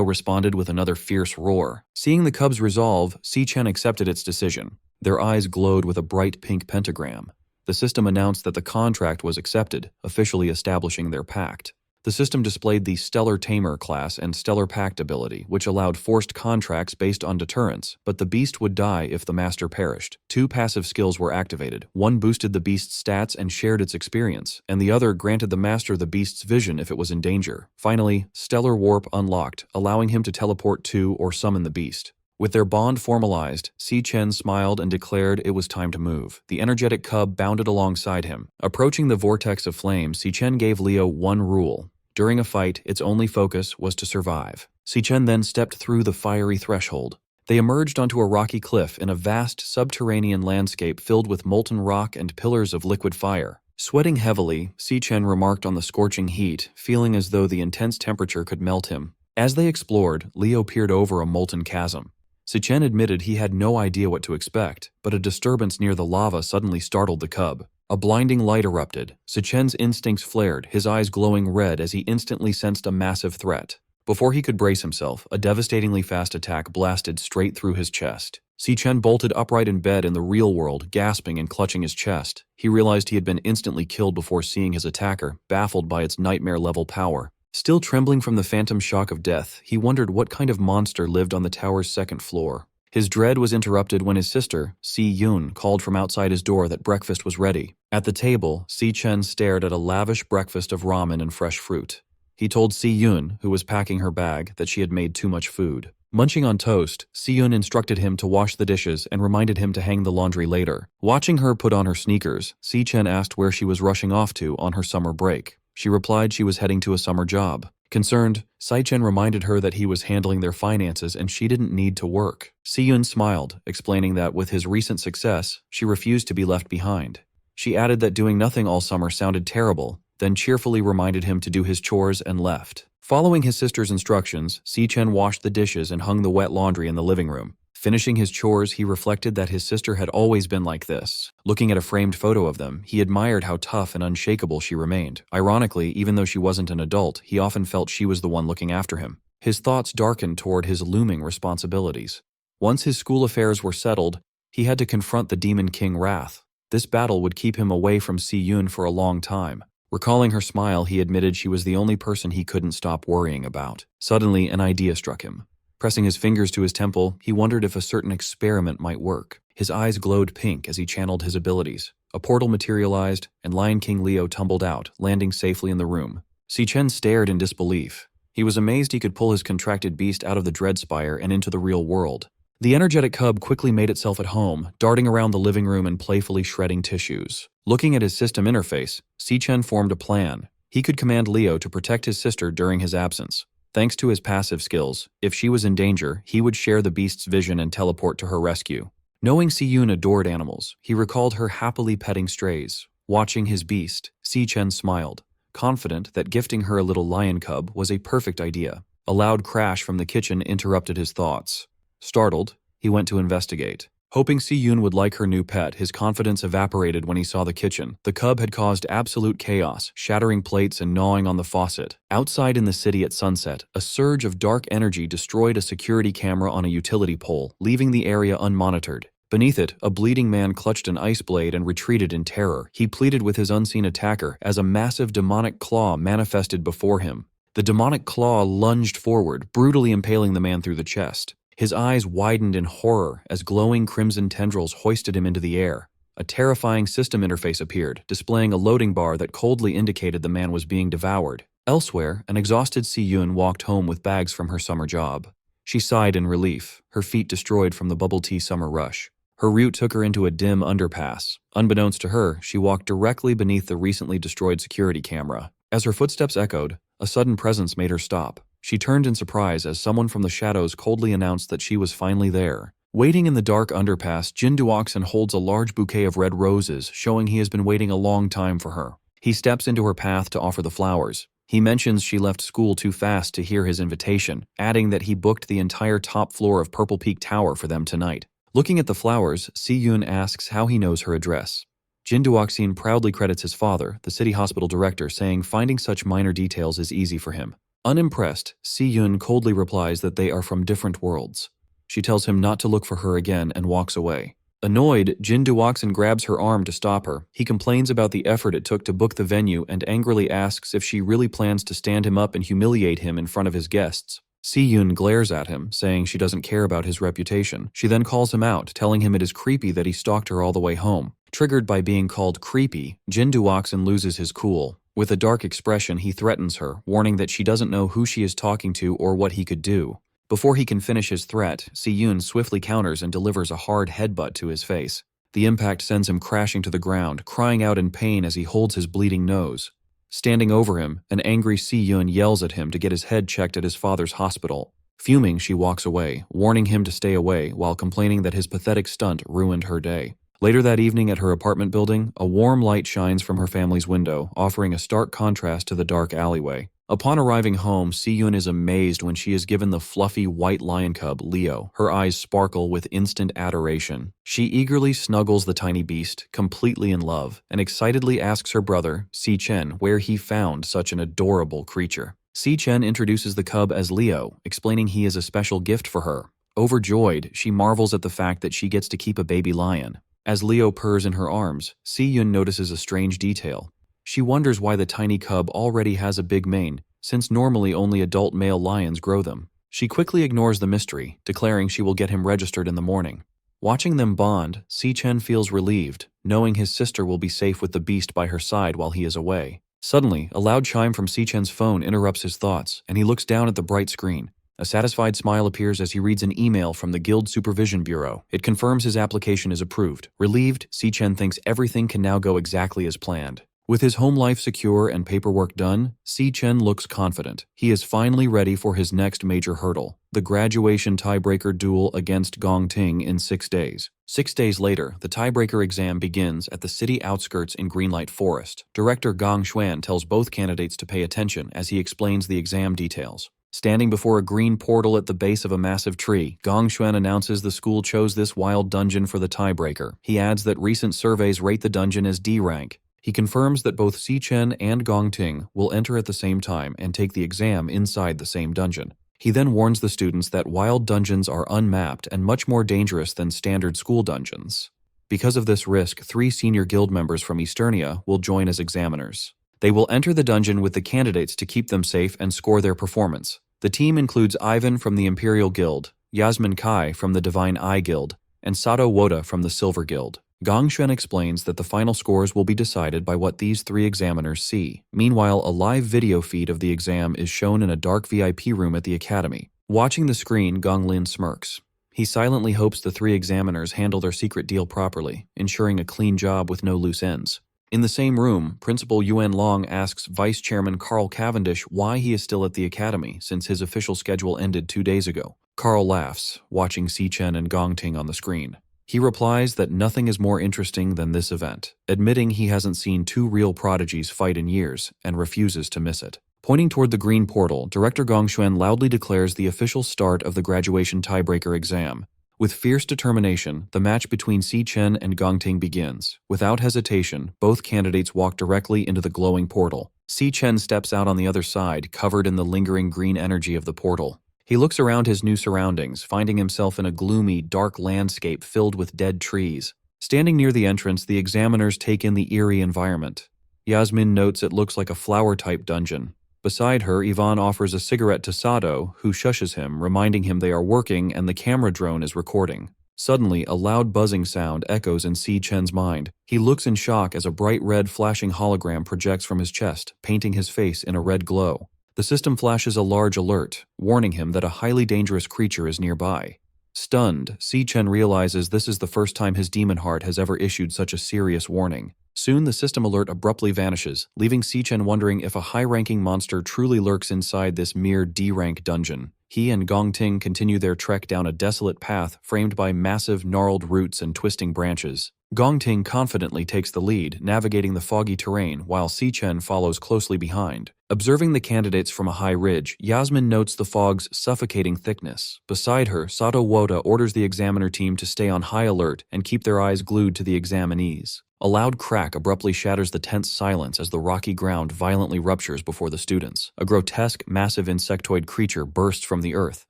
responded with another fierce roar. Seeing the cub's resolve, Si-Chen accepted its decision. Their eyes glowed with a bright pink pentagram. The system announced that the contract was accepted, officially establishing their pact. The system displayed the Stellar Tamer class and Stellar Pact ability, which allowed forced contracts based on deterrence, but the beast would die if the master perished. 2 passive skills were activated. One boosted the beast's stats and shared its experience, and the other granted the master the beast's vision if it was in danger. Finally, Stellar Warp unlocked, allowing him to teleport to or summon the beast. With their bond formalized, Si-Chen smiled and declared it was time to move. The energetic cub bounded alongside him. Approaching the vortex of flame, Si-Chen gave Leo one rule. During a fight, its only focus was to survive. Si-Chen then stepped through the fiery threshold. They emerged onto a rocky cliff in a vast subterranean landscape filled with molten rock and pillars of liquid fire. Sweating heavily, Si-Chen remarked on the scorching heat, feeling as though the intense temperature could melt him. As they explored, Leo peered over a molten chasm. Si-Chen admitted he had no idea what to expect, but a disturbance near the lava suddenly startled the cub. A blinding light erupted. Si-Chen's instincts flared, his eyes glowing red as he instantly sensed a massive threat. Before he could brace himself, a devastatingly fast attack blasted straight through his chest. Si-Chen bolted upright in bed in the real world, gasping and clutching his chest. He realized he had been instantly killed before seeing his attacker, baffled by its nightmare-level power. Still trembling from the phantom shock of death, he wondered what kind of monster lived on the tower's 2nd floor. His dread was interrupted when his sister, Si-Yun, called from outside his door that breakfast was ready. At the table, Si-Chen stared at a lavish breakfast of ramen and fresh fruit. He told Si-Yun, who was packing her bag, that she had made too much food. Munching on toast, Si-Yun instructed him to wash the dishes and reminded him to hang the laundry later. Watching her put on her sneakers, Si-Chen asked where she was rushing off to on her summer break. She replied she was heading to a summer job. Concerned, Si-Chen reminded her that he was handling their finances and she didn't need to work. Si-Yun smiled, explaining that with his recent success, she refused to be left behind. She added that doing nothing all summer sounded terrible, then cheerfully reminded him to do his chores and left. Following his sister's instructions, Si-Chen washed the dishes and hung the wet laundry in the living room. Finishing his chores, he reflected that his sister had always been like this. Looking at a framed photo of them, he admired how tough and unshakable she remained. Ironically, even though she wasn't an adult, he often felt she was the one looking after him. His thoughts darkened toward his looming responsibilities. Once his school affairs were settled, he had to confront the Demon King Wrath. This battle would keep him away from Si-Yun for a long time. Recalling her smile, he admitted she was the only person he couldn't stop worrying about. Suddenly, an idea struck him. Pressing his fingers to his temple, he wondered if a certain experiment might work. His eyes glowed pink as he channeled his abilities. A portal materialized, and Lion King Leo tumbled out, landing safely in the room. Si-Chen stared in disbelief. He was amazed he could pull his contracted beast out of the Dread Spire and into the real world. The energetic cub quickly made itself at home, darting around the living room and playfully shredding tissues. Looking at his system interface, Si-Chen formed a plan. He could command Leo to protect his sister during his absence. Thanks to his passive skills, if she was in danger, he would share the beast's vision and teleport to her rescue. Knowing Si-Yun adored animals, he recalled her happily petting strays. Watching his beast, Si-Chen smiled, confident that gifting her a little lion cub was a perfect idea. A loud crash from the kitchen interrupted his thoughts. Startled, he went to investigate. Hoping Si-Yun would like her new pet, his confidence evaporated when he saw the kitchen. The cub had caused absolute chaos, shattering plates and gnawing on the faucet. Outside in the city at sunset, a surge of dark energy destroyed a security camera on a utility pole, leaving the area unmonitored. Beneath it, a bleeding man clutched an ice blade and retreated in terror. He pleaded with his unseen attacker as a massive demonic claw manifested before him. The demonic claw lunged forward, brutally impaling the man through the chest. His eyes widened in horror as glowing crimson tendrils hoisted him into the air. A terrifying system interface appeared, displaying a loading bar that coldly indicated the man was being devoured. Elsewhere, an exhausted Si-Yun walked home with bags from her summer job. She sighed in relief, her feet destroyed from the bubble tea summer rush. Her route took her into a dim underpass. Unbeknownst to her, she walked directly beneath the recently destroyed security camera. As her footsteps echoed, a sudden presence made her stop. She turned in surprise as someone from the shadows coldly announced that she was finally there. Waiting in the dark underpass, Jin Duoxin holds a large bouquet of red roses, showing he has been waiting a long time for her. He steps into her path to offer the flowers. He mentions she left school too fast to hear his invitation, adding that he booked the entire top floor of Purple Peak Tower for them tonight. Looking at the flowers, Si-Yun asks how he knows her address. Jin Duoxin proudly credits his father, the city hospital director, saying finding such minor details is easy for him. Unimpressed, Si-Yun coldly replies that they are from different worlds. She tells him not to look for her again and walks away. Annoyed, Jin Duoxin grabs her arm to stop her. He complains about the effort it took to book the venue and angrily asks if she really plans to stand him up and humiliate him in front of his guests. Si-Yun glares at him, saying she doesn't care about his reputation. She then calls him out, telling him it is creepy that he stalked her all the way home. Triggered by being called creepy, Jin Duoxin loses his cool. With a dark expression, he threatens her, warning that she doesn't know who she is talking to or what he could do. Before he can finish his threat, Si-Yun swiftly counters and delivers a hard headbutt to his face. The impact sends him crashing to the ground, crying out in pain as he holds his bleeding nose. Standing over him, an angry Si-Yun yells at him to get his head checked at his father's hospital. Fuming, she walks away, warning him to stay away while complaining that his pathetic stunt ruined her day. Later that evening at her apartment building, a warm light shines from her family's window, offering a stark contrast to the dark alleyway. Upon arriving home, Si-Yun is amazed when she is given the fluffy white lion cub, Leo. Her eyes sparkle with instant adoration. She eagerly snuggles the tiny beast, completely in love, and excitedly asks her brother, Si-Chen, where he found such an adorable creature. Si-Chen introduces the cub as Leo, explaining he is a special gift for her. Overjoyed, she marvels at the fact that she gets to keep a baby lion. As Leo purrs in her arms, Si-Yun notices a strange detail. She wonders why the tiny cub already has a big mane, since normally only adult male lions grow them. She quickly ignores the mystery, declaring she will get him registered in the morning. Watching them bond, Si-Chen feels relieved, knowing his sister will be safe with the beast by her side while he is away. Suddenly, a loud chime from Si-Chen's phone interrupts his thoughts, and he looks down at the bright screen. A satisfied smile appears as he reads an email from the Guild Supervision Bureau. It confirms his application is approved. Relieved, Si-Chen thinks everything can now go exactly as planned. With his home life secure and paperwork done, Si-Chen looks confident. He is finally ready for his next major hurdle, the graduation tiebreaker duel against Gong Ting in 6 days. 6 days later, the tiebreaker exam begins at the city outskirts in Greenlight Forest. Director Gong Xuan tells both candidates to pay attention as he explains the exam details. Standing before a green portal at the base of a massive tree, Gong Xuan announces the school chose this wild dungeon for the tiebreaker. He adds that recent surveys rate the dungeon as D rank. He confirms that both Si-Chen and Gong Ting will enter at the same time and take the exam inside the same dungeon. He then warns the students that wild dungeons are unmapped and much more dangerous than standard school dungeons. Because of this risk, 3 senior guild members from Easternia will join as examiners. They will enter the dungeon with the candidates to keep them safe and score their performance. The team includes Ivan from the Imperial Guild, Yasmin Kai from the Divine Eye Guild, and Sato Woda from the Silver Guild. Gong Xuan explains that the final scores will be decided by what these 3 examiners see. Meanwhile, a live video feed of the exam is shown in a dark VIP room at the academy. Watching the screen, Gong Lin smirks. He silently hopes the 3 examiners handle their secret deal properly, ensuring a clean job with no loose ends. In the same room, Principal Yuan Long asks Vice Chairman Carl Cavendish why he is still at the academy since his official schedule ended 2 days ago. Carl laughs, watching Si-Chen and Gong Ting on the screen. He replies that nothing is more interesting than this event, admitting he hasn't seen 2 real prodigies fight in years and refuses to miss it. Pointing toward the green portal, Director Gong Xuan loudly declares the official start of the graduation tiebreaker exam. With fierce determination, the match between Si-Chen and Gong Ting begins. Without hesitation, both candidates walk directly into the glowing portal. Si-Chen steps out on the other side, covered in the lingering green energy of the portal. He looks around his new surroundings, finding himself in a gloomy, dark landscape filled with dead trees. Standing near the entrance, the examiners take in the eerie environment. Yasmin notes it looks like a flower-type dungeon. Beside her, Yvonne offers a cigarette to Sato, who shushes him, reminding him they are working and the camera drone is recording. Suddenly, a loud buzzing sound echoes in Si Chen's mind. He looks in shock as a bright red flashing hologram projects from his chest, painting his face in a red glow. The system flashes a large alert, warning him that a highly dangerous creature is nearby. Stunned, Si Chen realizes this is the first time his demon heart has ever issued such a serious warning. Soon the system alert abruptly vanishes, leaving Si Chen wondering if a high-ranking monster truly lurks inside this mere D-rank dungeon. He and Gong Ting continue their trek down a desolate path framed by massive, gnarled roots and twisting branches. Gong Ting confidently takes the lead, navigating the foggy terrain, while Si Chen follows closely behind. Observing the candidates from a high ridge, Yasmin notes the fog's suffocating thickness. Beside her, Sato Woda orders the examiner team to stay on high alert and keep their eyes glued to the examinees. A loud crack abruptly shatters the tense silence as the rocky ground violently ruptures before the students. A grotesque, massive insectoid creature bursts from the earth,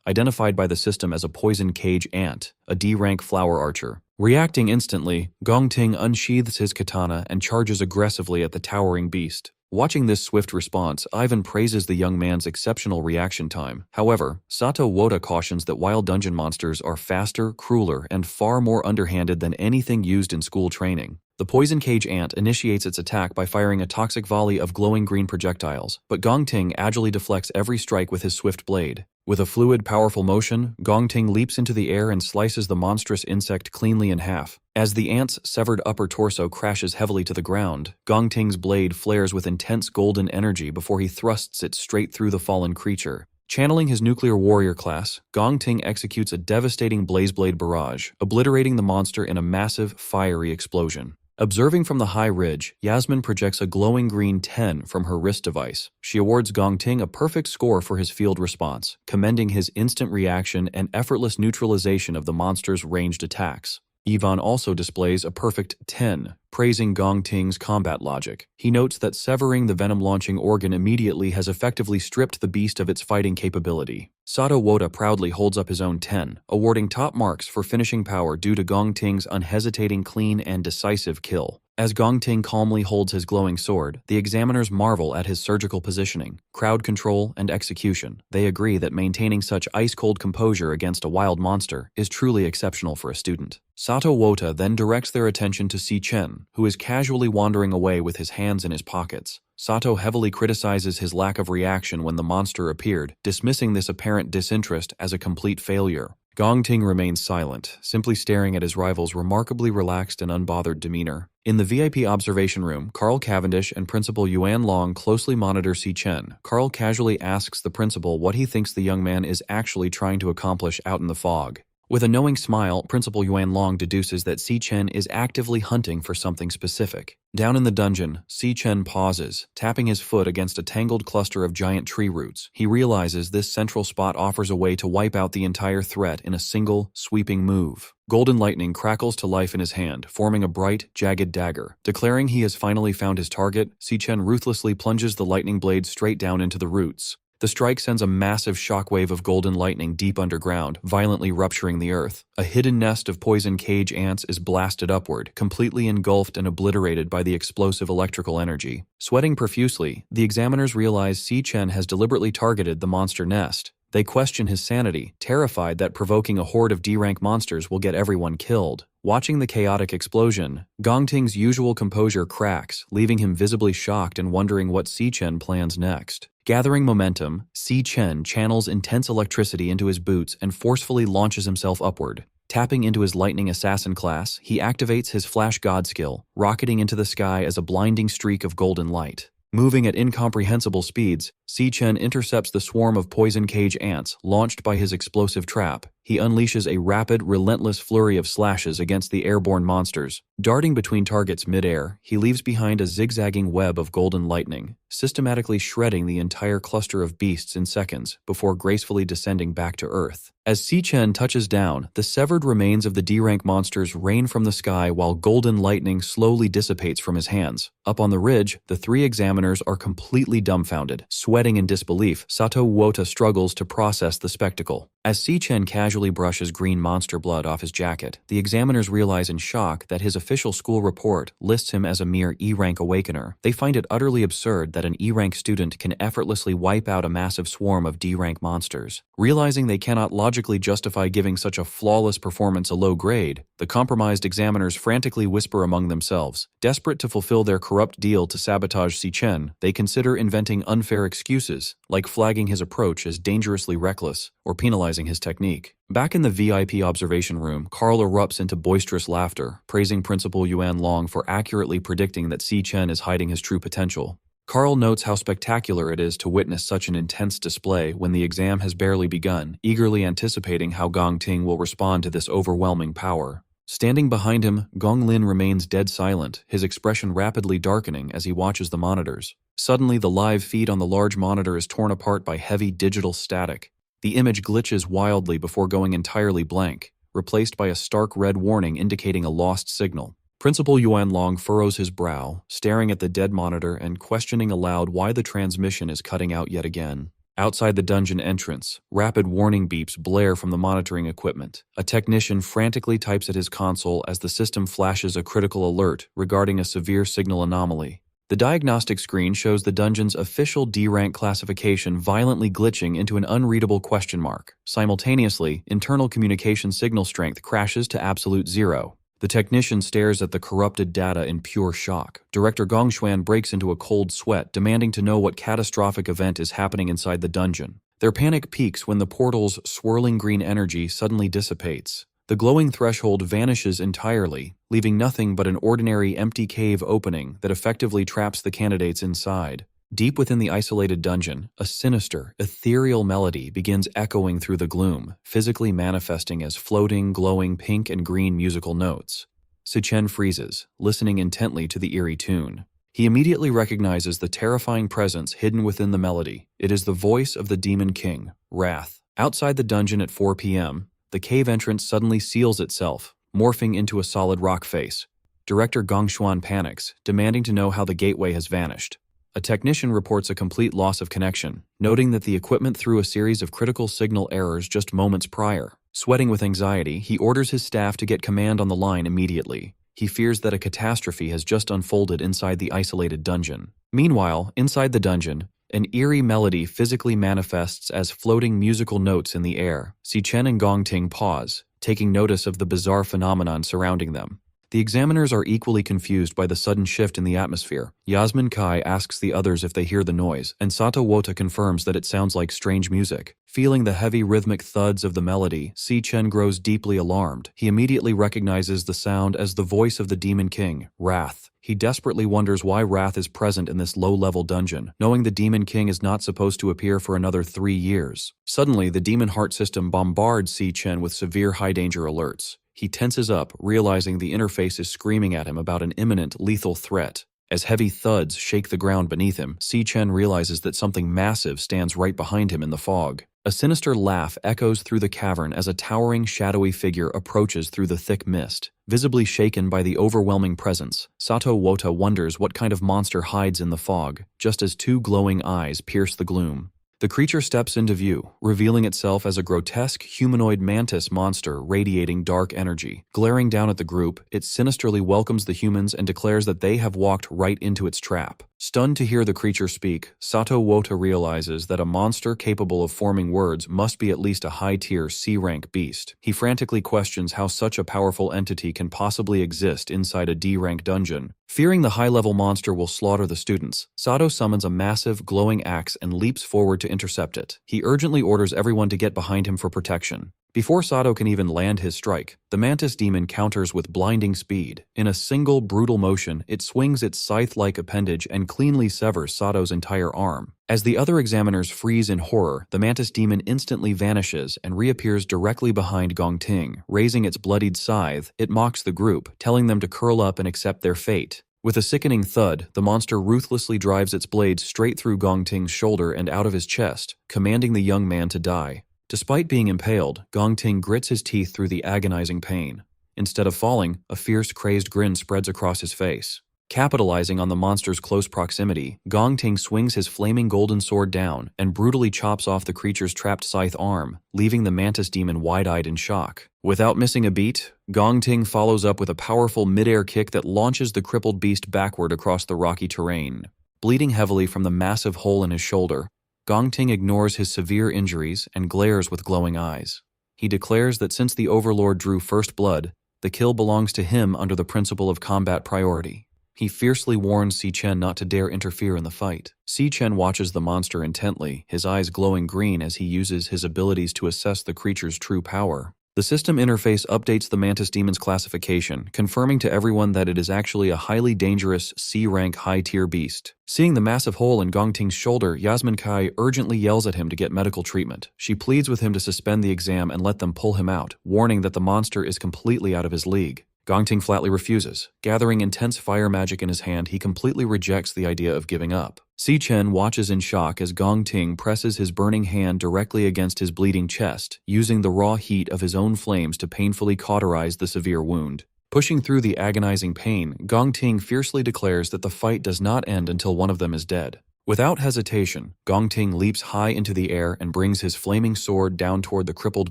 identified by the system as a poison cage ant, a D-rank flower archer. Reacting instantly, Gong Ting unsheathes his katana and charges aggressively at the towering beast. Watching this swift response, Ivan praises the young man's exceptional reaction time. However, Sato Woda cautions that wild dungeon monsters are faster, crueler, and far more underhanded than anything used in school training. The poison cage ant initiates its attack by firing a toxic volley of glowing green projectiles, but Gong Ting agilely deflects every strike with his swift blade. With a fluid, powerful motion, Gong Ting leaps into the air and slices the monstrous insect cleanly in half. As the ant's severed upper torso crashes heavily to the ground, Gong Ting's blade flares with intense golden energy before he thrusts it straight through the fallen creature. Channeling his nuclear warrior class, Gong Ting executes a devastating blazeblade barrage, obliterating the monster in a massive, fiery explosion. Observing from the high ridge, Yasmin projects a glowing green 10 from her wrist device. She awards Gong Ting a perfect score for his field response, commending his instant reaction and effortless neutralization of the monster's ranged attacks. Yvonne also displays a perfect 10, praising Gong Ting's combat logic. He notes that severing the venom-launching organ immediately has effectively stripped the beast of its fighting capability. Sato Woda proudly holds up his own 10, awarding top marks for finishing power due to Gong Ting's unhesitating, clean, and decisive kill. As Gong Ting calmly holds his glowing sword, the examiners marvel at his surgical positioning, crowd control, and execution. They agree that maintaining such ice-cold composure against a wild monster is truly exceptional for a student. Sato Woda then directs their attention to Si Chen, who is casually wandering away with his hands in his pockets. Sato heavily criticizes his lack of reaction when the monster appeared, dismissing this apparent disinterest as a complete failure. Gong Ting remains silent, simply staring at his rival's remarkably relaxed and unbothered demeanor. In the VIP observation room, Carl Cavendish and Principal Yuan Long closely monitor Si Chen. Carl casually asks the principal what he thinks the young man is actually trying to accomplish out in the fog. With a knowing smile, Principal Yuan Long deduces that Si Chen is actively hunting for something specific. Down in the dungeon, Si Chen pauses, tapping his foot against a tangled cluster of giant tree roots. He realizes this central spot offers a way to wipe out the entire threat in a single, sweeping move. Golden lightning crackles to life in his hand, forming a bright, jagged dagger. Declaring he has finally found his target, Si Chen ruthlessly plunges the lightning blade straight down into the roots. The strike sends a massive shockwave of golden lightning deep underground, violently rupturing the earth. A hidden nest of poison cage ants is blasted upward, completely engulfed and obliterated by the explosive electrical energy. Sweating profusely, the examiners realize Si Chen has deliberately targeted the monster nest. They question his sanity, terrified that provoking a horde of D-rank monsters will get everyone killed. Watching the chaotic explosion, Gong Ting's usual composure cracks, leaving him visibly shocked and wondering what Si Chen plans next. Gathering momentum, Si Chen channels intense electricity into his boots and forcefully launches himself upward. Tapping into his lightning assassin class, he activates his flash god skill, rocketing into the sky as a blinding streak of golden light. Moving at incomprehensible speeds, Si Chen intercepts the swarm of poison cage ants launched by his explosive trap. He unleashes a rapid, relentless flurry of slashes against the airborne monsters. Darting between targets mid-air, he leaves behind a zigzagging web of golden lightning, systematically shredding the entire cluster of beasts in seconds before gracefully descending back to Earth. As Si Chen touches down, the severed remains of the D-rank monsters rain from the sky while golden lightning slowly dissipates from his hands. Up on the ridge, the three examiners are completely dumbfounded. Sweating in disbelief, Sato Woda struggles to process the spectacle. As Si Chen casually casually brushes green monster blood off his jacket. The examiners realize in shock that his official school report lists him as a mere E-rank awakener. They find it utterly absurd that an E-rank student can effortlessly wipe out a massive swarm of D-rank monsters. Realizing they cannot logically justify giving such a flawless performance a low grade, the compromised examiners frantically whisper among themselves. Desperate to fulfill their corrupt deal to sabotage Si Chen, they consider inventing unfair excuses, like flagging his approach as dangerously reckless or penalizing his technique. Back in the VIP observation room, Carl erupts into boisterous laughter, praising Principal Yuan Long for accurately predicting that Si Chen is hiding his true potential. Carl notes how spectacular it is to witness such an intense display when the exam has barely begun, eagerly anticipating how Gong Ting will respond to this overwhelming power. Standing behind him, Gong Lin remains dead silent, his expression rapidly darkening as he watches the monitors. Suddenly, the live feed on the large monitor is torn apart by heavy digital static. The image glitches wildly before going entirely blank, replaced by a stark red warning indicating a lost signal. Principal Yuan Long furrows his brow, staring at the dead monitor and questioning aloud why the transmission is cutting out yet again. Outside the dungeon entrance, rapid warning beeps blare from the monitoring equipment. A technician frantically types at his console as the system flashes a critical alert regarding a severe signal anomaly. The diagnostic screen shows the dungeon's official D-rank classification violently glitching into an unreadable question mark. Simultaneously, internal communication signal strength crashes to absolute zero. The technician stares at the corrupted data in pure shock. Director Gong Xuan breaks into a cold sweat, demanding to know what catastrophic event is happening inside the dungeon. Their panic peaks when the portal's swirling green energy suddenly dissipates. The glowing threshold vanishes entirely, leaving nothing but an ordinary empty cave opening that effectively traps the candidates inside. Deep within the isolated dungeon, a sinister, ethereal melody begins echoing through the gloom, physically manifesting as floating, glowing pink and green musical notes. Si Chen freezes, listening intently to the eerie tune. He immediately recognizes the terrifying presence hidden within the melody. It is the voice of the Demon King, Wrath. Outside the dungeon at 4 p.m., the cave entrance suddenly seals itself, morphing into a solid rock face. Director Gong Xuan panics, demanding to know how the gateway has vanished. A technician reports a complete loss of connection, noting that the equipment threw a series of critical signal errors just moments prior. Sweating with anxiety, he orders his staff to get command on the line immediately. He fears that a catastrophe has just unfolded inside the isolated dungeon. Meanwhile, inside the dungeon, an eerie melody physically manifests as floating musical notes in the air. Si Chen and Gong Ting pause, taking notice of the bizarre phenomenon surrounding them. The examiners are equally confused by the sudden shift in the atmosphere. Yasmin Kai asks the others if they hear the noise, and Sato Wota confirms that it sounds like strange music. Feeling the heavy rhythmic thuds of the melody, Si Chen grows deeply alarmed. He immediately recognizes the sound as the voice of the Demon King, Wrath. He desperately wonders why Wrath is present in this low-level dungeon, knowing the Demon King is not supposed to appear for another 3 years. Suddenly, the Demon Heart system bombards Si Chen with severe high-danger alerts. He tenses up, realizing the interface is screaming at him about an imminent, lethal threat. As heavy thuds shake the ground beneath him, Si Chen realizes that something massive stands right behind him in the fog. A sinister laugh echoes through the cavern as a towering, shadowy figure approaches through the thick mist. Visibly shaken by the overwhelming presence, Sato Wota wonders what kind of monster hides in the fog, just as 2 glowing eyes pierce the gloom. The creature steps into view, revealing itself as a grotesque humanoid mantis monster radiating dark energy. Glaring down at the group, it sinisterly welcomes the humans and declares that they have walked right into its trap. Stunned to hear the creature speak, Sato Wota realizes that a monster capable of forming words must be at least a high-tier C-rank beast. He frantically questions how such a powerful entity can possibly exist inside a D-rank dungeon. Fearing the high-level monster will slaughter the students, Sato summons a massive, glowing axe and leaps forward to intercept it. He urgently orders everyone to get behind him for protection. Before Sato can even land his strike, the mantis demon counters with blinding speed. In a single, brutal motion, it swings its scythe-like appendage and cleanly severs Sato's entire arm. As the other examiners freeze in horror, the mantis demon instantly vanishes and reappears directly behind Gong Ting. Raising its bloodied scythe, it mocks the group, telling them to curl up and accept their fate. With a sickening thud, the monster ruthlessly drives its blade straight through Gong Ting's shoulder and out of his chest, commanding the young man to die. Despite being impaled, Gong Ting grits his teeth through the agonizing pain. Instead of falling, a fierce, crazed grin spreads across his face. Capitalizing on the monster's close proximity, Gong Ting swings his flaming golden sword down and brutally chops off the creature's trapped scythe arm, leaving the mantis demon wide-eyed in shock. Without missing a beat, Gong Ting follows up with a powerful mid-air kick that launches the crippled beast backward across the rocky terrain. Bleeding heavily from the massive hole in his shoulder, Gong Ting ignores his severe injuries and glares with glowing eyes. He declares that since the Overlord drew first blood, the kill belongs to him under the principle of combat priority. He fiercely warns Si Chen not to dare interfere in the fight. Si Chen watches the monster intently, his eyes glowing green as he uses his abilities to assess the creature's true power. The system interface updates the mantis demon's classification, confirming to everyone that it is actually a highly dangerous C-rank high-tier beast. Seeing the massive hole in Gong Ting's shoulder, Yasmin Kai urgently yells at him to get medical treatment. She pleads with him to suspend the exam and let them pull him out, warning that the monster is completely out of his league. Gong Ting flatly refuses. Gathering intense fire magic in his hand, he completely rejects the idea of giving up. Si Chen watches in shock as Gong Ting presses his burning hand directly against his bleeding chest, using the raw heat of his own flames to painfully cauterize the severe wound. Pushing through the agonizing pain, Gong Ting fiercely declares that the fight does not end until one of them is dead. Without hesitation, Gong Ting leaps high into the air and brings his flaming sword down toward the crippled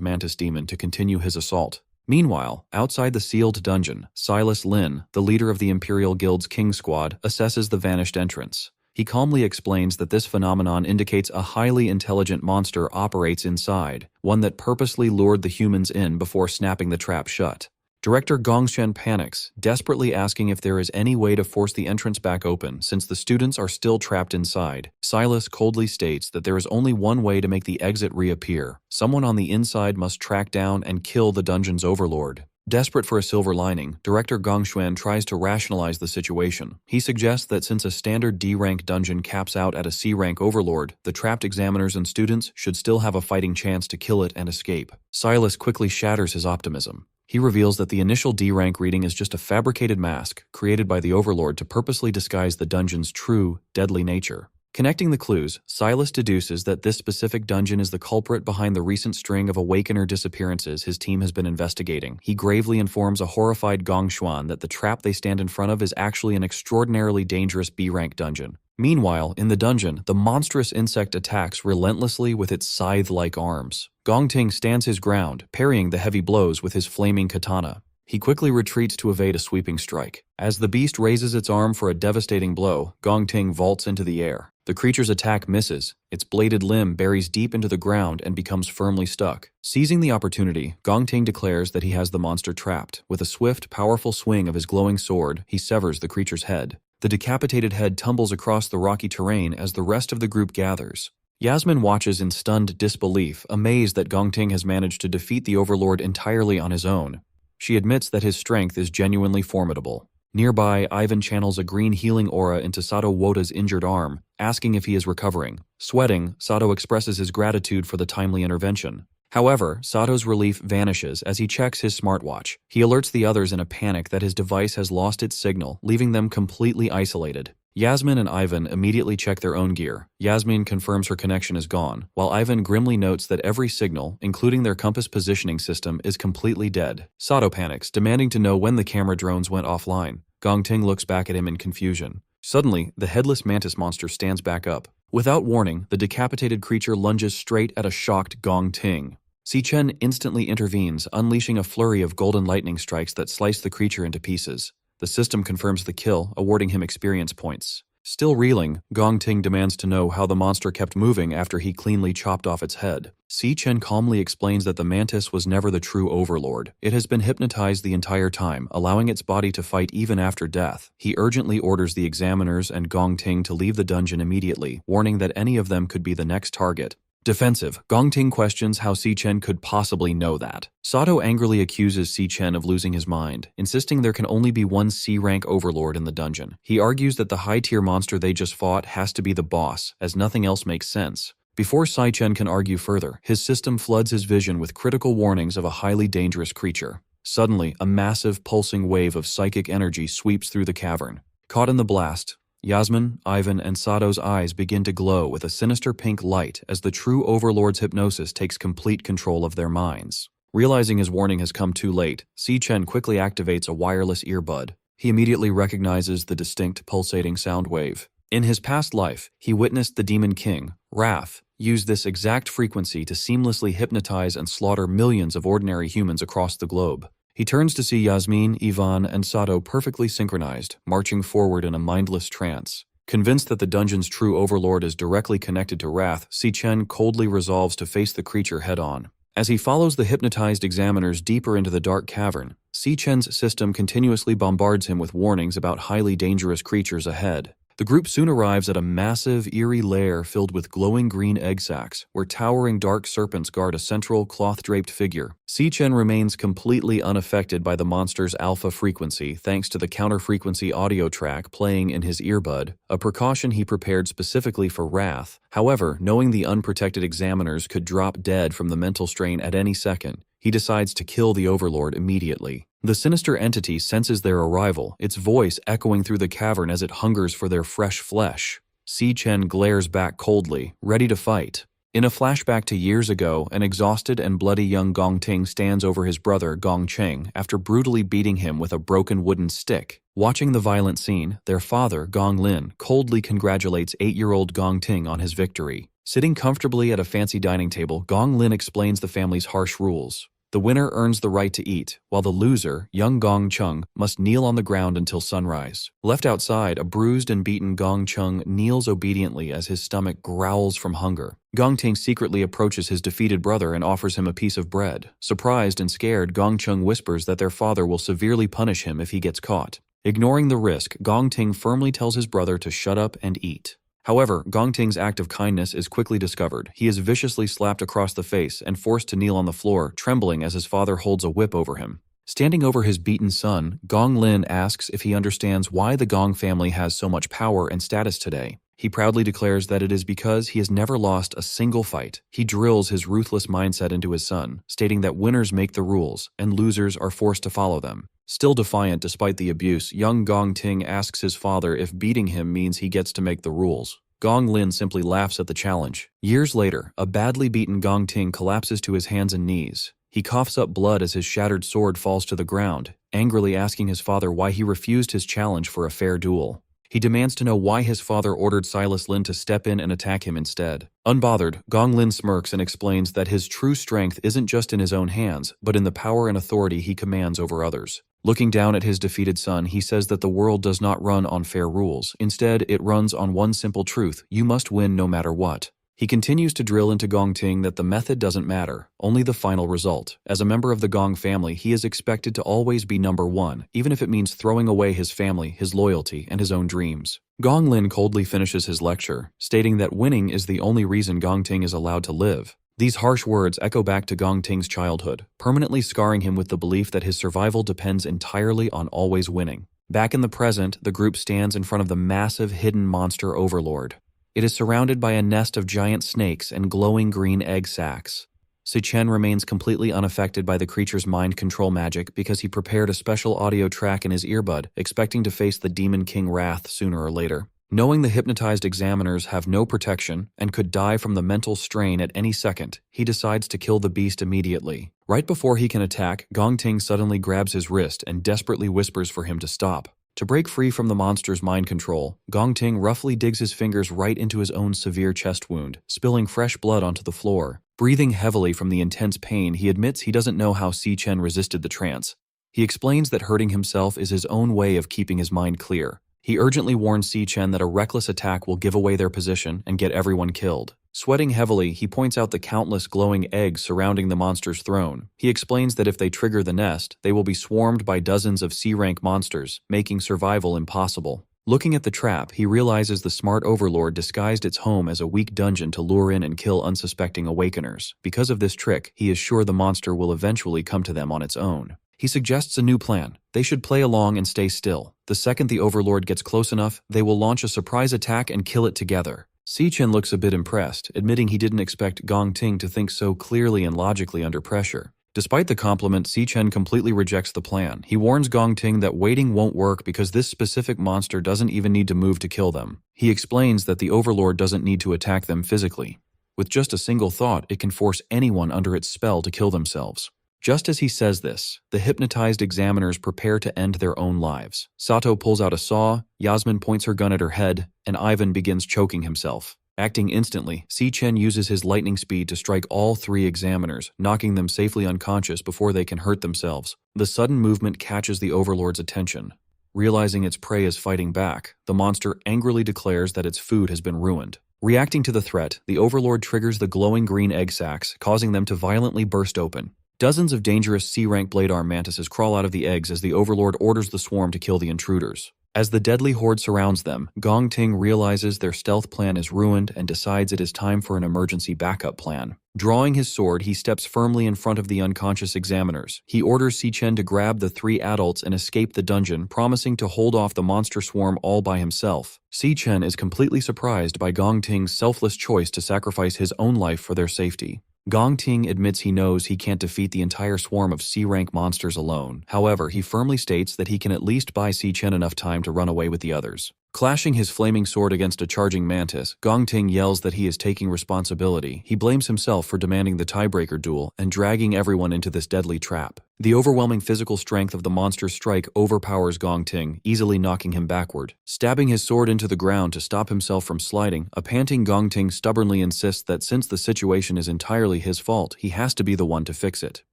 mantis demon to continue his assault. Meanwhile, outside the sealed dungeon, Silas Lin, the leader of the Imperial Guild's King Squad, assesses the vanished entrance. He calmly explains that this phenomenon indicates a highly intelligent monster operates inside, one that purposely lured the humans in before snapping the trap shut. Director Gongshen panics, desperately asking if there is any way to force the entrance back open since the students are still trapped inside. Silas coldly states that there is only one way to make the exit reappear. Someone on the inside must track down and kill the dungeon's overlord. Desperate for a silver lining, Director Gongshuan tries to rationalize the situation. He suggests that since a standard D-rank dungeon caps out at a C-rank overlord, the trapped examiners and students should still have a fighting chance to kill it and escape. Silas quickly shatters his optimism. He reveals that the initial D-rank reading is just a fabricated mask created by the Overlord to purposely disguise the dungeon's true, deadly nature. Connecting the clues, Silas deduces that this specific dungeon is the culprit behind the recent string of Awakener disappearances his team has been investigating. He gravely informs a horrified Gongshuan that the trap they stand in front of is actually an extraordinarily dangerous B-rank dungeon. Meanwhile, in the dungeon, the monstrous insect attacks relentlessly with its scythe-like arms. Gong Ting stands his ground, parrying the heavy blows with his flaming katana. He quickly retreats to evade a sweeping strike. As the beast raises its arm for a devastating blow, Gong Ting vaults into the air. The creature's attack misses. Its bladed limb buries deep into the ground and becomes firmly stuck. Seizing the opportunity, Gong Ting declares that he has the monster trapped. With a swift, powerful swing of his glowing sword, he severs the creature's head. The decapitated head tumbles across the rocky terrain as the rest of the group gathers. Yasmin watches in stunned disbelief, amazed that Gong Ting has managed to defeat the Overlord entirely on his own. She admits that his strength is genuinely formidable. Nearby, Ivan channels a green healing aura into Sato Wota's injured arm, asking if he is recovering. Sweating, Sato expresses his gratitude for the timely intervention. However, Sato's relief vanishes as he checks his smartwatch. He alerts the others in a panic that his device has lost its signal, leaving them completely isolated. Yasmin and Ivan immediately check their own gear. Yasmin confirms her connection is gone, while Ivan grimly notes that every signal, including their compass positioning system, is completely dead. Sato panics, demanding to know when the camera drones went offline. Gong Ting looks back at him in confusion. Suddenly, the headless mantis monster stands back up. Without warning, the decapitated creature lunges straight at a shocked Gong Ting. Si Chen instantly intervenes, unleashing a flurry of golden lightning strikes that slice the creature into pieces. The system confirms the kill, awarding him experience points. Still reeling, Gong Ting demands to know how the monster kept moving after he cleanly chopped off its head. Si Chen calmly explains that the mantis was never the true overlord. It has been hypnotized the entire time, allowing its body to fight even after death. He urgently orders the examiners and Gong Ting to leave the dungeon immediately, warning that any of them could be the next target. Defensive, Gong Ting questions how Si Chen could possibly know that. Sato angrily accuses Si Chen of losing his mind, insisting there can only be one C-rank overlord in the dungeon. He argues that the high-tier monster they just fought has to be the boss, as nothing else makes sense. Before Si Chen can argue further, his system floods his vision with critical warnings of a highly dangerous creature. Suddenly, a massive, pulsing wave of psychic energy sweeps through the cavern. Caught in the blast, Yasmin, Ivan, and Sato's eyes begin to glow with a sinister pink light as the true Overlord's hypnosis takes complete control of their minds. Realizing his warning has come too late, Si Chen quickly activates a wireless earbud. He immediately recognizes the distinct pulsating sound wave. In his past life, he witnessed the Demon King, Wrath, use this exact frequency to seamlessly hypnotize and slaughter millions of ordinary humans across the globe. He turns to see Yasmin, Ivan, and Sato perfectly synchronized, marching forward in a mindless trance. Convinced that the dungeon's true overlord is directly connected to Wrath, Si-Chen coldly resolves to face the creature head-on. As he follows the hypnotized examiners deeper into the dark cavern, Si-Chen's system continuously bombards him with warnings about highly dangerous creatures ahead. The group soon arrives at a massive, eerie lair filled with glowing green egg sacs, where towering dark serpents guard a central, cloth-draped figure. Si-Chen remains completely unaffected by the monster's alpha frequency thanks to the counter-frequency audio track playing in his earbud, a precaution he prepared specifically for Wrath. However, knowing the unprotected examiners could drop dead from the mental strain at any second, he decides to kill the overlord immediately. The sinister entity senses their arrival, its voice echoing through the cavern as it hungers for their fresh flesh. Si-Chen glares back coldly, ready to fight. In a flashback to years ago, an exhausted and bloody young Gong Ting stands over his brother Gong Cheng after brutally beating him with a broken wooden stick. Watching the violent scene, their father, Gong Lin, coldly congratulates 8-year-old Gong Ting on his victory. Sitting comfortably at a fancy dining table, Gong Lin explains the family's harsh rules. The winner earns the right to eat, while the loser, young Gong Chung, must kneel on the ground until sunrise. Left outside, a bruised and beaten Gong Chung kneels obediently as his stomach growls from hunger. Gong Ting secretly approaches his defeated brother and offers him a piece of bread. Surprised and scared, Gong Chung whispers that their father will severely punish him if he gets caught. Ignoring the risk, Gong Ting firmly tells his brother to shut up and eat. However, Gong Ting's act of kindness is quickly discovered. He is viciously slapped across the face and forced to kneel on the floor, trembling as his father holds a whip over him. Standing over his beaten son, Gong Lin asks if he understands why the Gong family has so much power and status today. He proudly declares that it is because he has never lost a single fight. He drills his ruthless mindset into his son, stating that winners make the rules and losers are forced to follow them. Still defiant despite the abuse, young Gong Ting asks his father if beating him means he gets to make the rules. Gong Lin simply laughs at the challenge. Years later, a badly beaten Gong Ting collapses to his hands and knees. He coughs up blood as his shattered sword falls to the ground, angrily asking his father why he refused his challenge for a fair duel. He demands to know why his father ordered Silas Lin to step in and attack him instead. Unbothered, Gong Lin smirks and explains that his true strength isn't just in his own hands, but in the power and authority he commands over others. Looking down at his defeated son, he says that the world does not run on fair rules. Instead, it runs on one simple truth: you must win no matter what. He continues to drill into Gong Ting that the method doesn't matter, only the final result. As a member of the Gong family, he is expected to always be number one, even if it means throwing away his family, his loyalty, and his own dreams. Gong Lin coldly finishes his lecture, stating that winning is the only reason Gong Ting is allowed to live. These harsh words echo back to Gong Ting's childhood, permanently scarring him with the belief that his survival depends entirely on always winning. Back in the present, the group stands in front of the massive hidden monster overlord. It is surrounded by a nest of giant snakes and glowing green egg sacs. Si-Chen remains completely unaffected by the creature's mind control magic because he prepared a special audio track in his earbud, expecting to face the Demon King Wrath sooner or later. Knowing the hypnotized examiners have no protection and could die from the mental strain at any second, he decides to kill the beast immediately. Right before he can attack, Gong Ting suddenly grabs his wrist and desperately whispers for him to stop. To break free from the monster's mind control, Gong Ting roughly digs his fingers right into his own severe chest wound, spilling fresh blood onto the floor. Breathing heavily from the intense pain, he admits he doesn't know how Si-Chen resisted the trance. He explains that hurting himself is his own way of keeping his mind clear. He urgently warns Si-Chen that a reckless attack will give away their position and get everyone killed. Sweating heavily, he points out the countless glowing eggs surrounding the monster's throne. He explains that if they trigger the nest, they will be swarmed by dozens of C-rank monsters, making survival impossible. Looking at the trap, he realizes the smart overlord disguised its home as a weak dungeon to lure in and kill unsuspecting awakeners. Because of this trick, he is sure the monster will eventually come to them on its own. He suggests a new plan. They should play along and stay still. The second the overlord gets close enough, they will launch a surprise attack and kill it together. Si-Chen looks a bit impressed, admitting he didn't expect Gong Ting to think so clearly and logically under pressure. Despite the compliment, Si-Chen completely rejects the plan. He warns Gong Ting that waiting won't work because this specific monster doesn't even need to move to kill them. He explains that the overlord doesn't need to attack them physically. With just a single thought, it can force anyone under its spell to kill themselves. Just as he says this, the hypnotized examiners prepare to end their own lives. Sato pulls out a saw, Yasmin points her gun at her head, and Ivan begins choking himself. Acting instantly, Si-Chen uses his lightning speed to strike all 3 examiners, knocking them safely unconscious before they can hurt themselves. The sudden movement catches the Overlord's attention. Realizing its prey is fighting back, the monster angrily declares that its food has been ruined. Reacting to the threat, the Overlord triggers the glowing green egg sacs, causing them to violently burst open. Dozens of dangerous C-rank blade arm mantises crawl out of the eggs as the Overlord orders the swarm to kill the intruders. As the deadly horde surrounds them, Gong Ting realizes their stealth plan is ruined and decides it is time for an emergency backup plan. Drawing his sword, he steps firmly in front of the unconscious examiners. He orders Si-Chen to grab the 3 adults and escape the dungeon, promising to hold off the monster swarm all by himself. Si-Chen is completely surprised by Gong Ting's selfless choice to sacrifice his own life for their safety. Gong Ting admits he knows he can't defeat the entire swarm of C-rank monsters alone. However, he firmly states that he can at least buy Si-Chen enough time to run away with the others. Clashing his flaming sword against a charging mantis, Gong Ting yells that he is taking responsibility. He blames himself for demanding the tiebreaker duel and dragging everyone into this deadly trap. The overwhelming physical strength of the monster's strike overpowers Gong Ting, easily knocking him backward. Stabbing his sword into the ground to stop himself from sliding, a panting Gong Ting stubbornly insists that since the situation is entirely his fault, he has to be the one to fix it.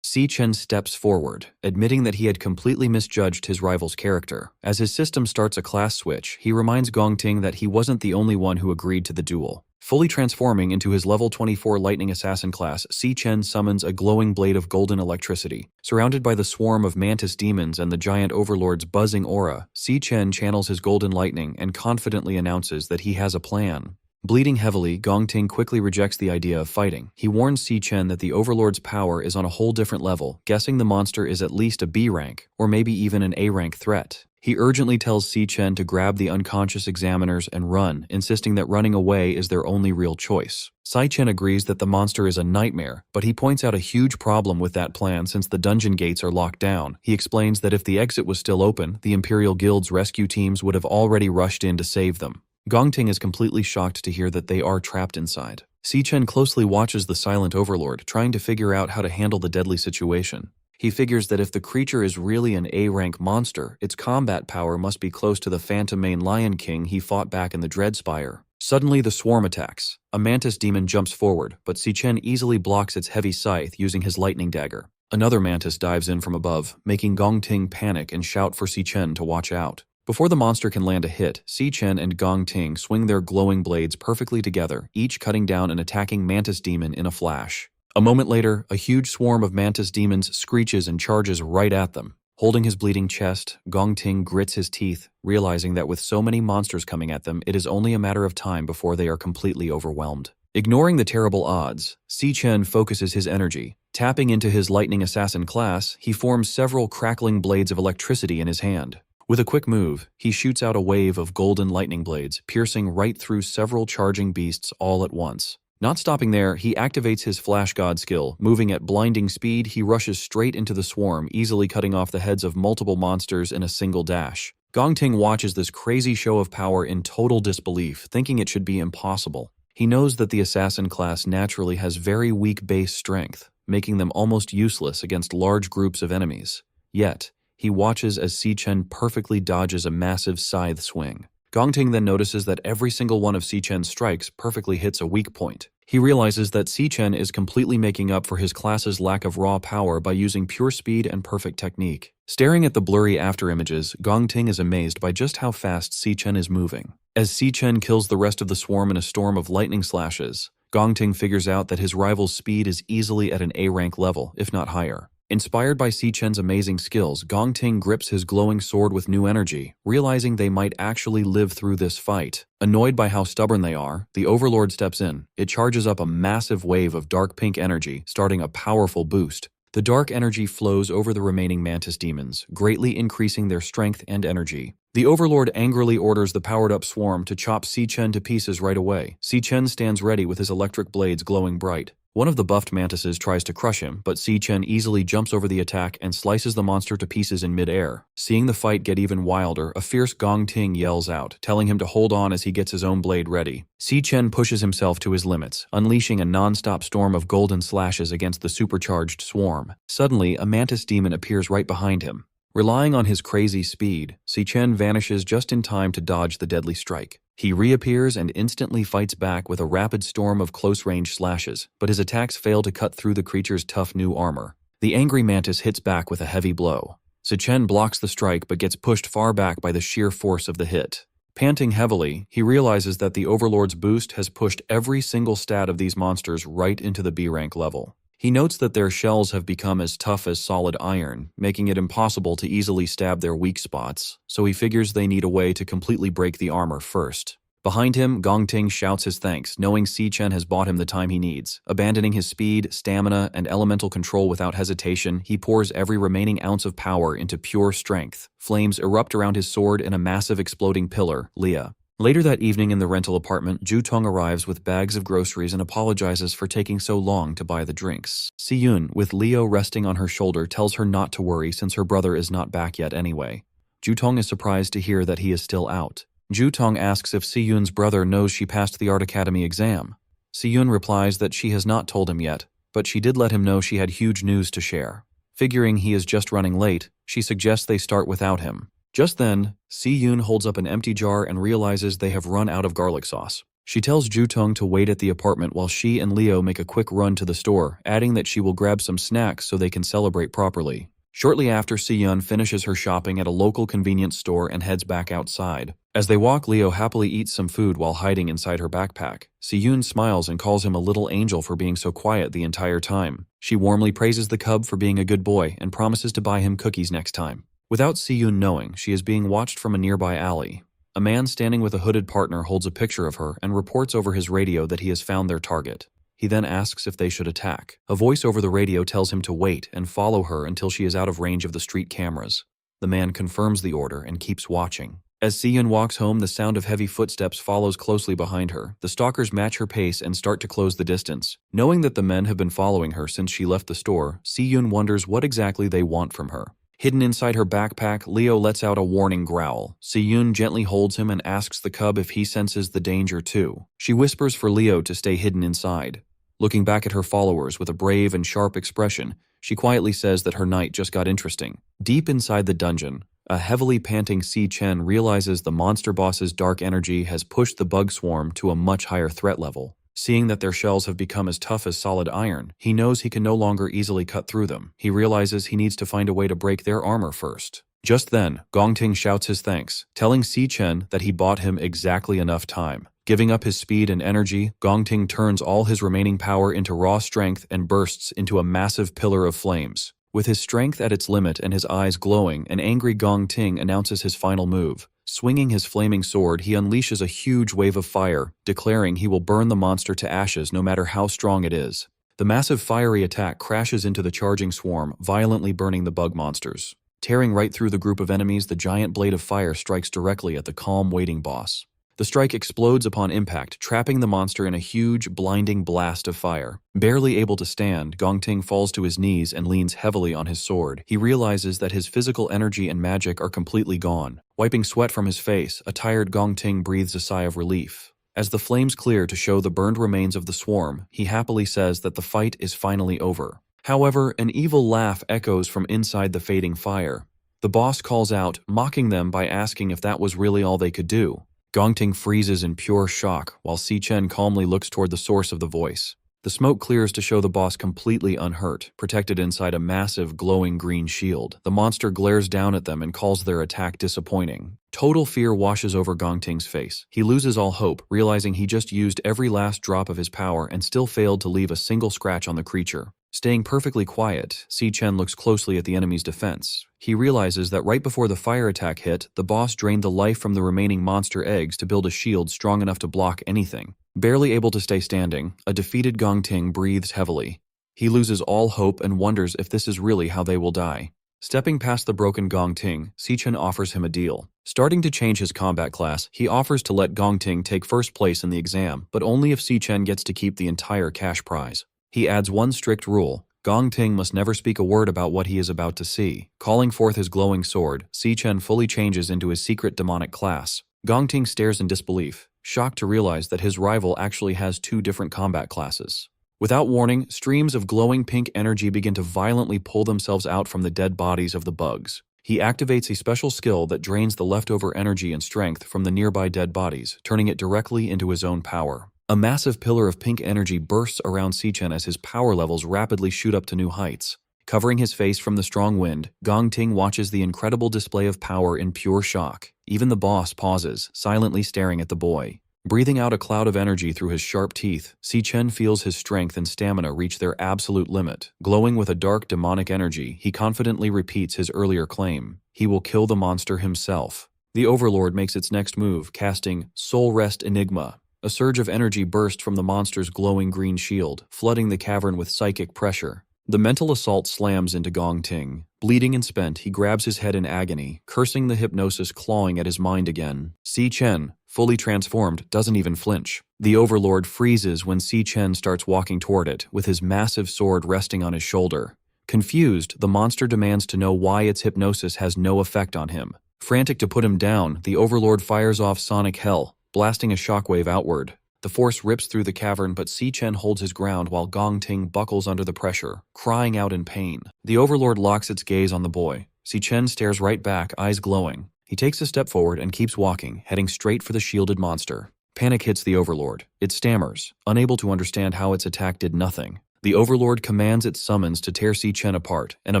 Si-Chen steps forward, admitting that he had completely misjudged his rival's character. As his system starts a class switch, he reminds Gong Ting that he wasn't the only one who agreed to the duel. Fully transforming into his level 24 Lightning Assassin class, Si-Chen summons a glowing blade of golden electricity. Surrounded by the swarm of mantis demons and the giant overlord's buzzing aura, Si-Chen channels his golden lightning and confidently announces that he has a plan. Bleeding heavily, Gong Ting quickly rejects the idea of fighting. He warns Si-Chen that the Overlord's power is on a whole different level, guessing the monster is at least a B rank, or maybe even an A rank threat. He urgently tells Si-Chen to grab the unconscious examiners and run, insisting that running away is their only real choice. Si-Chen agrees that the monster is a nightmare, but he points out a huge problem with that plan since the dungeon gates are locked down. He explains that if the exit was still open, the Imperial Guild's rescue teams would have already rushed in to save them. Gong Ting is completely shocked to hear that they are trapped inside. Si-Chen closely watches the silent overlord, trying to figure out how to handle the deadly situation. He figures that if the creature is really an A-rank monster, its combat power must be close to the Phantom Mane Lion King he fought back in the Dreadspire. Suddenly, the swarm attacks. A mantis demon jumps forward, but Si-Chen easily blocks its heavy scythe using his lightning dagger. Another mantis dives in from above, making Gong Ting panic and shout for Si-Chen to watch out. Before the monster can land a hit, Si-Chen and Gong Ting swing their glowing blades perfectly together, each cutting down an attacking mantis demon in a flash. A moment later, a huge swarm of mantis demons screeches and charges right at them. Holding his bleeding chest, Gong Ting grits his teeth, realizing that with so many monsters coming at them, it is only a matter of time before they are completely overwhelmed. Ignoring the terrible odds, Si-Chen focuses his energy. Tapping into his Lightning Assassin class, he forms several crackling blades of electricity in his hand. With a quick move, he shoots out a wave of golden lightning blades, piercing right through several charging beasts all at once. Not stopping there, he activates his Flash God skill. Moving at blinding speed, he rushes straight into the swarm, easily cutting off the heads of multiple monsters in a single dash. Gong Ting watches this crazy show of power in total disbelief, thinking it should be impossible. He knows that the assassin class naturally has very weak base strength, making them almost useless against large groups of enemies. Yet, he watches as Si-Chen perfectly dodges a massive scythe swing. Gong Ting then notices that every single one of Si-Chen's strikes perfectly hits a weak point. He realizes that Si-Chen is completely making up for his class's lack of raw power by using pure speed and perfect technique. Staring at the blurry afterimages, Gong Ting is amazed by just how fast Si-Chen is moving. As Si-Chen kills the rest of the swarm in a storm of lightning slashes, Gong Ting figures out that his rival's speed is easily at an A-rank level, if not higher. Inspired by Si-Chen's amazing skills, Gong Ting grips his glowing sword with new energy, realizing they might actually live through this fight. Annoyed by how stubborn they are, the Overlord steps in. It charges up a massive wave of dark pink energy, starting a powerful boost. The dark energy flows over the remaining mantis demons, greatly increasing their strength and energy. The Overlord angrily orders the powered-up swarm to chop Si-Chen to pieces right away. Si-Chen stands ready with his electric blades glowing bright. One of the buffed mantises tries to crush him, but Si Chen easily jumps over the attack and slices the monster to pieces in midair. Seeing the fight get even wilder, a fierce Gong Ting yells out, telling him to hold on as he gets his own blade ready. Si Chen pushes himself to his limits, unleashing a non-stop storm of golden slashes against the supercharged swarm. Suddenly, a mantis demon appears right behind him. Relying on his crazy speed, Si Chen vanishes just in time to dodge the deadly strike. He reappears and instantly fights back with a rapid storm of close-range slashes, but his attacks fail to cut through the creature's tough new armor. The angry mantis hits back with a heavy blow. Si Chen blocks the strike but gets pushed far back by the sheer force of the hit. Panting heavily, he realizes that the Overlord's boost has pushed every single stat of these monsters right into the B-rank level. He notes that their shells have become as tough as solid iron, making it impossible to easily stab their weak spots, so he figures they need a way to completely break the armor first. Behind him, Gong Ting shouts his thanks, knowing Si Chen has bought him the time he needs. Abandoning his speed, stamina, and elemental control without hesitation, he pours every remaining ounce of power into pure strength. Flames erupt around his sword in a massive exploding pillar, Leah. Later that evening in the rental apartment, Ju Tong arrives with bags of groceries and apologizes for taking so long to buy the drinks. Si Yun, with Leo resting on her shoulder, tells her not to worry since her brother is not back yet anyway. Ju Tong is surprised to hear that he is still out. Ju Tong asks if Si Yun's brother knows she passed the Art Academy exam. Si Yun replies that she has not told him yet, but she did let him know she had huge news to share. Figuring he is just running late, she suggests they start without him. Just then, Si Yun holds up an empty jar and realizes they have run out of garlic sauce. She tells Ju Tong to wait at the apartment while she and Leo make a quick run to the store, adding that she will grab some snacks so they can celebrate properly. Shortly after, Si Yun finishes her shopping at a local convenience store and heads back outside. As they walk, Leo happily eats some food while hiding inside her backpack. Si Yun smiles and calls him a little angel for being so quiet the entire time. She warmly praises the cub for being a good boy and promises to buy him cookies next time. Without Si Yun knowing, she is being watched from a nearby alley. A man standing with a hooded partner holds a picture of her and reports over his radio that he has found their target. He then asks if they should attack. A voice over the radio tells him to wait and follow her until she is out of range of the street cameras. The man confirms the order and keeps watching. As Si Yun walks home, the sound of heavy footsteps follows closely behind her. The stalkers match her pace and start to close the distance. Knowing that the men have been following her since she left the store, Si Yun wonders what exactly they want from her. Hidden inside her backpack, Leo lets out a warning growl. Si Yun gently holds him and asks the cub if he senses the danger too. She whispers for Leo to stay hidden inside. Looking back at her followers with a brave and sharp expression, she quietly says that her night just got interesting. Deep inside the dungeon, a heavily panting Si Chen realizes the monster boss's dark energy has pushed the bug swarm to a much higher threat level. Seeing that their shells have become as tough as solid iron, he knows he can no longer easily cut through them. He realizes he needs to find a way to break their armor first. Just then, Gong Ting shouts his thanks, telling Si Chen that he bought him exactly enough time. Giving up his speed and energy, Gong Ting turns all his remaining power into raw strength and bursts into a massive pillar of flames. With his strength at its limit and his eyes glowing, an angry Gong Ting announces his final move. Swinging his flaming sword, he unleashes a huge wave of fire, declaring he will burn the monster to ashes no matter how strong it is. The massive fiery attack crashes into the charging swarm, violently burning the bug monsters. Tearing right through the group of enemies, the giant blade of fire strikes directly at the calm, waiting boss. The strike explodes upon impact, trapping the monster in a huge, blinding blast of fire. Barely able to stand, Gong Ting falls to his knees and leans heavily on his sword. He realizes that his physical energy and magic are completely gone. Wiping sweat from his face, a tired Gong Ting breathes a sigh of relief. As the flames clear to show the burned remains of the swarm, he happily says that the fight is finally over. However, an evil laugh echoes from inside the fading fire. The boss calls out, mocking them by asking if that was really all they could do. Gong Ting freezes in pure shock, while Si Chen calmly looks toward the source of the voice. The smoke clears to show the boss completely unhurt, protected inside a massive, glowing green shield. The monster glares down at them and calls their attack disappointing. Total fear washes over Gong Ting's face. He loses all hope, realizing he just used every last drop of his power and still failed to leave a single scratch on the creature. Staying perfectly quiet, Si Chen looks closely at the enemy's defense. He realizes that right before the fire attack hit, the boss drained the life from the remaining monster eggs to build a shield strong enough to block anything. Barely able to stay standing, a defeated Gong Ting breathes heavily. He loses all hope and wonders if this is really how they will die. Stepping past the broken Gong Ting, Si Chen offers him a deal. Starting to change his combat class, he offers to let Gong Ting take first place in the exam, but only if Si Chen gets to keep the entire cash prize. He adds one strict rule: Gong Ting must never speak a word about what he is about to see. Calling forth his glowing sword, Si Chen fully changes into his secret demonic class. Gong Ting stares in disbelief, shocked to realize that his rival actually has two different combat classes. Without warning, streams of glowing pink energy begin to violently pull themselves out from the dead bodies of the bugs. He activates a special skill that drains the leftover energy and strength from the nearby dead bodies, turning it directly into his own power. A massive pillar of pink energy bursts around Si Chen as his power levels rapidly shoot up to new heights. Covering his face from the strong wind, Gong Ting watches the incredible display of power in pure shock. Even the boss pauses, silently staring at the boy. Breathing out a cloud of energy through his sharp teeth, Si Chen feels his strength and stamina reach their absolute limit. Glowing with a dark demonic energy, he confidently repeats his earlier claim. He will kill the monster himself. The Overlord makes its next move, casting Soul Rest Enigma. A surge of energy burst from the monster's glowing green shield, flooding the cavern with psychic pressure. The mental assault slams into Gong Ting. Bleeding and spent, he grabs his head in agony, cursing the hypnosis clawing at his mind again. Si Chen, fully transformed, doesn't even flinch. The Overlord freezes when Si Chen starts walking toward it, with his massive sword resting on his shoulder. Confused, the monster demands to know why its hypnosis has no effect on him. Frantic to put him down, the Overlord fires off Sonic Hell, blasting a shockwave outward. The force rips through the cavern, but Si Chen holds his ground while Gong Ting buckles under the pressure, crying out in pain. The Overlord locks its gaze on the boy. Si Chen stares right back, eyes glowing. He takes a step forward and keeps walking, heading straight for the shielded monster. Panic hits the Overlord. It stammers, unable to understand how its attack did nothing. The Overlord commands its summons to tear Si Chen apart, and a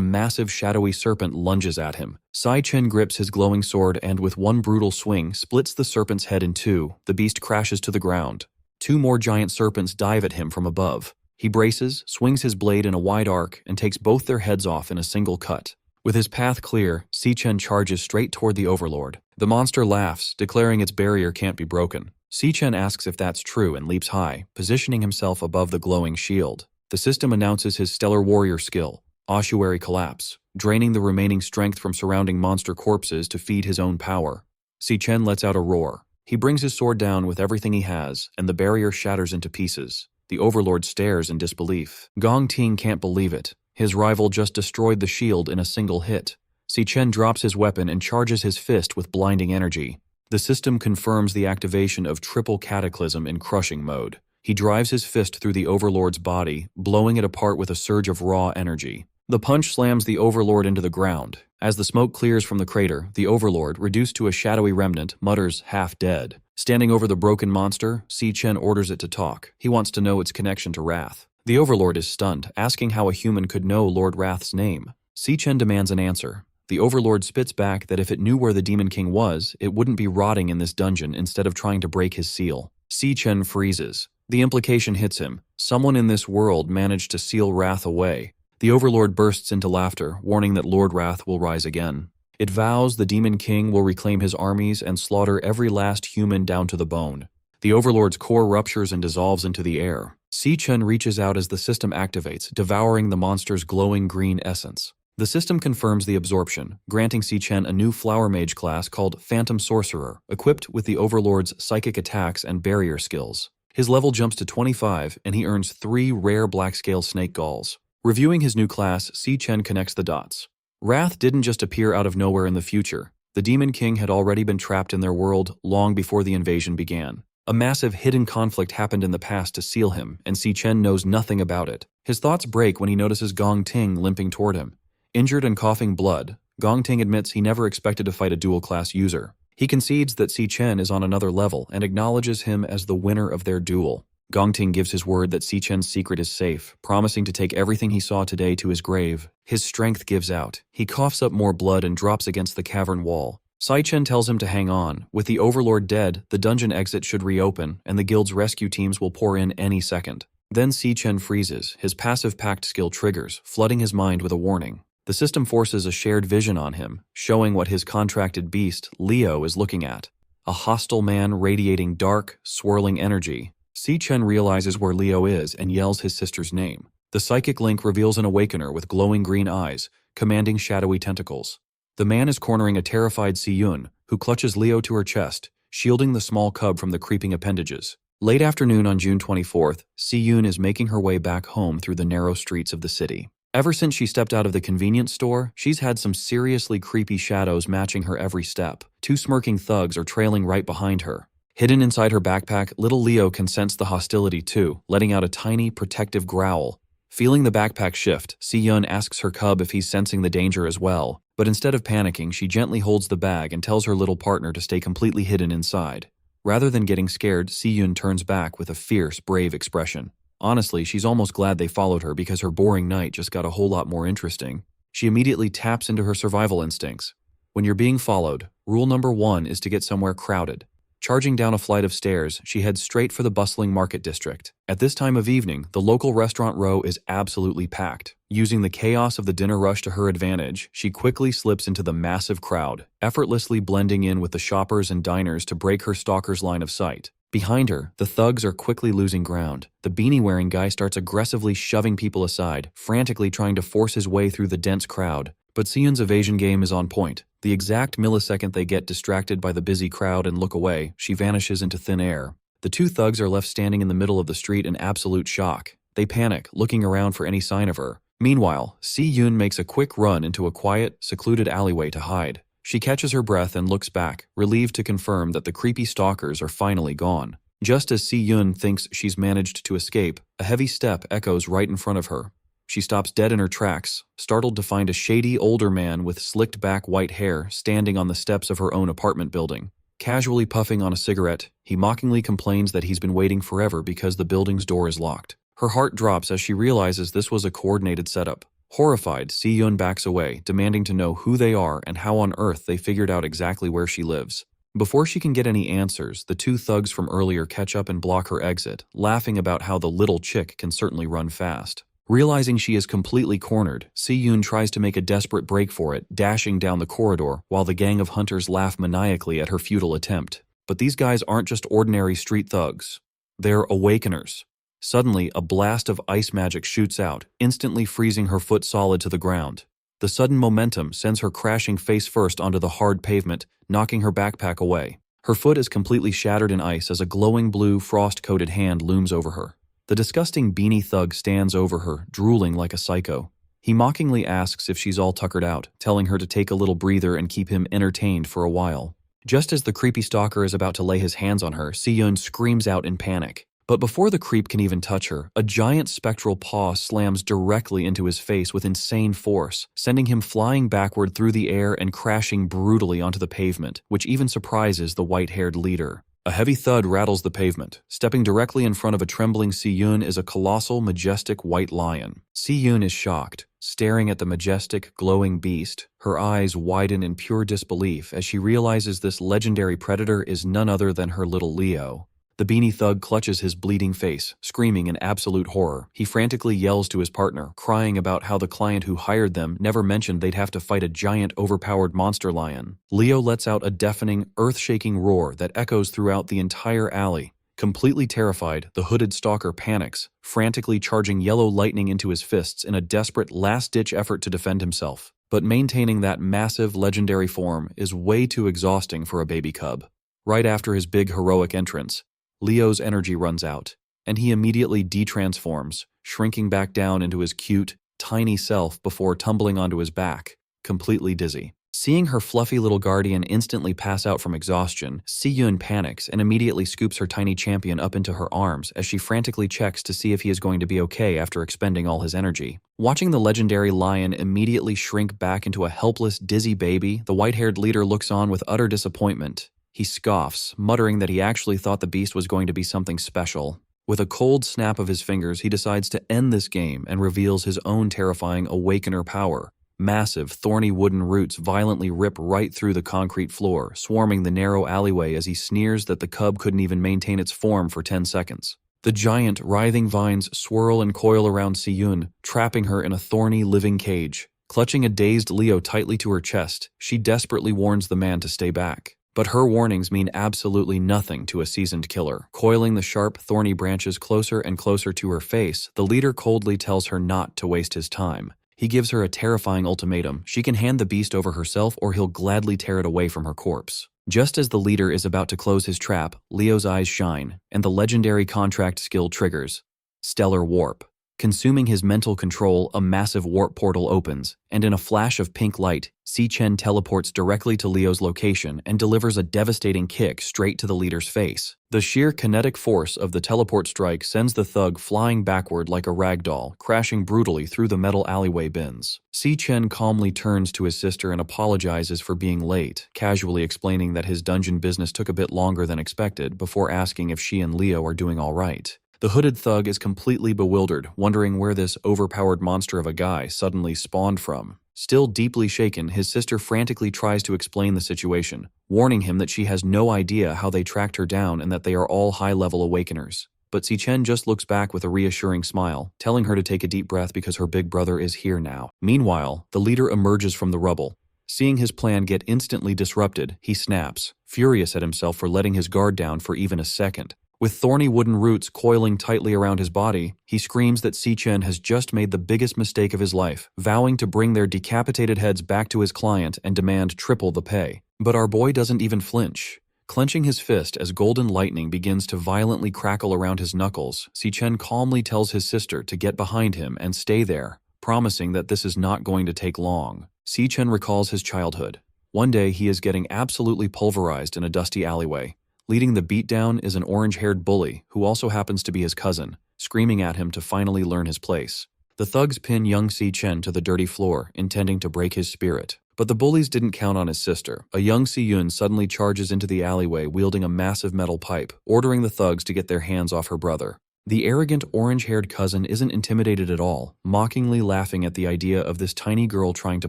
massive shadowy serpent lunges at him. Si Chen grips his glowing sword and with one brutal swing splits the serpent's head in two. The beast crashes to the ground. Two more giant serpents dive at him from above. He braces, swings his blade in a wide arc, and takes both their heads off in a single cut. With his path clear, Si Chen charges straight toward the Overlord. The monster laughs, declaring its barrier can't be broken. Si Chen asks if that's true and leaps high, positioning himself above the glowing shield. The system announces his stellar warrior skill, Ossuary Collapse, draining the remaining strength from surrounding monster corpses to feed his own power. Si Chen lets out a roar. He brings his sword down with everything he has, and the barrier shatters into pieces. The Overlord stares in disbelief. Gong Ting can't believe it. His rival just destroyed the shield in a single hit. Si Chen drops his weapon and charges his fist with blinding energy. The system confirms the activation of Triple Cataclysm in crushing mode. He drives his fist through the Overlord's body, blowing it apart with a surge of raw energy. The punch slams the Overlord into the ground. As the smoke clears from the crater, the Overlord, reduced to a shadowy remnant, mutters, half dead. Standing over the broken monster, Si Chen orders it to talk. He wants to know its connection to Wrath. The Overlord is stunned, asking how a human could know Lord Wrath's name. Si Chen demands an answer. The Overlord spits back that if it knew where the Demon King was, it wouldn't be rotting in this dungeon instead of trying to break his seal. Si Chen freezes. The implication hits him. Someone in this world managed to seal Wrath away. The Overlord bursts into laughter, warning that Lord Wrath will rise again. It vows the Demon King will reclaim his armies and slaughter every last human down to the bone. The Overlord's core ruptures and dissolves into the air. Si Chen reaches out as the system activates, devouring the monster's glowing green essence. The system confirms the absorption, granting Si Chen a new Flower Mage class called Phantom Sorcerer, equipped with the Overlord's psychic attacks and barrier skills. His level jumps to 25, and he earns 3 rare black-scale snake galls. Reviewing his new class, Si Chen connects the dots. Wrath didn't just appear out of nowhere in the future. The Demon King had already been trapped in their world long before the invasion began. A massive hidden conflict happened in the past to seal him, and Si Chen knows nothing about it. His thoughts break when he notices Gong Ting limping toward him. Injured and coughing blood, Gong Ting admits he never expected to fight a dual-class user. He concedes that Si Chen is on another level and acknowledges him as the winner of their duel. Gong Ting gives his word that Si Chen's secret is safe, promising to take everything he saw today to his grave. His strength gives out. He coughs up more blood and drops against the cavern wall. Si Chen tells him to hang on. With the Overlord dead, the dungeon exit should reopen, and the guild's rescue teams will pour in any second. Then Si Chen freezes. His passive pact skill triggers, flooding his mind with a warning. The system forces a shared vision on him, showing what his contracted beast, Leo, is looking at. A hostile man radiating dark, swirling energy. Si Chen realizes where Leo is and yells his sister's name. The psychic link reveals an awakener with glowing green eyes, commanding shadowy tentacles. The man is cornering a terrified Si Yun, who clutches Leo to her chest, shielding the small cub from the creeping appendages. Late afternoon on June 24th, Si-yoon is making her way back home through the narrow streets of the city. Ever since she stepped out of the convenience store, she's had some seriously creepy shadows matching her every step. Two smirking thugs are trailing right behind her. Hidden inside her backpack, little Leo can sense the hostility too, letting out a tiny, protective growl. Feeling the backpack shift, Si-yoon asks her cub if he's sensing the danger as well. But instead of panicking, she gently holds the bag and tells her little partner to stay completely hidden inside. Rather than getting scared, Si-yoon turns back with a fierce, brave expression. Honestly, she's almost glad they followed her because her boring night just got a whole lot more interesting. She immediately taps into her survival instincts. When you're being followed, rule number 1 is to get somewhere crowded. Charging down a flight of stairs, she heads straight for the bustling market district. At this time of evening, the local restaurant row is absolutely packed. Using the chaos of the dinner rush to her advantage, she quickly slips into the massive crowd, effortlessly blending in with the shoppers and diners to break her stalker's line of sight. Behind her, the thugs are quickly losing ground. The beanie-wearing guy starts aggressively shoving people aside, frantically trying to force his way through the dense crowd. But Si-yoon's evasion game is on point. The exact millisecond they get distracted by the busy crowd and look away, she vanishes into thin air. The two thugs are left standing in the middle of the street in absolute shock. They panic, looking around for any sign of her. Meanwhile, Si-yoon makes a quick run into a quiet, secluded alleyway to hide. She catches her breath and looks back, relieved to confirm that the creepy stalkers are finally gone. Just as Si-yoon thinks she's managed to escape, a heavy step echoes right in front of her. She stops dead in her tracks, startled to find a shady older man with slicked back white hair standing on the steps of her own apartment building. Casually puffing on a cigarette, he mockingly complains that he's been waiting forever because the building's door is locked. Her heart drops as she realizes this was a coordinated setup. Horrified, Si-yoon backs away, demanding to know who they are and how on earth they figured out exactly where she lives. Before she can get any answers, the two thugs from earlier catch up and block her exit, laughing about how the little chick can certainly run fast. Realizing she is completely cornered, Si-yoon tries to make a desperate break for it, dashing down the corridor, while the gang of hunters laugh maniacally at her futile attempt. But these guys aren't just ordinary street thugs. They're awakeners. Suddenly, a blast of ice magic shoots out, instantly freezing her foot solid to the ground. The sudden momentum sends her crashing face first onto the hard pavement, knocking her backpack away. Her foot is completely shattered in ice as a glowing blue, frost-coated hand looms over her. The disgusting beanie thug stands over her, drooling like a psycho. He mockingly asks if she's all tuckered out, telling her to take a little breather and keep him entertained for a while. Just as the creepy stalker is about to lay his hands on her, Si-yoon screams out in panic. But before the creep can even touch her, a giant spectral paw slams directly into his face with insane force, sending him flying backward through the air and crashing brutally onto the pavement, which even surprises the white-haired leader. A heavy thud rattles the pavement. Stepping directly in front of a trembling Si-yoon is a colossal, majestic white lion. Si-yoon is shocked, staring at the majestic, glowing beast. Her eyes widen in pure disbelief as she realizes this legendary predator is none other than her little Leo. The beanie thug clutches his bleeding face, screaming in absolute horror. He frantically yells to his partner, crying about how the client who hired them never mentioned they'd have to fight a giant, overpowered monster lion. Leo lets out a deafening, earth-shaking roar that echoes throughout the entire alley. Completely terrified, the hooded stalker panics, frantically charging yellow lightning into his fists in a desperate, last-ditch effort to defend himself. But maintaining that massive, legendary form is way too exhausting for a baby cub. Right after his big, heroic entrance, Leo's energy runs out, and he immediately de-transforms, shrinking back down into his cute, tiny self before tumbling onto his back, completely dizzy. Seeing her fluffy little guardian instantly pass out from exhaustion, Si-yoon panics and immediately scoops her tiny champion up into her arms as she frantically checks to see if he is going to be okay after expending all his energy. Watching the legendary lion immediately shrink back into a helpless, dizzy baby, the white-haired leader looks on with utter disappointment. He scoffs, muttering that he actually thought the beast was going to be something special. With a cold snap of his fingers, he decides to end this game and reveals his own terrifying awakener power. Massive, thorny wooden roots violently rip right through the concrete floor, swarming the narrow alleyway as he sneers that the cub couldn't even maintain its form for 10 seconds. The giant, writhing vines swirl and coil around Si-yoon, trapping her in a thorny, living cage. Clutching a dazed Leo tightly to her chest, she desperately warns the man to stay back. But her warnings mean absolutely nothing to a seasoned killer. Coiling the sharp, thorny branches closer and closer to her face, the leader coldly tells her not to waste his time. He gives her a terrifying ultimatum. She can hand the beast over herself or he'll gladly tear it away from her corpse. Just as the leader is about to close his trap, Leo's eyes shine, and the legendary contract skill triggers. Stellar Warp. Consuming his mental control, a massive warp portal opens, and in a flash of pink light, Si-Chen teleports directly to Leo's location and delivers a devastating kick straight to the leader's face. The sheer kinetic force of the teleport strike sends the thug flying backward like a ragdoll, crashing brutally through the metal alleyway bins. Si-Chen calmly turns to his sister and apologizes for being late, casually explaining that his dungeon business took a bit longer than expected before asking if she and Leo are doing all right. The hooded thug is completely bewildered, wondering where this overpowered monster of a guy suddenly spawned from. Still deeply shaken, his sister frantically tries to explain the situation, warning him that she has no idea how they tracked her down and that they are all high-level awakeners. But Si-Chen just looks back with a reassuring smile, telling her to take a deep breath because her big brother is here now. Meanwhile, the leader emerges from the rubble. Seeing his plan get instantly disrupted, he snaps, furious at himself for letting his guard down for even a second. With thorny wooden roots coiling tightly around his body, he screams that Si-Chen has just made the biggest mistake of his life, vowing to bring their decapitated heads back to his client and demand triple the pay. But our boy doesn't even flinch. Clenching his fist as golden lightning begins to violently crackle around his knuckles, Si-Chen calmly tells his sister to get behind him and stay there, promising that this is not going to take long. Si-Chen recalls his childhood. One day he is getting absolutely pulverized in a dusty alleyway. Leading the beatdown is an orange-haired bully who also happens to be his cousin, screaming at him to finally learn his place. The thugs pin young Si-Chen to the dirty floor, intending to break his spirit. But the bullies didn't count on his sister. A young Si-Yun suddenly charges into the alleyway wielding a massive metal pipe, ordering the thugs to get their hands off her brother. The arrogant orange-haired cousin isn't intimidated at all, mockingly laughing at the idea of this tiny girl trying to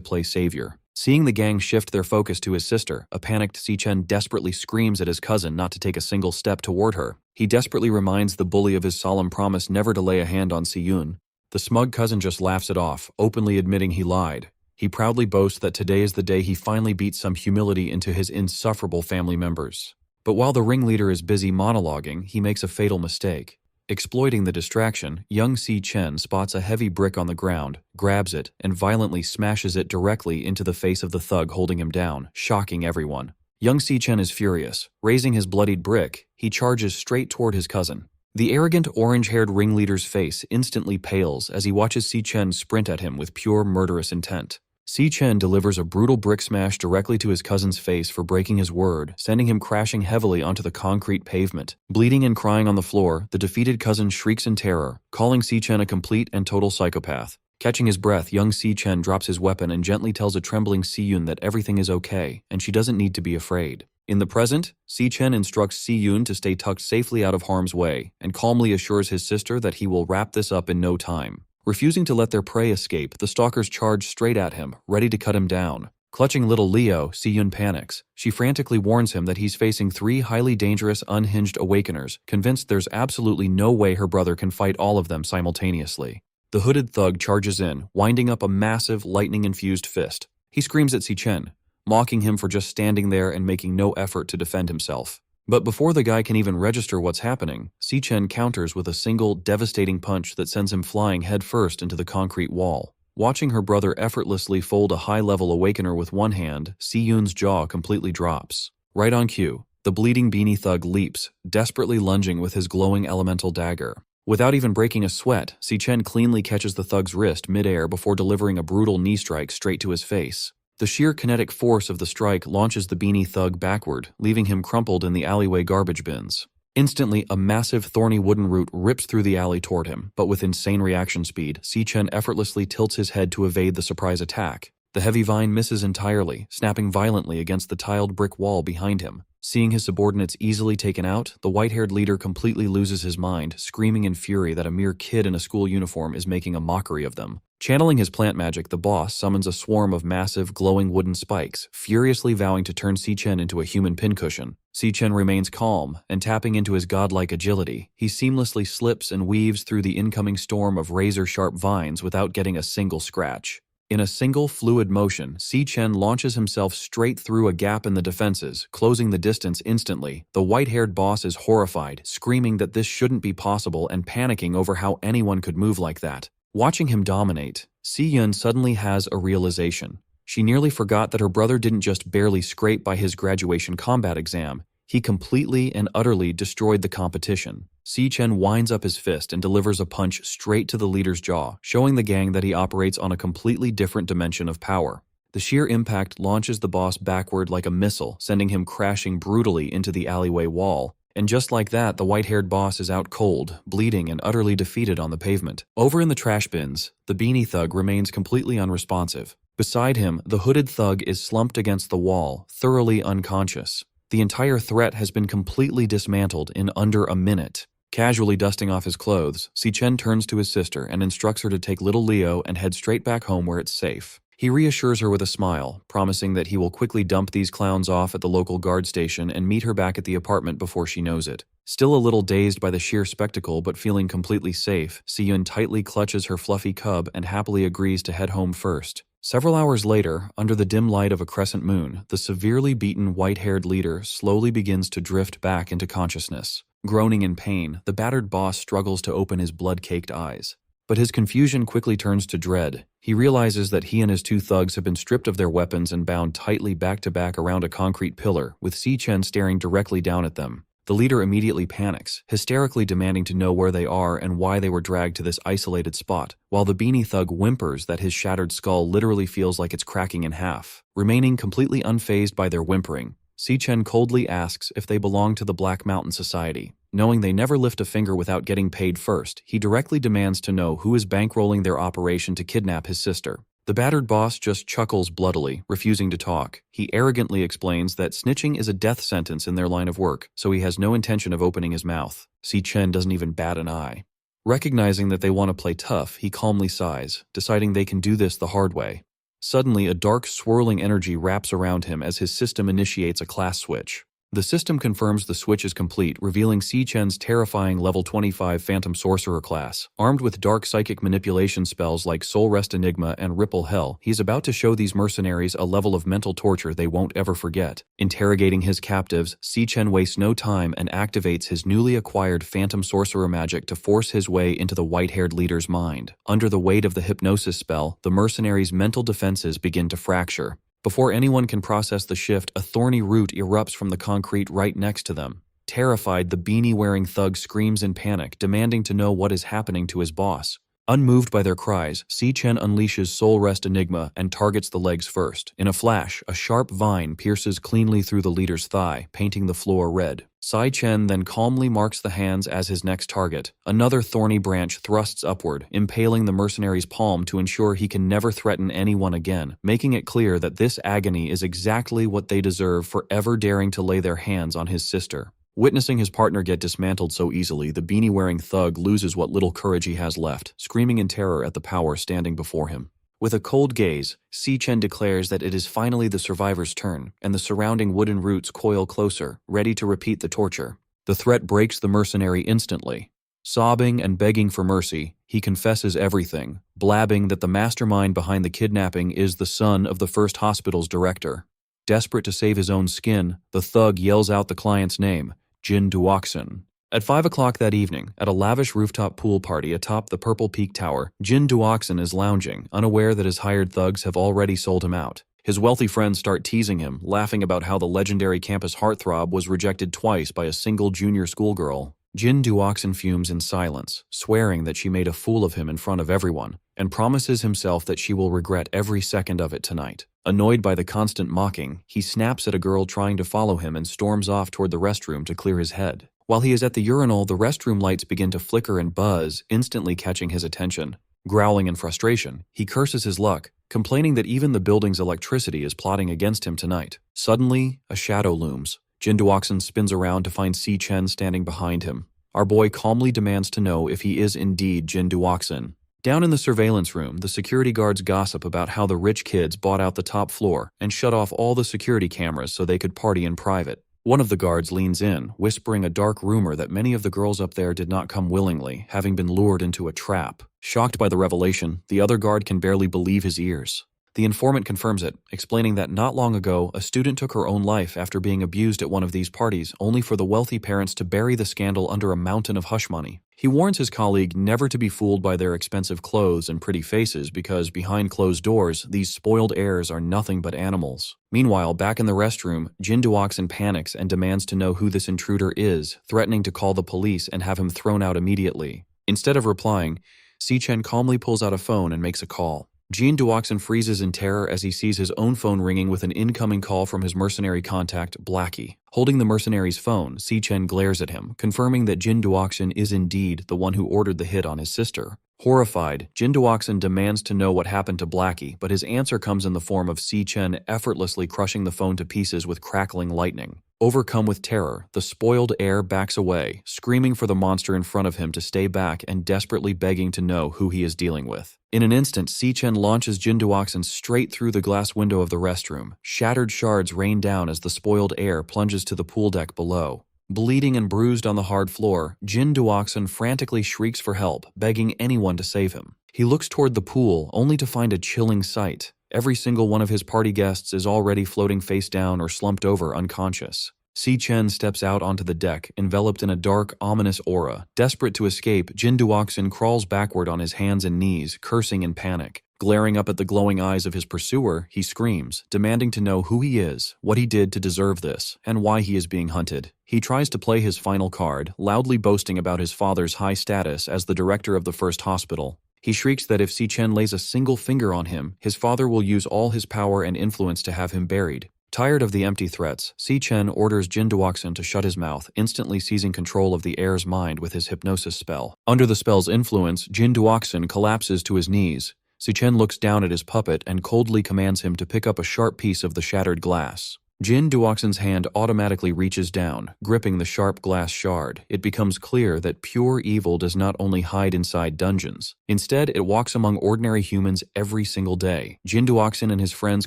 play savior. Seeing the gang shift their focus to his sister, a panicked Si-Chen desperately screams at his cousin not to take a single step toward her. He desperately reminds the bully of his solemn promise never to lay a hand on Si-Yun. The smug cousin just laughs it off, openly admitting he lied. He proudly boasts that today is the day he finally beats some humility into his insufferable family members. But while the ringleader is busy monologuing, he makes a fatal mistake. Exploiting the distraction, young Si-Chen spots a heavy brick on the ground, grabs it, and violently smashes it directly into the face of the thug holding him down, shocking everyone. Young Si-Chen is furious. Raising his bloodied brick, he charges straight toward his cousin. The arrogant orange-haired ringleader's face instantly pales as he watches Si-Chen sprint at him with pure murderous intent. Si-Chen delivers a brutal brick smash directly to his cousin's face for breaking his word, sending him crashing heavily onto the concrete pavement. Bleeding and crying on the floor, the defeated cousin shrieks in terror, calling Si-Chen a complete and total psychopath. Catching his breath, young Si-Chen drops his weapon and gently tells a trembling Si-Yun that everything is okay, and she doesn't need to be afraid. In the present, Si-Chen instructs Si-Yun to stay tucked safely out of harm's way, and calmly assures his sister that he will wrap this up in no time. Refusing to let their prey escape, the stalkers charge straight at him, ready to cut him down. Clutching little Leo, Si-Yun panics. She frantically warns him that he's facing 3 highly dangerous, unhinged awakeners, convinced there's absolutely no way her brother can fight all of them simultaneously. The hooded thug charges in, winding up a massive, lightning-infused fist. He screams at Si-Chen, mocking him for just standing there and making no effort to defend himself. But before the guy can even register what's happening, Si-Chen counters with a single, devastating punch that sends him flying headfirst into the concrete wall. Watching her brother effortlessly fold a high-level awakener with one hand, Si-Yun's jaw completely drops. Right on cue, the bleeding beanie thug leaps, desperately lunging with his glowing elemental dagger. Without even breaking a sweat, Si-Chen cleanly catches the thug's wrist mid-air before delivering a brutal knee strike straight to his face. The sheer kinetic force of the strike launches the beanie thug backward, leaving him crumpled in the alleyway garbage bins. Instantly, a massive thorny wooden root rips through the alley toward him, but with insane reaction speed, Si-Chen effortlessly tilts his head to evade the surprise attack. The heavy vine misses entirely, snapping violently against the tiled brick wall behind him. Seeing his subordinates easily taken out, the white-haired leader completely loses his mind, screaming in fury that a mere kid in a school uniform is making a mockery of them. Channeling his plant magic, the boss summons a swarm of massive, glowing wooden spikes, furiously vowing to turn Si-Chen into a human pincushion. Si-Chen remains calm, and tapping into his godlike agility, he seamlessly slips and weaves through the incoming storm of razor-sharp vines without getting a single scratch. In a single fluid motion, Si-Chen launches himself straight through a gap in the defenses, closing the distance instantly. The white-haired boss is horrified, screaming that this shouldn't be possible and panicking over how anyone could move like that. Watching him dominate, Si-Yun suddenly has a realization. She nearly forgot that her brother didn't just barely scrape by his graduation combat exam, he completely and utterly destroyed the competition. Si Chen winds up his fist and delivers a punch straight to the leader's jaw, showing the gang that he operates on a completely different dimension of power. The sheer impact launches the boss backward like a missile, sending him crashing brutally into the alleyway wall. And just like that, the white-haired boss is out cold, bleeding and utterly defeated on the pavement. Over in the trash bins, the beanie thug remains completely unresponsive. Beside him, the hooded thug is slumped against the wall, thoroughly unconscious. The entire threat has been completely dismantled in under a minute. Casually dusting off his clothes, Si Chen turns to his sister and instructs her to take little Leo and head straight back home where it's safe. He reassures her with a smile, promising that he will quickly dump these clowns off at the local guard station and meet her back at the apartment before she knows it. Still a little dazed by the sheer spectacle but feeling completely safe, Si-yun tightly clutches her fluffy cub and happily agrees to head home first. Several hours later, under the dim light of a crescent moon, the severely beaten white-haired leader slowly begins to drift back into consciousness. Groaning in pain, the battered boss struggles to open his blood-caked eyes. But his confusion quickly turns to dread. He realizes that he and his two thugs have been stripped of their weapons and bound tightly back-to-back around a concrete pillar, with Si Chen staring directly down at them. The leader immediately panics, hysterically demanding to know where they are and why they were dragged to this isolated spot, while the beanie thug whimpers that his shattered skull literally feels like it's cracking in half. Remaining completely unfazed by their whimpering, Si Chen coldly asks if they belong to the Black Mountain Society. Knowing they never lift a finger without getting paid first, he directly demands to know who is bankrolling their operation to kidnap his sister. The battered boss just chuckles bloodily, refusing to talk. He arrogantly explains that snitching is a death sentence in their line of work, so he has no intention of opening his mouth. Si Chen doesn't even bat an eye. Recognizing that they want to play tough, he calmly sighs, deciding they can do this the hard way. Suddenly, a dark, swirling energy wraps around him as his system initiates a class switch. The system confirms the switch is complete, revealing Si Chen's terrifying level 25 Phantom Sorcerer class. Armed with dark psychic manipulation spells like Soul Rest Enigma and Ripple Hell, he's about to show these mercenaries a level of mental torture they won't ever forget. Interrogating his captives, Si Chen wastes no time and activates his newly acquired Phantom Sorcerer magic to force his way into the white-haired leader's mind. Under the weight of the hypnosis spell, the mercenaries' mental defenses begin to fracture. Before anyone can process the shift, a thorny root erupts from the concrete right next to them. Terrified, the beanie-wearing thug screams in panic, demanding to know what is happening to his boss. Unmoved by their cries, Si Chen unleashes Soul Rest Enigma and targets the legs first. In a flash, a sharp vine pierces cleanly through the leader's thigh, painting the floor red. Si Chen then calmly marks the hands as his next target. Another thorny branch thrusts upward, impaling the mercenary's palm to ensure he can never threaten anyone again, making it clear that this agony is exactly what they deserve for ever daring to lay their hands on his sister. Witnessing his partner get dismantled so easily, the beanie-wearing thug loses what little courage he has left, screaming in terror at the power standing before him. With a cold gaze, Si Chen declares that it is finally the survivor's turn, and the surrounding wooden roots coil closer, ready to repeat the torture. The threat breaks the mercenary instantly. Sobbing and begging for mercy, he confesses everything, blabbing that the mastermind behind the kidnapping is the son of the first hospital's director. Desperate to save his own skin, the thug yells out the client's name, Jin Duoxin. At 5 o'clock that evening, at a lavish rooftop pool party atop the Purple Peak Tower, Jin Duoxin is lounging, unaware that his hired thugs have already sold him out. His wealthy friends start teasing him, laughing about how the legendary campus heartthrob was rejected twice by a single junior schoolgirl. Jin Duoxin fumes in silence, swearing that she made a fool of him in front of everyone, and promises himself that she will regret every second of it tonight. Annoyed by the constant mocking, he snaps at a girl trying to follow him and storms off toward the restroom to clear his head. While he is at the urinal, the restroom lights begin to flicker and buzz, instantly catching his attention. Growling in frustration, he curses his luck, complaining that even the building's electricity is plotting against him tonight. Suddenly, a shadow looms. Jin Duoxin spins around to find Si Chen standing behind him. Our boy calmly demands to know if he is indeed Jin Duoxin. Down in the surveillance room, the security guards gossip about how the rich kids bought out the top floor and shut off all the security cameras so they could party in private. One of the guards leans in, whispering a dark rumor that many of the girls up there did not come willingly, having been lured into a trap. Shocked by the revelation, the other guard can barely believe his ears. The informant confirms it, explaining that not long ago, a student took her own life after being abused at one of these parties, only for the wealthy parents to bury the scandal under a mountain of hush money. He warns his colleague never to be fooled by their expensive clothes and pretty faces because behind closed doors, these spoiled heirs are nothing but animals. Meanwhile, back in the restroom, Jin Duoxin panics and demands to know who this intruder is, threatening to call the police and have him thrown out immediately. Instead of replying, Si Chen calmly pulls out a phone and makes a call. Jin Duoxin freezes in terror as he sees his own phone ringing with an incoming call from his mercenary contact, Blackie. Holding the mercenary's phone, Si Chen glares at him, confirming that Jin Duoxin is indeed the one who ordered the hit on his sister. Horrified, Jin Duoxin demands to know what happened to Blackie, but his answer comes in the form of Si Chen effortlessly crushing the phone to pieces with crackling lightning. Overcome with terror, the spoiled heir backs away, screaming for the monster in front of him to stay back and desperately begging to know who he is dealing with. In an instant, Si Chen launches Jin Duoxin straight through the glass window of the restroom. Shattered shards rain down as the spoiled heir plunges to the pool deck below. Bleeding and bruised on the hard floor, Jin Duoxin frantically shrieks for help, begging anyone to save him. He looks toward the pool, only to find a chilling sight. Every single one of his party guests is already floating face down or slumped over unconscious. Si Chen steps out onto the deck, enveloped in a dark, ominous aura. Desperate to escape, Jin Duoxin crawls backward on his hands and knees, cursing in panic. Glaring up at the glowing eyes of his pursuer, he screams, demanding to know who he is, what he did to deserve this, and why he is being hunted. He tries to play his final card, loudly boasting about his father's high status as the director of the first hospital. He shrieks that if Si Chen lays a single finger on him, his father will use all his power and influence to have him buried. Tired of the empty threats, Si Chen orders Jin Duoxin to shut his mouth, instantly seizing control of the heir's mind with his hypnosis spell. Under the spell's influence, Jin Duoxin collapses to his knees. Si Chen looks down at his puppet and coldly commands him to pick up a sharp piece of the shattered glass. Jin Duoxin's hand automatically reaches down, gripping the sharp glass shard. It becomes clear that pure evil does not only hide inside dungeons. Instead, it walks among ordinary humans every single day. Jin Duoxin and his friends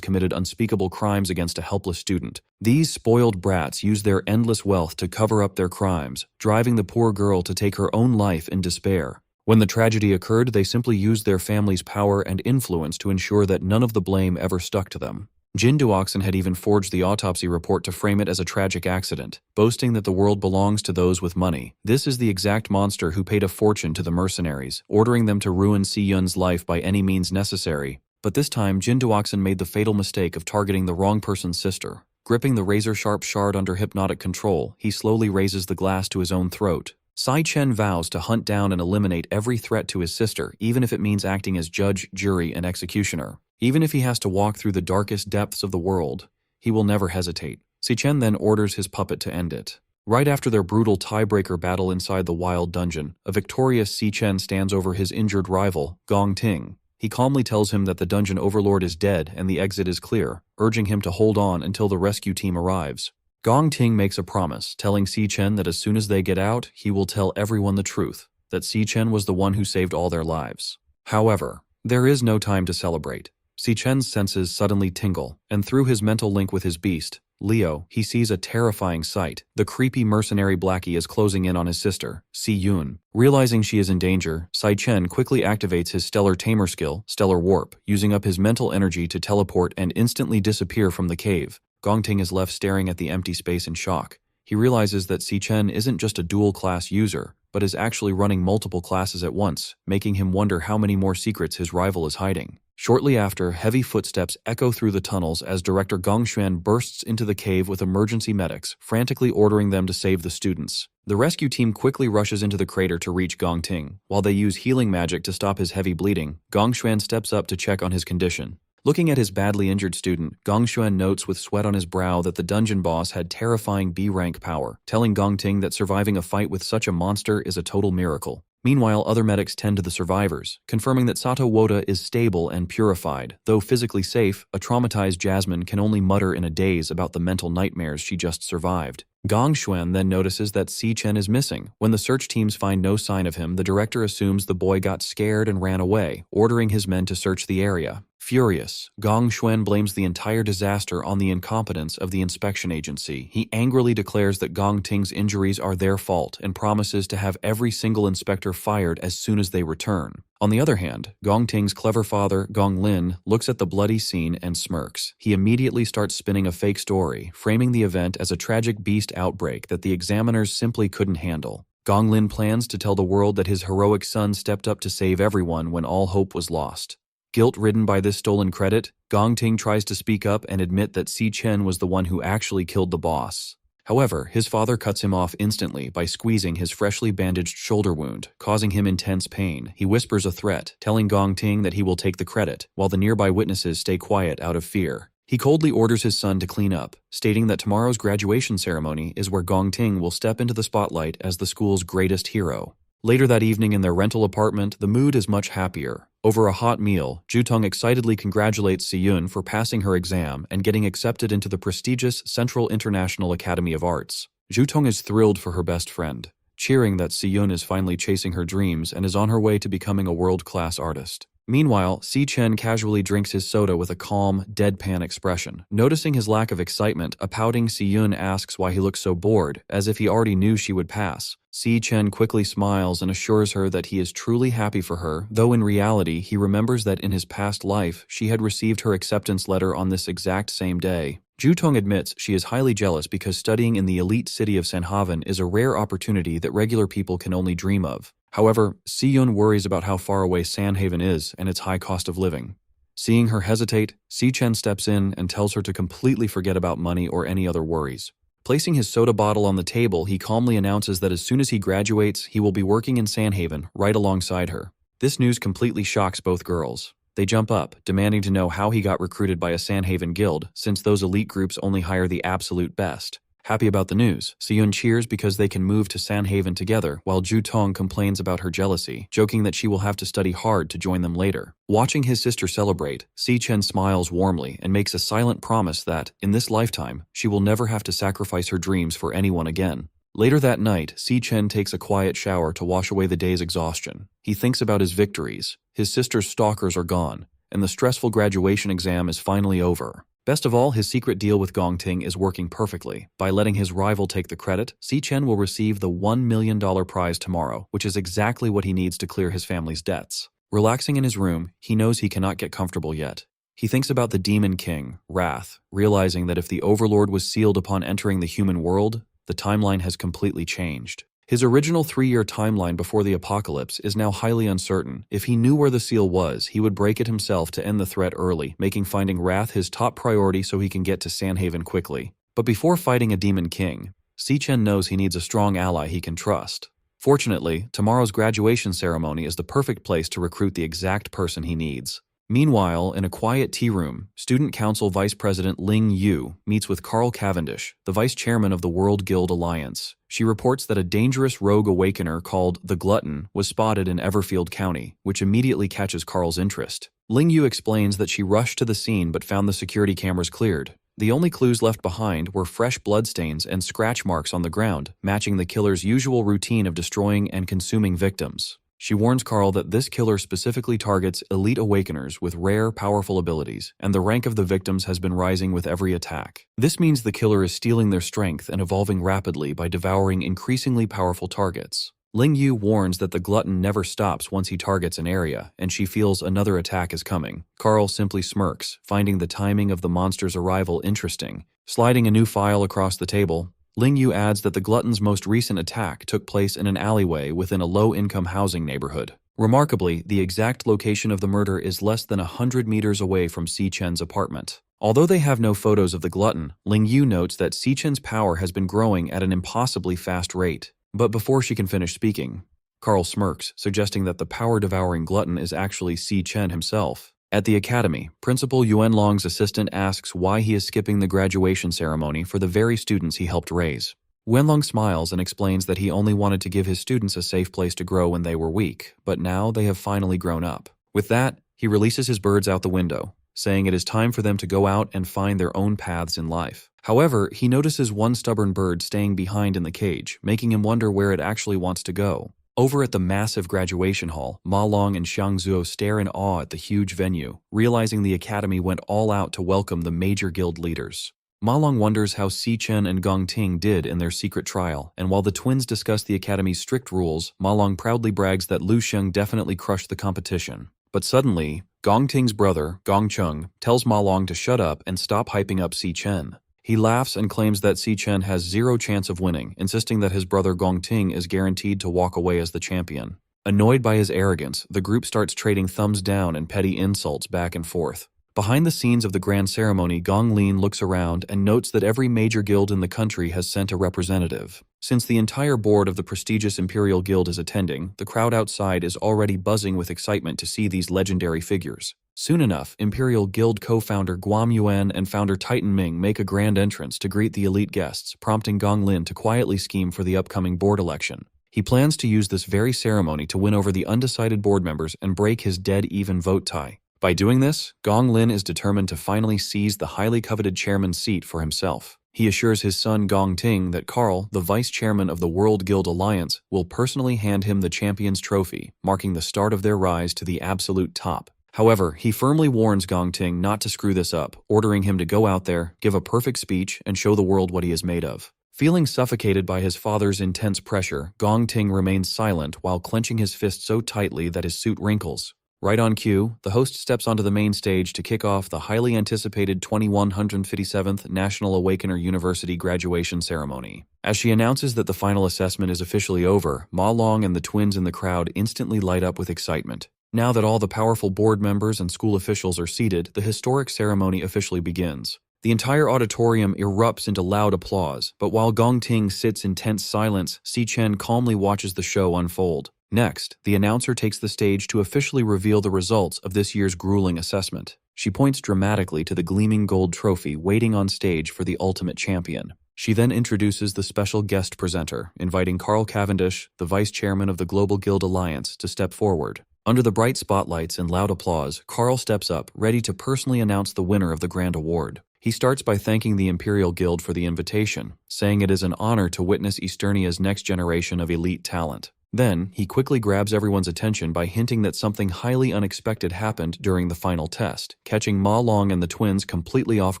committed unspeakable crimes against a helpless student. These spoiled brats use their endless wealth to cover up their crimes, driving the poor girl to take her own life in despair. When the tragedy occurred, they simply used their family's power and influence to ensure that none of the blame ever stuck to them. Jin Duoxin had even forged the autopsy report to frame it as a tragic accident, boasting that the world belongs to those with money. This is the exact monster who paid a fortune to the mercenaries, ordering them to ruin Si Yun's life by any means necessary. But this time, Jin Duoxin made the fatal mistake of targeting the wrong person's sister. Gripping the razor-sharp shard under hypnotic control, he slowly raises the glass to his own throat. Si Chen vows to hunt down and eliminate every threat to his sister, even if it means acting as judge, jury, and executioner. Even if he has to walk through the darkest depths of the world, he will never hesitate. Si Chen then orders his puppet to end it. Right after their brutal tiebreaker battle inside the wild dungeon, a victorious Si Chen stands over his injured rival, Gong Ting. He calmly tells him that the dungeon overlord is dead and the exit is clear, urging him to hold on until the rescue team arrives. Gong Ting makes a promise, telling Si Chen that as soon as they get out, he will tell everyone the truth, that Si Chen was the one who saved all their lives. However, there is no time to celebrate. Si Chen's senses suddenly tingle, and through his mental link with his beast, Leo, he sees a terrifying sight. The creepy mercenary Blackie is closing in on his sister, Si Yun. Realizing she is in danger, Si Chen quickly activates his Stellar Tamer skill, Stellar Warp, using up his mental energy to teleport and instantly disappear from the cave. Gong Ting is left staring at the empty space in shock. He realizes that Si Chen isn't just a dual-class user, but is actually running multiple classes at once, making him wonder how many more secrets his rival is hiding. Shortly after, heavy footsteps echo through the tunnels as Director Gong Xuan bursts into the cave with emergency medics, frantically ordering them to save the students. The rescue team quickly rushes into the crater to reach Gong Ting. While they use healing magic to stop his heavy bleeding, Gong Xuan steps up to check on his condition. Looking at his badly injured student, Gong Xuan notes with sweat on his brow that the dungeon boss had terrifying B-rank power, telling Gong Ting that surviving a fight with such a monster is a total miracle. Meanwhile, other medics tend to the survivors, confirming that Sato Woda is stable and purified. Though physically safe, a traumatized Jasmine can only mutter in a daze about the mental nightmares she just survived. Gong Xuan then notices that Si Chen is missing. When the search teams find no sign of him, the director assumes the boy got scared and ran away, ordering his men to search the area. Furious, Gong Xuan blames the entire disaster on the incompetence of the inspection agency. He angrily declares that Gong Ting's injuries are their fault and promises to have every single inspector fired as soon as they return. On the other hand, Gong Ting's clever father, Gong Lin, looks at the bloody scene and smirks. He immediately starts spinning a fake story, framing the event as a tragic beast outbreak that the examiners simply couldn't handle. Gong Lin plans to tell the world that his heroic son stepped up to save everyone when all hope was lost. Guilt-ridden by this stolen credit, Gong Ting tries to speak up and admit that Si Chen was the one who actually killed the boss. However, his father cuts him off instantly by squeezing his freshly bandaged shoulder wound, causing him intense pain. He whispers a threat, telling Gong Ting that he will take the credit, while the nearby witnesses stay quiet out of fear. He coldly orders his son to clean up, stating that tomorrow's graduation ceremony is where Gong Ting will step into the spotlight as the school's greatest hero. Later that evening in their rental apartment, the mood is much happier. Over a hot meal, Jutong excitedly congratulates Si-yun for passing her exam and getting accepted into the prestigious Central International Academy of Arts. Jutong is thrilled for her best friend, cheering that Si-yun is finally chasing her dreams and is on her way to becoming a world-class artist. Meanwhile, Si Chen casually drinks his soda with a calm, deadpan expression. Noticing his lack of excitement, a pouting Si-yun asks why he looks so bored, as if he already knew she would pass. Si Chen quickly smiles and assures her that he is truly happy for her, though in reality he remembers that in his past life she had received her acceptance letter on this exact same day. Jutong admits she is highly jealous because studying in the elite city of Sanhaven is a rare opportunity that regular people can only dream of. However, Si-yun worries about how far away Sanhaven is and its high cost of living. Seeing her hesitate, Si Chen steps in and tells her to completely forget about money or any other worries. Placing his soda bottle on the table, he calmly announces that as soon as he graduates, he will be working in Sanhaven right alongside her. This news completely shocks both girls. They jump up, demanding to know how he got recruited by a Sanhaven guild, since those elite groups only hire the absolute best. Happy about the news, Si-yun cheers because they can move to Sanhaven together, while Jutong complains about her jealousy, joking that she will have to study hard to join them later. Watching his sister celebrate, Si Chen smiles warmly and makes a silent promise that, in this lifetime, she will never have to sacrifice her dreams for anyone again. Later that night, Si Chen takes a quiet shower to wash away the day's exhaustion. He thinks about his victories. His sister's stalkers are gone, and the stressful graduation exam is finally over. Best of all, his secret deal with Gong Ting is working perfectly. By letting his rival take the credit, Si Chen will receive the $1 million prize tomorrow, which is exactly what he needs to clear his family's debts. Relaxing in his room, he knows he cannot get comfortable yet. He thinks about the Demon King, Wrath, realizing that if the Overlord was sealed upon entering the human world, the timeline has completely changed. His original 3-year timeline before the apocalypse is now highly uncertain. If he knew where the seal was, he would break it himself to end the threat early, making finding Wrath his top priority so he can get to Sanhaven quickly. But before fighting a Demon King, Si Chen knows he needs a strong ally he can trust. Fortunately, tomorrow's graduation ceremony is the perfect place to recruit the exact person he needs. Meanwhile, in a quiet tea room, Student Council Vice President Ling Yu meets with Carl Cavendish, the Vice Chairman of the World Guild Alliance. She reports that a dangerous rogue awakener called the Glutton was spotted in Everfield County, which immediately catches Carl's interest. Ling Yu explains that she rushed to the scene but found the security cameras cleared. The only clues left behind were fresh bloodstains and scratch marks on the ground, matching the killer's usual routine of destroying and consuming victims. She warns Carl that this killer specifically targets elite awakeners with rare, powerful abilities, and the rank of the victims has been rising with every attack. This means the killer is stealing their strength and evolving rapidly by devouring increasingly powerful targets. Ling Yu warns that the glutton never stops once he targets an area, and she feels another attack is coming. Carl simply smirks, finding the timing of the monster's arrival interesting. Sliding a new file across the table, Ling Yu adds that the glutton's most recent attack took place in an alleyway within a low-income housing neighborhood. Remarkably, the exact location of the murder is less than 100 meters away from Si Chen's apartment. Although they have no photos of the glutton, Ling Yu notes that Si Chen's power has been growing at an impossibly fast rate. But before she can finish speaking, Carl smirks, suggesting that the power-devouring glutton is actually Si Chen himself. At the academy, Principal Yuan Long's assistant asks why he is skipping the graduation ceremony for the very students he helped raise. Wenlong smiles and explains that he only wanted to give his students a safe place to grow when they were weak, but now they have finally grown up. With that, he releases his birds out the window, saying it is time for them to go out and find their own paths in life. However, he notices one stubborn bird staying behind in the cage, making him wonder where it actually wants to go. Over at the massive graduation hall, Ma Long and Xiang Zuo stare in awe at the huge venue, realizing the academy went all out to welcome the major guild leaders. Ma Long wonders how Si Chen and Gong Ting did in their secret trial, and while the twins discuss the academy's strict rules, Ma Long proudly brags that Lu Sheng definitely crushed the competition. But suddenly, Gong Ting's brother, Gong Chung, tells Ma Long to shut up and stop hyping up Si Chen. He laughs and claims that Si Chen has zero chance of winning, insisting that his brother Gong Ting is guaranteed to walk away as the champion. Annoyed by his arrogance, the group starts trading thumbs down and petty insults back and forth. Behind the scenes of the grand ceremony, Gong Lin looks around and notes that every major guild in the country has sent a representative. Since the entire board of the prestigious Imperial Guild is attending, the crowd outside is already buzzing with excitement to see these legendary figures. Soon enough, Imperial Guild co-founder Guam Yuan and founder Titan Ming make a grand entrance to greet the elite guests, prompting Gong Lin to quietly scheme for the upcoming board election. He plans to use this very ceremony to win over the undecided board members and break his dead-even vote tie. By doing this, Gong Lin is determined to finally seize the highly coveted chairman's seat for himself. He assures his son Gong Ting that Carl, the vice chairman of the World Guild Alliance, will personally hand him the champion's trophy, marking the start of their rise to the absolute top. However, he firmly warns Gong Ting not to screw this up, ordering him to go out there, give a perfect speech, and show the world what he is made of. Feeling suffocated by his father's intense pressure, Gong Ting remains silent while clenching his fist so tightly that his suit wrinkles. Right on cue, the host steps onto the main stage to kick off the highly anticipated 2157th National Awakener University graduation ceremony. As she announces that the final assessment is officially over, Ma Long and the twins in the crowd instantly light up with excitement. Now that all the powerful board members and school officials are seated, the historic ceremony officially begins. The entire auditorium erupts into loud applause, but while Gong Ting sits in tense silence, Si Chen calmly watches the show unfold. Next, the announcer takes the stage to officially reveal the results of this year's grueling assessment. She points dramatically to the gleaming gold trophy waiting on stage for the ultimate champion. She then introduces the special guest presenter, inviting Carl Cavendish, the vice chairman of the Global Guild Alliance, to step forward. Under the bright spotlights and loud applause, Carl steps up, ready to personally announce the winner of the grand award. He starts by thanking the Imperial Guild for the invitation, saying it is an honor to witness Easternia's next generation of elite talent. Then, he quickly grabs everyone's attention by hinting that something highly unexpected happened during the final test, catching Ma Long and the twins completely off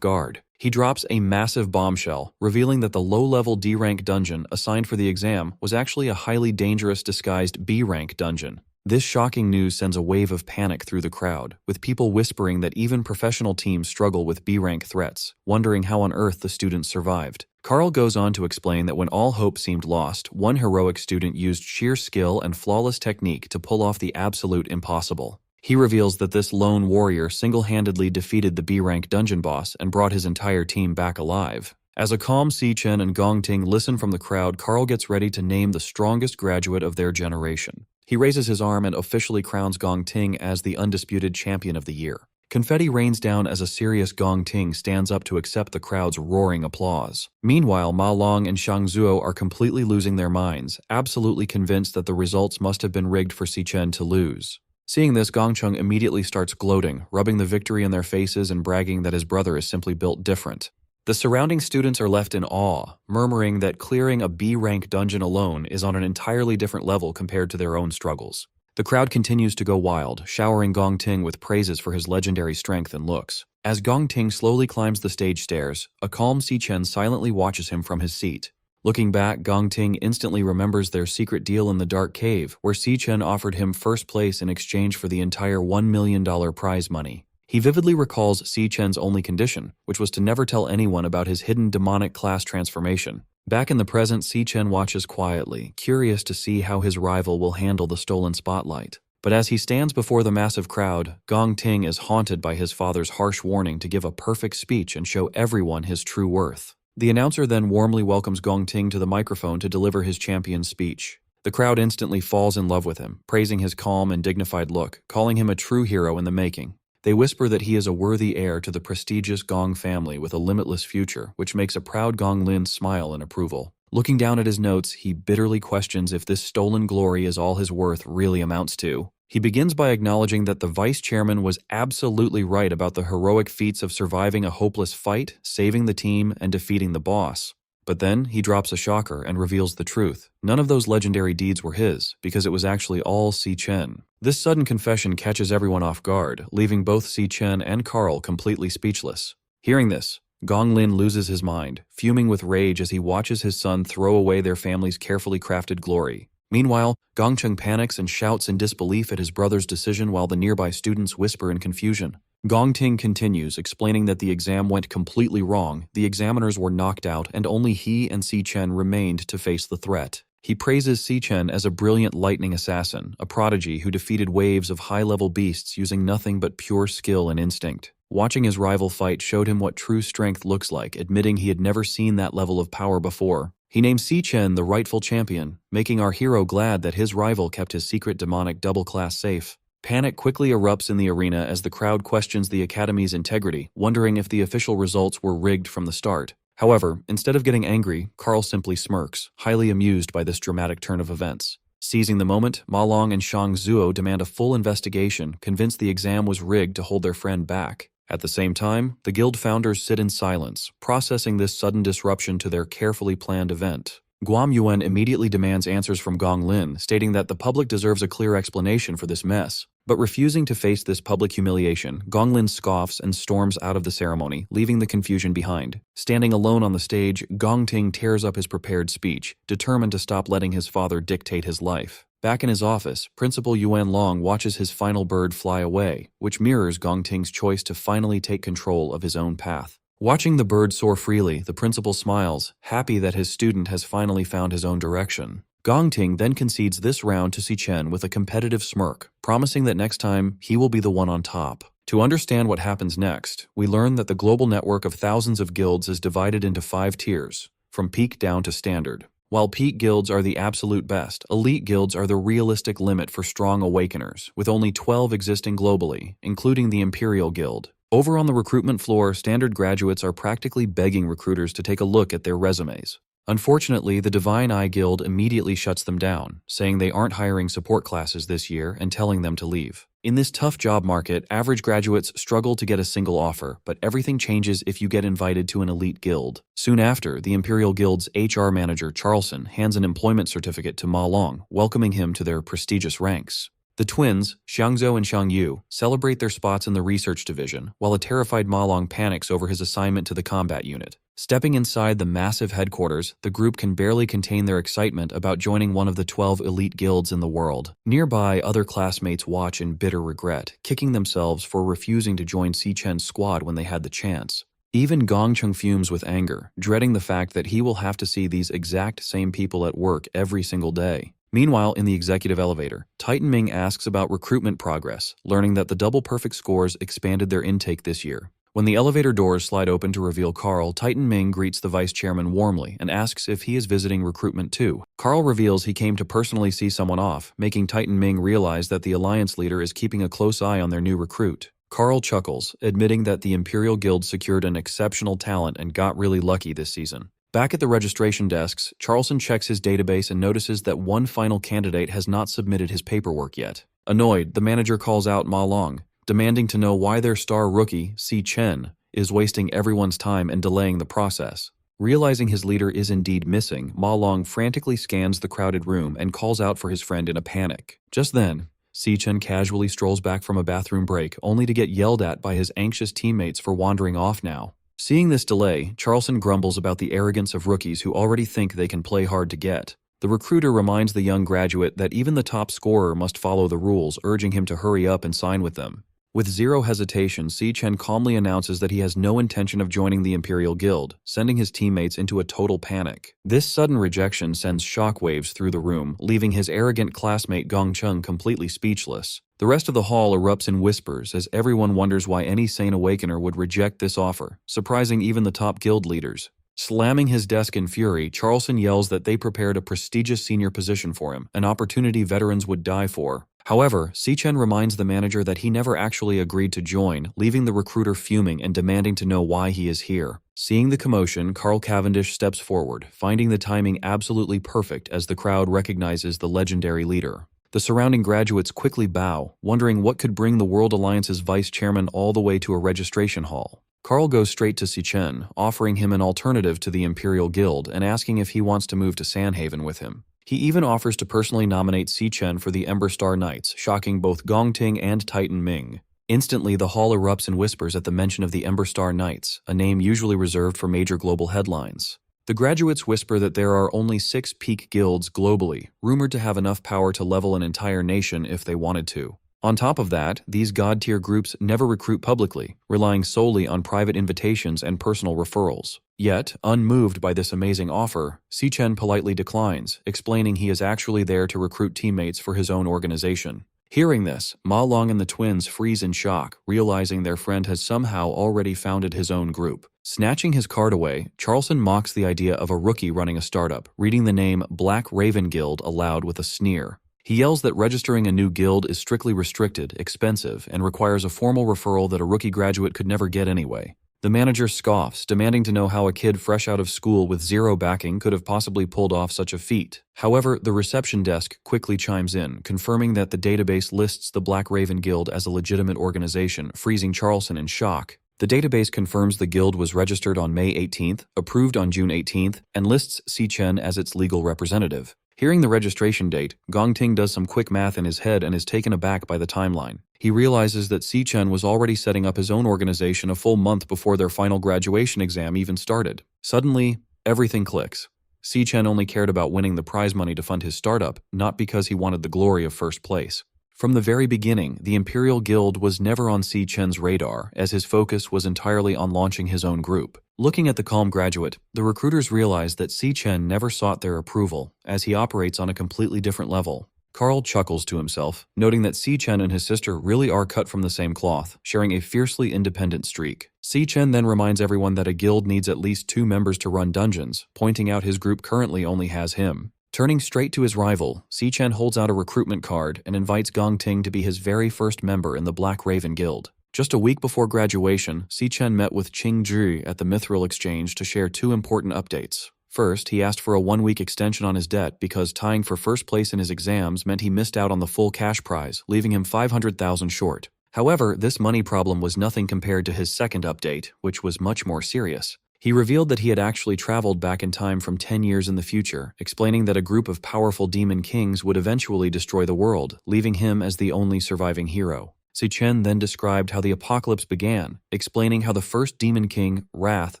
guard. He drops a massive bombshell, revealing that the low-level D-rank dungeon assigned for the exam was actually a highly dangerous disguised B-rank dungeon. This shocking news sends a wave of panic through the crowd, with people whispering that even professional teams struggle with B-rank threats, wondering how on earth the students survived. Carl goes on to explain that when all hope seemed lost, one heroic student used sheer skill and flawless technique to pull off the absolute impossible. He reveals that this lone warrior single-handedly defeated the B-rank dungeon boss and brought his entire team back alive. As a calm Si Chen and Gong Ting listen from the crowd, Carl gets ready to name the strongest graduate of their generation. He raises his arm and officially crowns Gong Ting as the undisputed champion of the year. Confetti rains down as a serious Gong Ting stands up to accept the crowd's roaring applause. Meanwhile, Ma Long and Xiang Zuo are completely losing their minds, absolutely convinced that the results must have been rigged for Si Chen to lose. Seeing this, Gong Chung immediately starts gloating, rubbing the victory in their faces and bragging that his brother is simply built different. The surrounding students are left in awe, murmuring that clearing a B-rank dungeon alone is on an entirely different level compared to their own struggles. The crowd continues to go wild, showering Gong Ting with praises for his legendary strength and looks. As Gong Ting slowly climbs the stage stairs, a calm Si Chen silently watches him from his seat. Looking back, Gong Ting instantly remembers their secret deal in the dark cave, where Si Chen offered him first place in exchange for the entire $1 million prize money. He vividly recalls Si Chen's only condition, which was to never tell anyone about his hidden demonic class transformation. Back in the present, Si Chen watches quietly, curious to see how his rival will handle the stolen spotlight. But as he stands before the massive crowd, Gong Ting is haunted by his father's harsh warning to give a perfect speech and show everyone his true worth. The announcer then warmly welcomes Gong Ting to the microphone to deliver his champion's speech. The crowd instantly falls in love with him, praising his calm and dignified look, calling him a true hero in the making. They whisper that he is a worthy heir to the prestigious Gong family with a limitless future, which makes a proud Gong Lin smile in approval. Looking down at his notes, he bitterly questions if this stolen glory is all his worth really amounts to. He begins by acknowledging that the vice chairman was absolutely right about the heroic feats of surviving a hopeless fight, saving the team, and defeating the boss. But then he drops a shocker and reveals the truth. None of those legendary deeds were his, because it was actually all Si Chen. This sudden confession catches everyone off guard, leaving both Si Chen and Carl completely speechless. Hearing this, Gong Lin loses his mind, fuming with rage as he watches his son throw away their family's carefully crafted glory. Meanwhile, Gongcheng panics and shouts in disbelief at his brother's decision while the nearby students whisper in confusion. Gongting continues, explaining that the exam went completely wrong, the examiners were knocked out, and only he and Si Chen remained to face the threat. He praises Si Chen as a brilliant lightning assassin, a prodigy who defeated waves of high-level beasts using nothing but pure skill and instinct. Watching his rival fight showed him what true strength looks like, admitting he had never seen that level of power before. He named Si Chen the rightful champion, making our hero glad that his rival kept his secret demonic double-class safe. Panic quickly erupts in the arena as the crowd questions the Academy's integrity, wondering if the official results were rigged from the start. However, instead of getting angry, Carl simply smirks, highly amused by this dramatic turn of events. Seizing the moment, Ma Long and Shang Zuo demand a full investigation, convinced the exam was rigged to hold their friend back. At the same time, the guild founders sit in silence, processing this sudden disruption to their carefully planned event. Guam Yuan immediately demands answers from Gong Lin, stating that the public deserves a clear explanation for this mess. But refusing to face this public humiliation, Gong Lin scoffs and storms out of the ceremony, leaving the confusion behind. Standing alone on the stage, Gong Ting tears up his prepared speech, determined to stop letting his father dictate his life. Back in his office, Principal Yuan Long watches his final bird fly away, which mirrors Gong Ting's choice to finally take control of his own path. Watching the bird soar freely, the principal smiles, happy that his student has finally found his own direction. Gong Ting then concedes this round to Si Chen with a competitive smirk, promising that next time he will be the one on top. To understand what happens next, we learn that the global network of thousands of guilds is divided into 5 tiers, from peak down to standard. While peak guilds are the absolute best, elite guilds are the realistic limit for strong awakeners, with only 12 existing globally, including the Imperial Guild. Over on the recruitment floor, standard graduates are practically begging recruiters to take a look at their resumes. Unfortunately, the Divine Eye Guild immediately shuts them down, saying they aren't hiring support classes this year and telling them to leave. In this tough job market, average graduates struggle to get a single offer, but everything changes if you get invited to an elite guild. Soon after, the Imperial Guild's HR manager, Charlson, hands an employment certificate to Ma Long, welcoming him to their prestigious ranks. The twins, Xiangzhou and Xiangyu, celebrate their spots in the research division, while a terrified Ma Long panics over his assignment to the combat unit. Stepping inside the massive headquarters, the group can barely contain their excitement about joining one of the 12 elite guilds in the world. Nearby, other classmates watch in bitter regret, kicking themselves for refusing to join Si Chen's squad when they had the chance. Even Gongcheng fumes with anger, dreading the fact that he will have to see these exact same people at work every single day. Meanwhile, in the executive elevator, Titan Ming asks about recruitment progress, learning that the double perfect scores expanded their intake this year. When the elevator doors slide open to reveal Carl, Titan Ming greets the vice chairman warmly and asks if he is visiting recruitment too. Carl reveals he came to personally see someone off, making Titan Ming realize that the alliance leader is keeping a close eye on their new recruit. Carl chuckles, admitting that the Imperial Guild secured an exceptional talent and got really lucky this season. Back at the registration desks, Charlson checks his database and notices that one final candidate has not submitted his paperwork yet. Annoyed, the manager calls out Ma Long, demanding to know why their star rookie, Si Chen, is wasting everyone's time and delaying the process. Realizing his leader is indeed missing, Ma Long frantically scans the crowded room and calls out for his friend in a panic. Just then, Si Chen casually strolls back from a bathroom break, only to get yelled at by his anxious teammates for wandering off now. Seeing this delay, Charlson grumbles about the arrogance of rookies who already think they can play hard to get. The recruiter reminds the young graduate that even the top scorer must follow the rules, urging him to hurry up and sign with them. With zero hesitation, Si Chen calmly announces that he has no intention of joining the Imperial Guild, sending his teammates into a total panic. This sudden rejection sends shockwaves through the room, leaving his arrogant classmate Gongcheng completely speechless. The rest of the hall erupts in whispers as everyone wonders why any sane awakener would reject this offer, surprising even the top guild leaders. Slamming his desk in fury, Charlson yells that they prepared a prestigious senior position for him, an opportunity veterans would die for. However, Si Chen reminds the manager that he never actually agreed to join, leaving the recruiter fuming and demanding to know why he is here. Seeing the commotion, Carl Cavendish steps forward, finding the timing absolutely perfect as the crowd recognizes the legendary leader. The surrounding graduates quickly bow, wondering what could bring the World Alliance's vice chairman all the way to a registration hall. Carl goes straight to Si-chen, offering him an alternative to the Imperial Guild and asking if he wants to move to Sanhaven with him. He even offers to personally nominate Si-chen for the Ember Star Knights, shocking both Gongting and Titan Ming. Instantly, the hall erupts in whispers at the mention of the Ember Star Knights, a name usually reserved for major global headlines. The graduates whisper that there are only 6 peak guilds globally, rumored to have enough power to level an entire nation if they wanted to. On top of that, these god-tier groups never recruit publicly, relying solely on private invitations and personal referrals. Yet, unmoved by this amazing offer, Si-chen politely declines, explaining he is actually there to recruit teammates for his own organization. Hearing this, Ma Long and the twins freeze in shock, realizing their friend has somehow already founded his own group. Snatching his card away, Charleston mocks the idea of a rookie running a startup, reading the name Black Raven Guild aloud with a sneer. He yells that registering a new guild is strictly restricted, expensive, and requires a formal referral that a rookie graduate could never get anyway. The manager scoffs, demanding to know how a kid fresh out of school with zero backing could have possibly pulled off such a feat. However, the reception desk quickly chimes in, confirming that the database lists the Black Raven Guild as a legitimate organization, freezing Charleston in shock. The database confirms the guild was registered on May 18th, approved on June 18th, and lists Si-chen as its legal representative. Hearing the registration date, Gongting does some quick math in his head and is taken aback by the timeline. He realizes that Si-chen was already setting up his own organization a full month before their final graduation exam even started. Suddenly, everything clicks. Si-chen only cared about winning the prize money to fund his startup, not because he wanted the glory of first place. From the very beginning, the Imperial Guild was never on Si-chen's radar, as his focus was entirely on launching his own group. Looking at the calm graduate, the recruiters realize that Si-chen never sought their approval, as he operates on a completely different level. Carl chuckles to himself, noting that Si-chen and his sister really are cut from the same cloth, sharing a fiercely independent streak. Si-chen then reminds everyone that a guild needs at least 2 members to run dungeons, pointing out his group currently only has him. Turning straight to his rival, Si-chen holds out a recruitment card and invites Gongting to be his very first member in the Black Raven Guild. Just a week before graduation, Si-chen met with Qing-Zhi at the Mithril Exchange to share 2 important updates. First, he asked for a 1-week extension on his debt because tying for first place in his exams meant he missed out on the full cash prize, leaving him 500,000 short. However, this money problem was nothing compared to his second update, which was much more serious. He revealed that he had actually traveled back in time from 10 years in the future, explaining that a group of powerful demon kings would eventually destroy the world, leaving him as the only surviving hero. Si-chen then described how the apocalypse began, explaining how the first demon king, Wrath,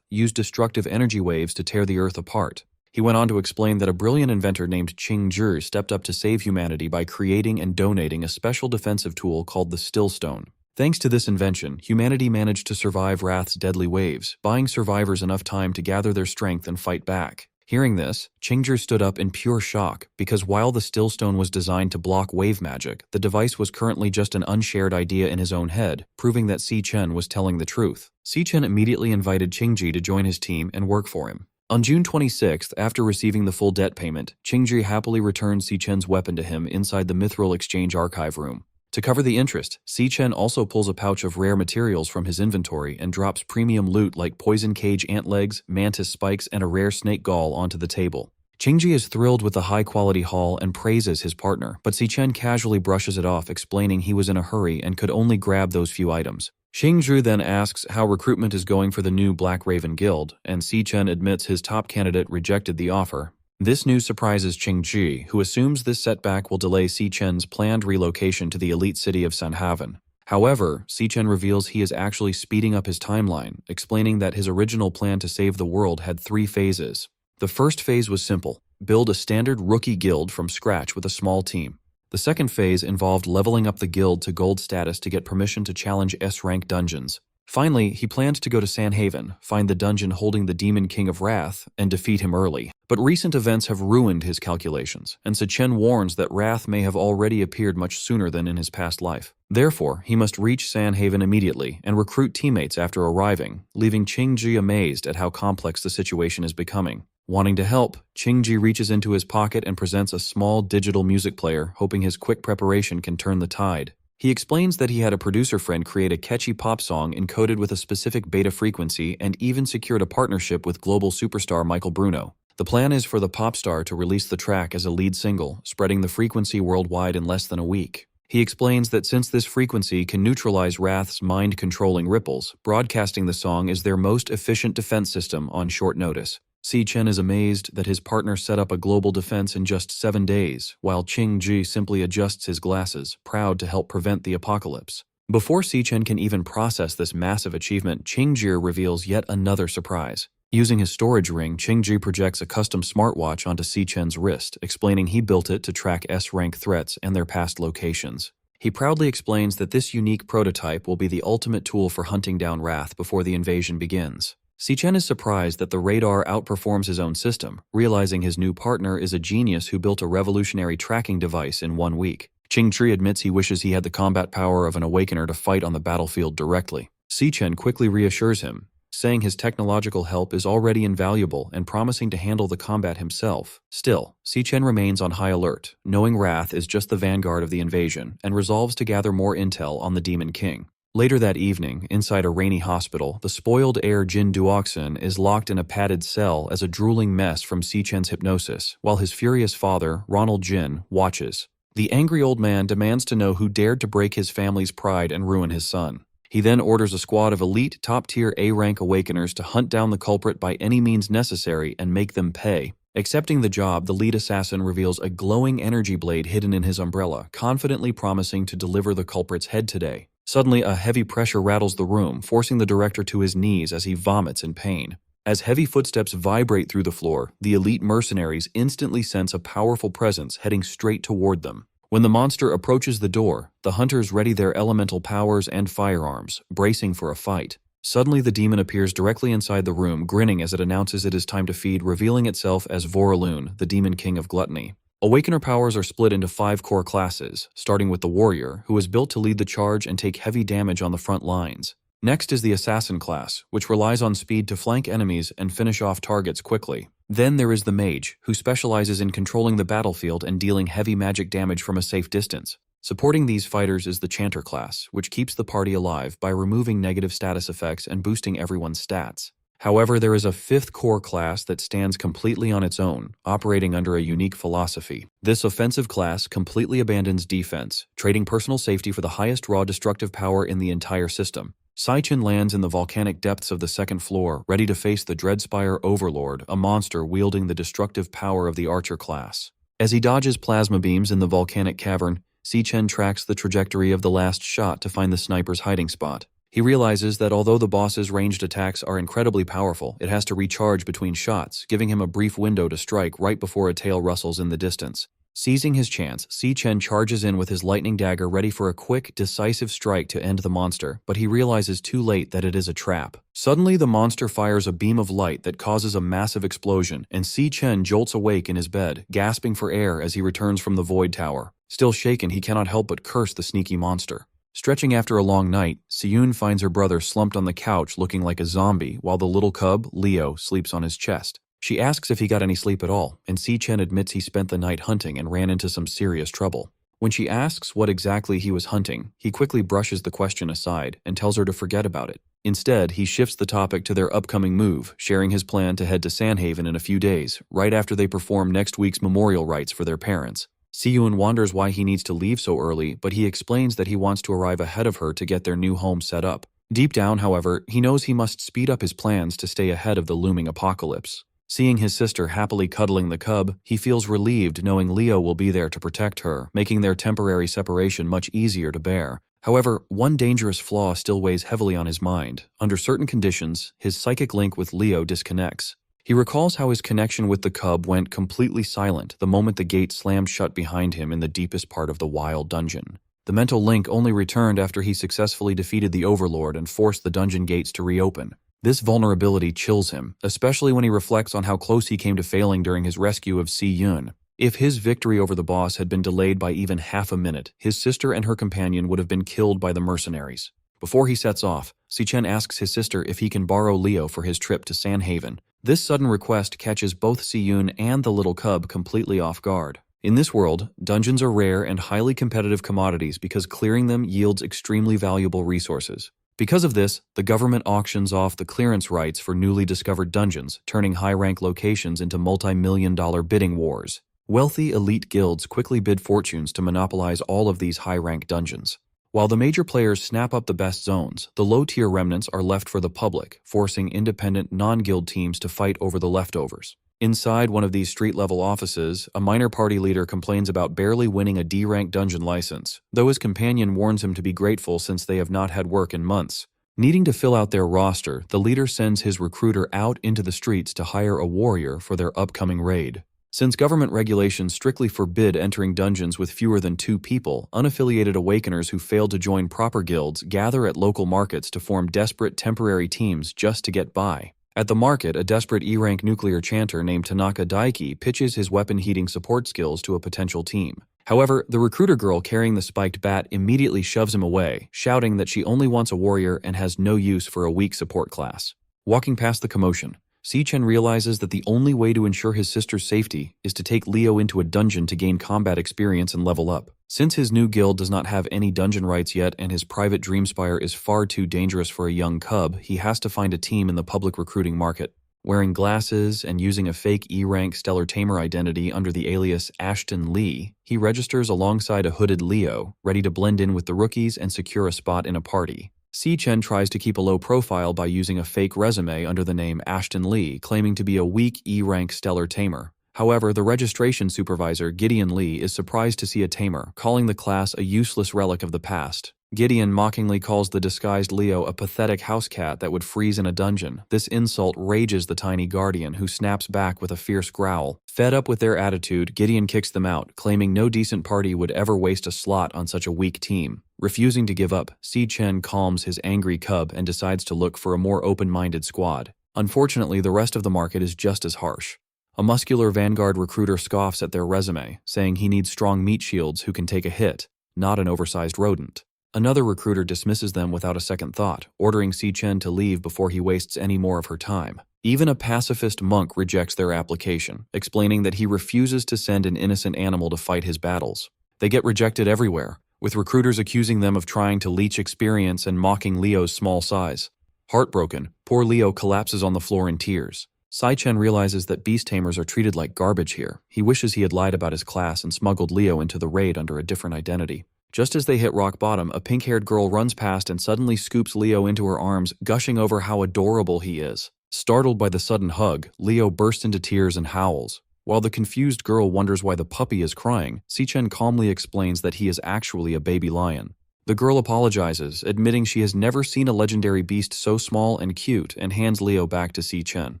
used destructive energy waves to tear the earth apart. He went on to explain that a brilliant inventor named Qing-Zhi stepped up to save humanity by creating and donating a special defensive tool called the Stillstone. Thanks to this invention, humanity managed to survive Wrath's deadly waves, buying survivors enough time to gather their strength and fight back. Hearing this, Qing-Zhi stood up in pure shock, because while the Stillstone was designed to block wave magic, the device was currently just an unshared idea in his own head, proving that Si-chen was telling the truth. Si-chen immediately invited Qing-Zhi to join his team and work for him. On June 26th, after receiving the full debt payment, Qing-Zhi happily returned Si-chen's weapon to him inside the Mithril Exchange archive room. To cover the interest, Si-chen also pulls a pouch of rare materials from his inventory and drops premium loot like poison cage ant legs, mantis spikes, and a rare snake gall onto the table. Qing-Zhi is thrilled with the high-quality haul and praises his partner, but Si-chen casually brushes it off, explaining he was in a hurry and could only grab those few items. Qing-Zhi then asks how recruitment is going for the new Black Raven Guild, and Si-chen admits his top candidate rejected the offer. This news surprises Qing-Zhi, who assumes this setback will delay Si-chen's planned relocation to the elite city of Sanhaven. However, Si-chen reveals he is actually speeding up his timeline, explaining that his original plan to save the world had 3 phases. The first phase was simple: build a standard rookie guild from scratch with a small team. The second phase involved leveling up the guild to gold status to get permission to challenge S-rank dungeons. Finally, he planned to go to Sanhaven, find the dungeon holding the Demon King of Wrath, and defeat him early. But recent events have ruined his calculations, and Si-chen warns that Wrath may have already appeared much sooner than in his past life. Therefore, he must reach Sanhaven immediately and recruit teammates after arriving, leaving Qing-Zhi amazed at how complex the situation is becoming. Wanting to help, Qing-Zhi reaches into his pocket and presents a small digital music player, hoping his quick preparation can turn the tide. He explains that he had a producer friend create a catchy pop song encoded with a specific beta frequency and even secured a partnership with global superstar Michael Bruno. The plan is for the pop star to release the track as a lead single, spreading the frequency worldwide in less than a week. He explains that since this frequency can neutralize Wrath's mind-controlling ripples, broadcasting the song is their most efficient defense system on short notice. Si Chen is amazed that his partner set up a global defense in just 7 days, while Qing Ji simply adjusts his glasses, proud to help prevent the apocalypse. Before Si Chen can even process this massive achievement, Qing Ji reveals yet another surprise. Using his storage ring, Qing Ji projects a custom smartwatch onto Si Chen's wrist, explaining he built it to track S-rank threats and their past locations. He proudly explains that this unique prototype will be the ultimate tool for hunting down Wrath before the invasion begins. Si Chen is surprised that the radar outperforms his own system, realizing his new partner is a genius who built a revolutionary tracking device in 1 week. Qing Ji admits he wishes he had the combat power of an awakener to fight on the battlefield directly. Si Chen quickly reassures him, saying his technological help is already invaluable and promising to handle the combat himself. Still, Si Chen remains on high alert, knowing Wrath is just the vanguard of the invasion, and resolves to gather more intel on the Demon King. Later that evening, inside a rainy hospital, the spoiled heir Jin Duoxin is locked in a padded cell as a drooling mess from Si Chen's hypnosis, while his furious father, Ronald Jin, watches. The angry old man demands to know who dared to break his family's pride and ruin his son. He then orders a squad of elite, top-tier A-rank awakeners to hunt down the culprit by any means necessary and make them pay. Accepting the job, the lead assassin reveals a glowing energy blade hidden in his umbrella, confidently promising to deliver the culprit's head today. Suddenly, a heavy pressure rattles the room, forcing the director to his knees as he vomits in pain. As heavy footsteps vibrate through the floor, the elite mercenaries instantly sense a powerful presence heading straight toward them. When the monster approaches the door, the hunters ready their elemental powers and firearms, bracing for a fight. Suddenly the demon appears directly inside the room, grinning as it announces it is time to feed, revealing itself as Voraloon, the demon king of gluttony. Awakener powers are split into 5 core classes, starting with the warrior, who is built to lead the charge and take heavy damage on the front lines. Next is the assassin class, which relies on speed to flank enemies and finish off targets quickly. Then there is the mage, who specializes in controlling the battlefield and dealing heavy magic damage from a safe distance. Supporting these fighters is the chanter class, which keeps the party alive by removing negative status effects and boosting everyone's stats. However, there is a 5th core class that stands completely on its own, operating under a unique philosophy. This offensive class completely abandons defense, trading personal safety for the highest raw destructive power in the entire system. Si Chen lands in the volcanic depths of the 2nd floor, ready to face the Dreadspire Overlord, a monster wielding the destructive power of the Archer class. As he dodges plasma beams in the volcanic cavern, Si Chen tracks the trajectory of the last shot to find the sniper's hiding spot. He realizes that although the boss's ranged attacks are incredibly powerful, it has to recharge between shots, giving him a brief window to strike right before a tail rustles in the distance. Seizing his chance, Si Chen charges in with his lightning dagger ready for a quick, decisive strike to end the monster, but he realizes too late that it is a trap. Suddenly, the monster fires a beam of light that causes a massive explosion, and Si Chen jolts awake in his bed, gasping for air as he returns from the Void Tower. Still shaken, he cannot help but curse the sneaky monster. Stretching after a long night, Siyun finds her brother slumped on the couch looking like a zombie, while the little cub, Leo, sleeps on his chest. She asks if he got any sleep at all, and Si Chen admits he spent the night hunting and ran into some serious trouble. When she asks what exactly he was hunting, he quickly brushes the question aside and tells her to forget about it. Instead, he shifts the topic to their upcoming move, sharing his plan to head to Sandhaven in a few days, right after they perform next week's memorial rites for their parents. Siyun wonders why he needs to leave so early, but he explains that he wants to arrive ahead of her to get their new home set up. Deep down, however, he knows he must speed up his plans to stay ahead of the looming apocalypse. Seeing his sister happily cuddling the cub, he feels relieved knowing Leo will be there to protect her, making their temporary separation much easier to bear. However, one dangerous flaw still weighs heavily on his mind. Under certain conditions, his psychic link with Leo disconnects. He recalls how his connection with the cub went completely silent the moment the gate slammed shut behind him in the deepest part of the wild dungeon. The mental link only returned after he successfully defeated the Overlord and forced the dungeon gates to reopen. This vulnerability chills him, especially when he reflects on how close he came to failing during his rescue of Si Yun. If his victory over the boss had been delayed by even half a minute, his sister and her companion would have been killed by the mercenaries. Before he sets off, Si Chen asks his sister if he can borrow Leo for his trip to Sandhaven. This sudden request catches both Si Yun and the little cub completely off guard. In this world, dungeons are rare and highly competitive commodities because clearing them yields extremely valuable resources. Because of this, the government auctions off the clearance rights for newly discovered dungeons, turning high-rank locations into multi-million-dollar bidding wars. Wealthy elite guilds quickly bid fortunes to monopolize all of these high-rank dungeons. While the major players snap up the best zones, the low-tier remnants are left for the public, forcing independent non-guild teams to fight over the leftovers. Inside one of these street-level offices, a minor party leader complains about barely winning a D-rank dungeon license, though his companion warns him to be grateful since they have not had work in months. Needing to fill out their roster, the leader sends his recruiter out into the streets to hire a warrior for their upcoming raid. Since government regulations strictly forbid entering dungeons with fewer than 2 people, unaffiliated awakeners who fail to join proper guilds gather at local markets to form desperate temporary teams just to get by. At the market, a desperate E-rank nuclear chanter named Tanaka Daiki pitches his weapon-heating support skills to a potential team. However, the recruiter girl carrying the spiked bat immediately shoves him away, shouting that she only wants a warrior and has no use for a weak support class. Walking past the commotion, Si-chen realizes that the only way to ensure his sister's safety is to take Leo into a dungeon to gain combat experience and level up. Since his new guild does not have any dungeon rights yet and his private Dreamspire is far too dangerous for a young cub, he has to find a team in the public recruiting market. Wearing glasses and using a fake E-rank Stellar Tamer identity under the alias Ashton Lee, he registers alongside a hooded Leo, ready to blend in with the rookies and secure a spot in a party. Si-chen tries to keep a low profile by using a fake resume under the name Ashton Lee, claiming to be a weak E-rank Stellar Tamer. However, the registration supervisor, Gideon Lee, is surprised to see a tamer, calling the class a useless relic of the past. Gideon mockingly calls the disguised Leo a pathetic house cat that would freeze in a dungeon. This insult rages the tiny guardian, who snaps back with a fierce growl. Fed up with their attitude, Gideon kicks them out, claiming no decent party would ever waste a slot on such a weak team. Refusing to give up, Si-chen calms his angry cub and decides to look for a more open-minded squad. Unfortunately, the rest of the market is just as harsh. A muscular Vanguard recruiter scoffs at their resume, saying he needs strong meat shields who can take a hit, not an oversized rodent. Another recruiter dismisses them without a second thought, ordering Si-chen to leave before he wastes any more of her time. Even a pacifist monk rejects their application, explaining that he refuses to send an innocent animal to fight his battles. They get rejected everywhere, with recruiters accusing them of trying to leech experience and mocking Leo's small size. Heartbroken, poor Leo collapses on the floor in tears. Si-chen realizes that beast tamers are treated like garbage here. He wishes he had lied about his class and smuggled Leo into the raid under a different identity. Just as they hit rock bottom, a pink-haired girl runs past and suddenly scoops Leo into her arms, gushing over how adorable he is. Startled by the sudden hug, Leo bursts into tears and howls. While the confused girl wonders why the puppy is crying, Si-chen calmly explains that he is actually a baby lion. The girl apologizes, admitting she has never seen a legendary beast so small and cute, and hands Leo back to Si-chen.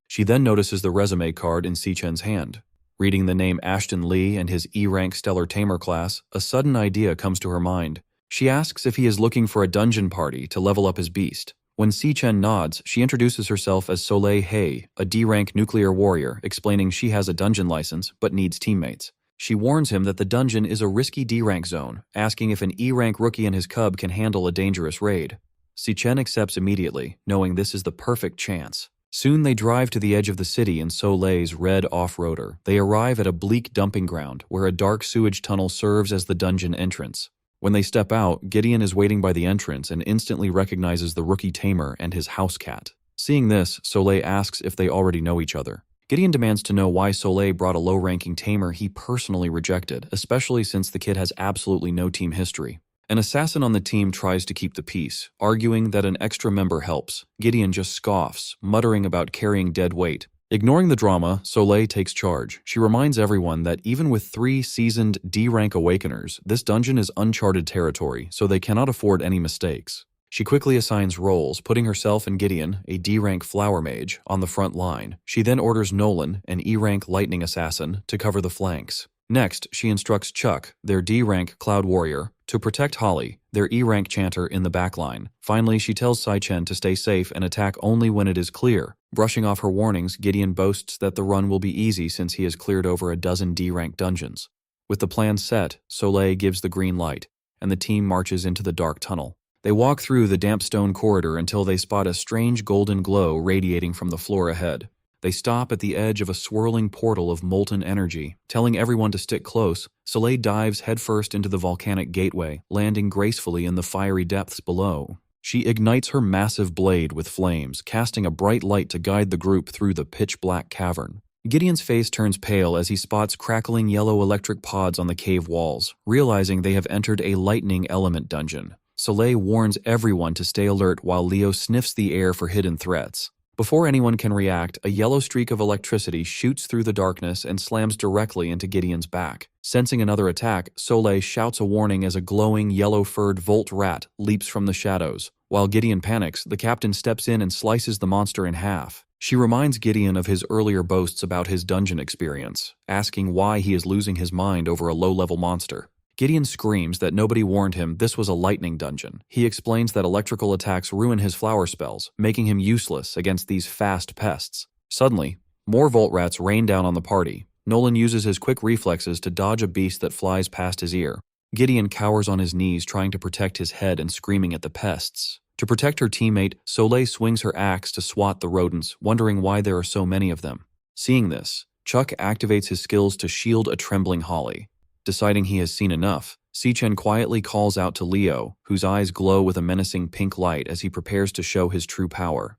She then notices the resume card in Si-chen's hand. Reading the name Ashton Lee and his E-rank Stellar Tamer class, a sudden idea comes to her mind. She asks if he is looking for a dungeon party to level up his beast. When Si-chen nods, she introduces herself as Soleil Hei, a D-rank nuclear warrior, explaining she has a dungeon license but needs teammates. She warns him that the dungeon is a risky D-rank zone, asking if an E-rank rookie and his cub can handle a dangerous raid. Si-chen accepts immediately, knowing this is the perfect chance. Soon they drive to the edge of the city in Soleil's red off-roader. They arrive at a bleak dumping ground, where a dark sewage tunnel serves as the dungeon entrance. When they step out, Gideon is waiting by the entrance and instantly recognizes the rookie tamer and his house cat. Seeing this, Soleil asks if they already know each other. Gideon demands to know why Soleil brought a low-ranking tamer he personally rejected, especially since the kid has absolutely no team history. An assassin on the team tries to keep the peace, arguing that an extra member helps. Gideon just scoffs, muttering about carrying dead weight. Ignoring the drama, Soleil takes charge. She reminds everyone that even with 3 seasoned D-rank awakeners, this dungeon is uncharted territory, so they cannot afford any mistakes. She quickly assigns roles, putting herself and Gideon, a D-rank flower mage, on the front line. She then orders Nolan, an E-rank lightning assassin, to cover the flanks. Next, she instructs Chuck, their D-rank cloud warrior, to protect Holly, their E-rank chanter, in the backline. Finally, she tells Si-chen to stay safe and attack only when it is clear. Brushing off her warnings, Gideon boasts that the run will be easy since he has cleared over a dozen D-rank dungeons. With the plan set, Soleil gives the green light, and the team marches into the dark tunnel. They walk through the damp stone corridor until they spot a strange golden glow radiating from the floor ahead. They stop at the edge of a swirling portal of molten energy. Telling everyone to stick close, Soleil dives headfirst into the volcanic gateway, landing gracefully in the fiery depths below. She ignites her massive blade with flames, casting a bright light to guide the group through the pitch-black cavern. Gideon's face turns pale as he spots crackling yellow electric pods on the cave walls, realizing they have entered a lightning element dungeon. Soleil warns everyone to stay alert while Leo sniffs the air for hidden threats. Before anyone can react, a yellow streak of electricity shoots through the darkness and slams directly into Gideon's back. Sensing another attack, Soleil shouts a warning as a glowing, yellow-furred Volt rat leaps from the shadows. While Gideon panics, the captain steps in and slices the monster in half. She reminds Gideon of his earlier boasts about his dungeon experience, asking why he is losing his mind over a low-level monster. Gideon screams that nobody warned him this was a lightning dungeon. He explains that electrical attacks ruin his flower spells, making him useless against these fast pests. Suddenly, more Volt rats rain down on the party. Nolan uses his quick reflexes to dodge a beast that flies past his ear. Gideon cowers on his knees trying to protect his head and screaming at the pests. To protect her teammate, Soleil swings her axe to swat the rodents, wondering why there are so many of them. Seeing this, Chuck activates his skills to shield a trembling Holly. Deciding he has seen enough, Sichen quietly calls out to Leo, whose eyes glow with a menacing pink light as he prepares to show his true power.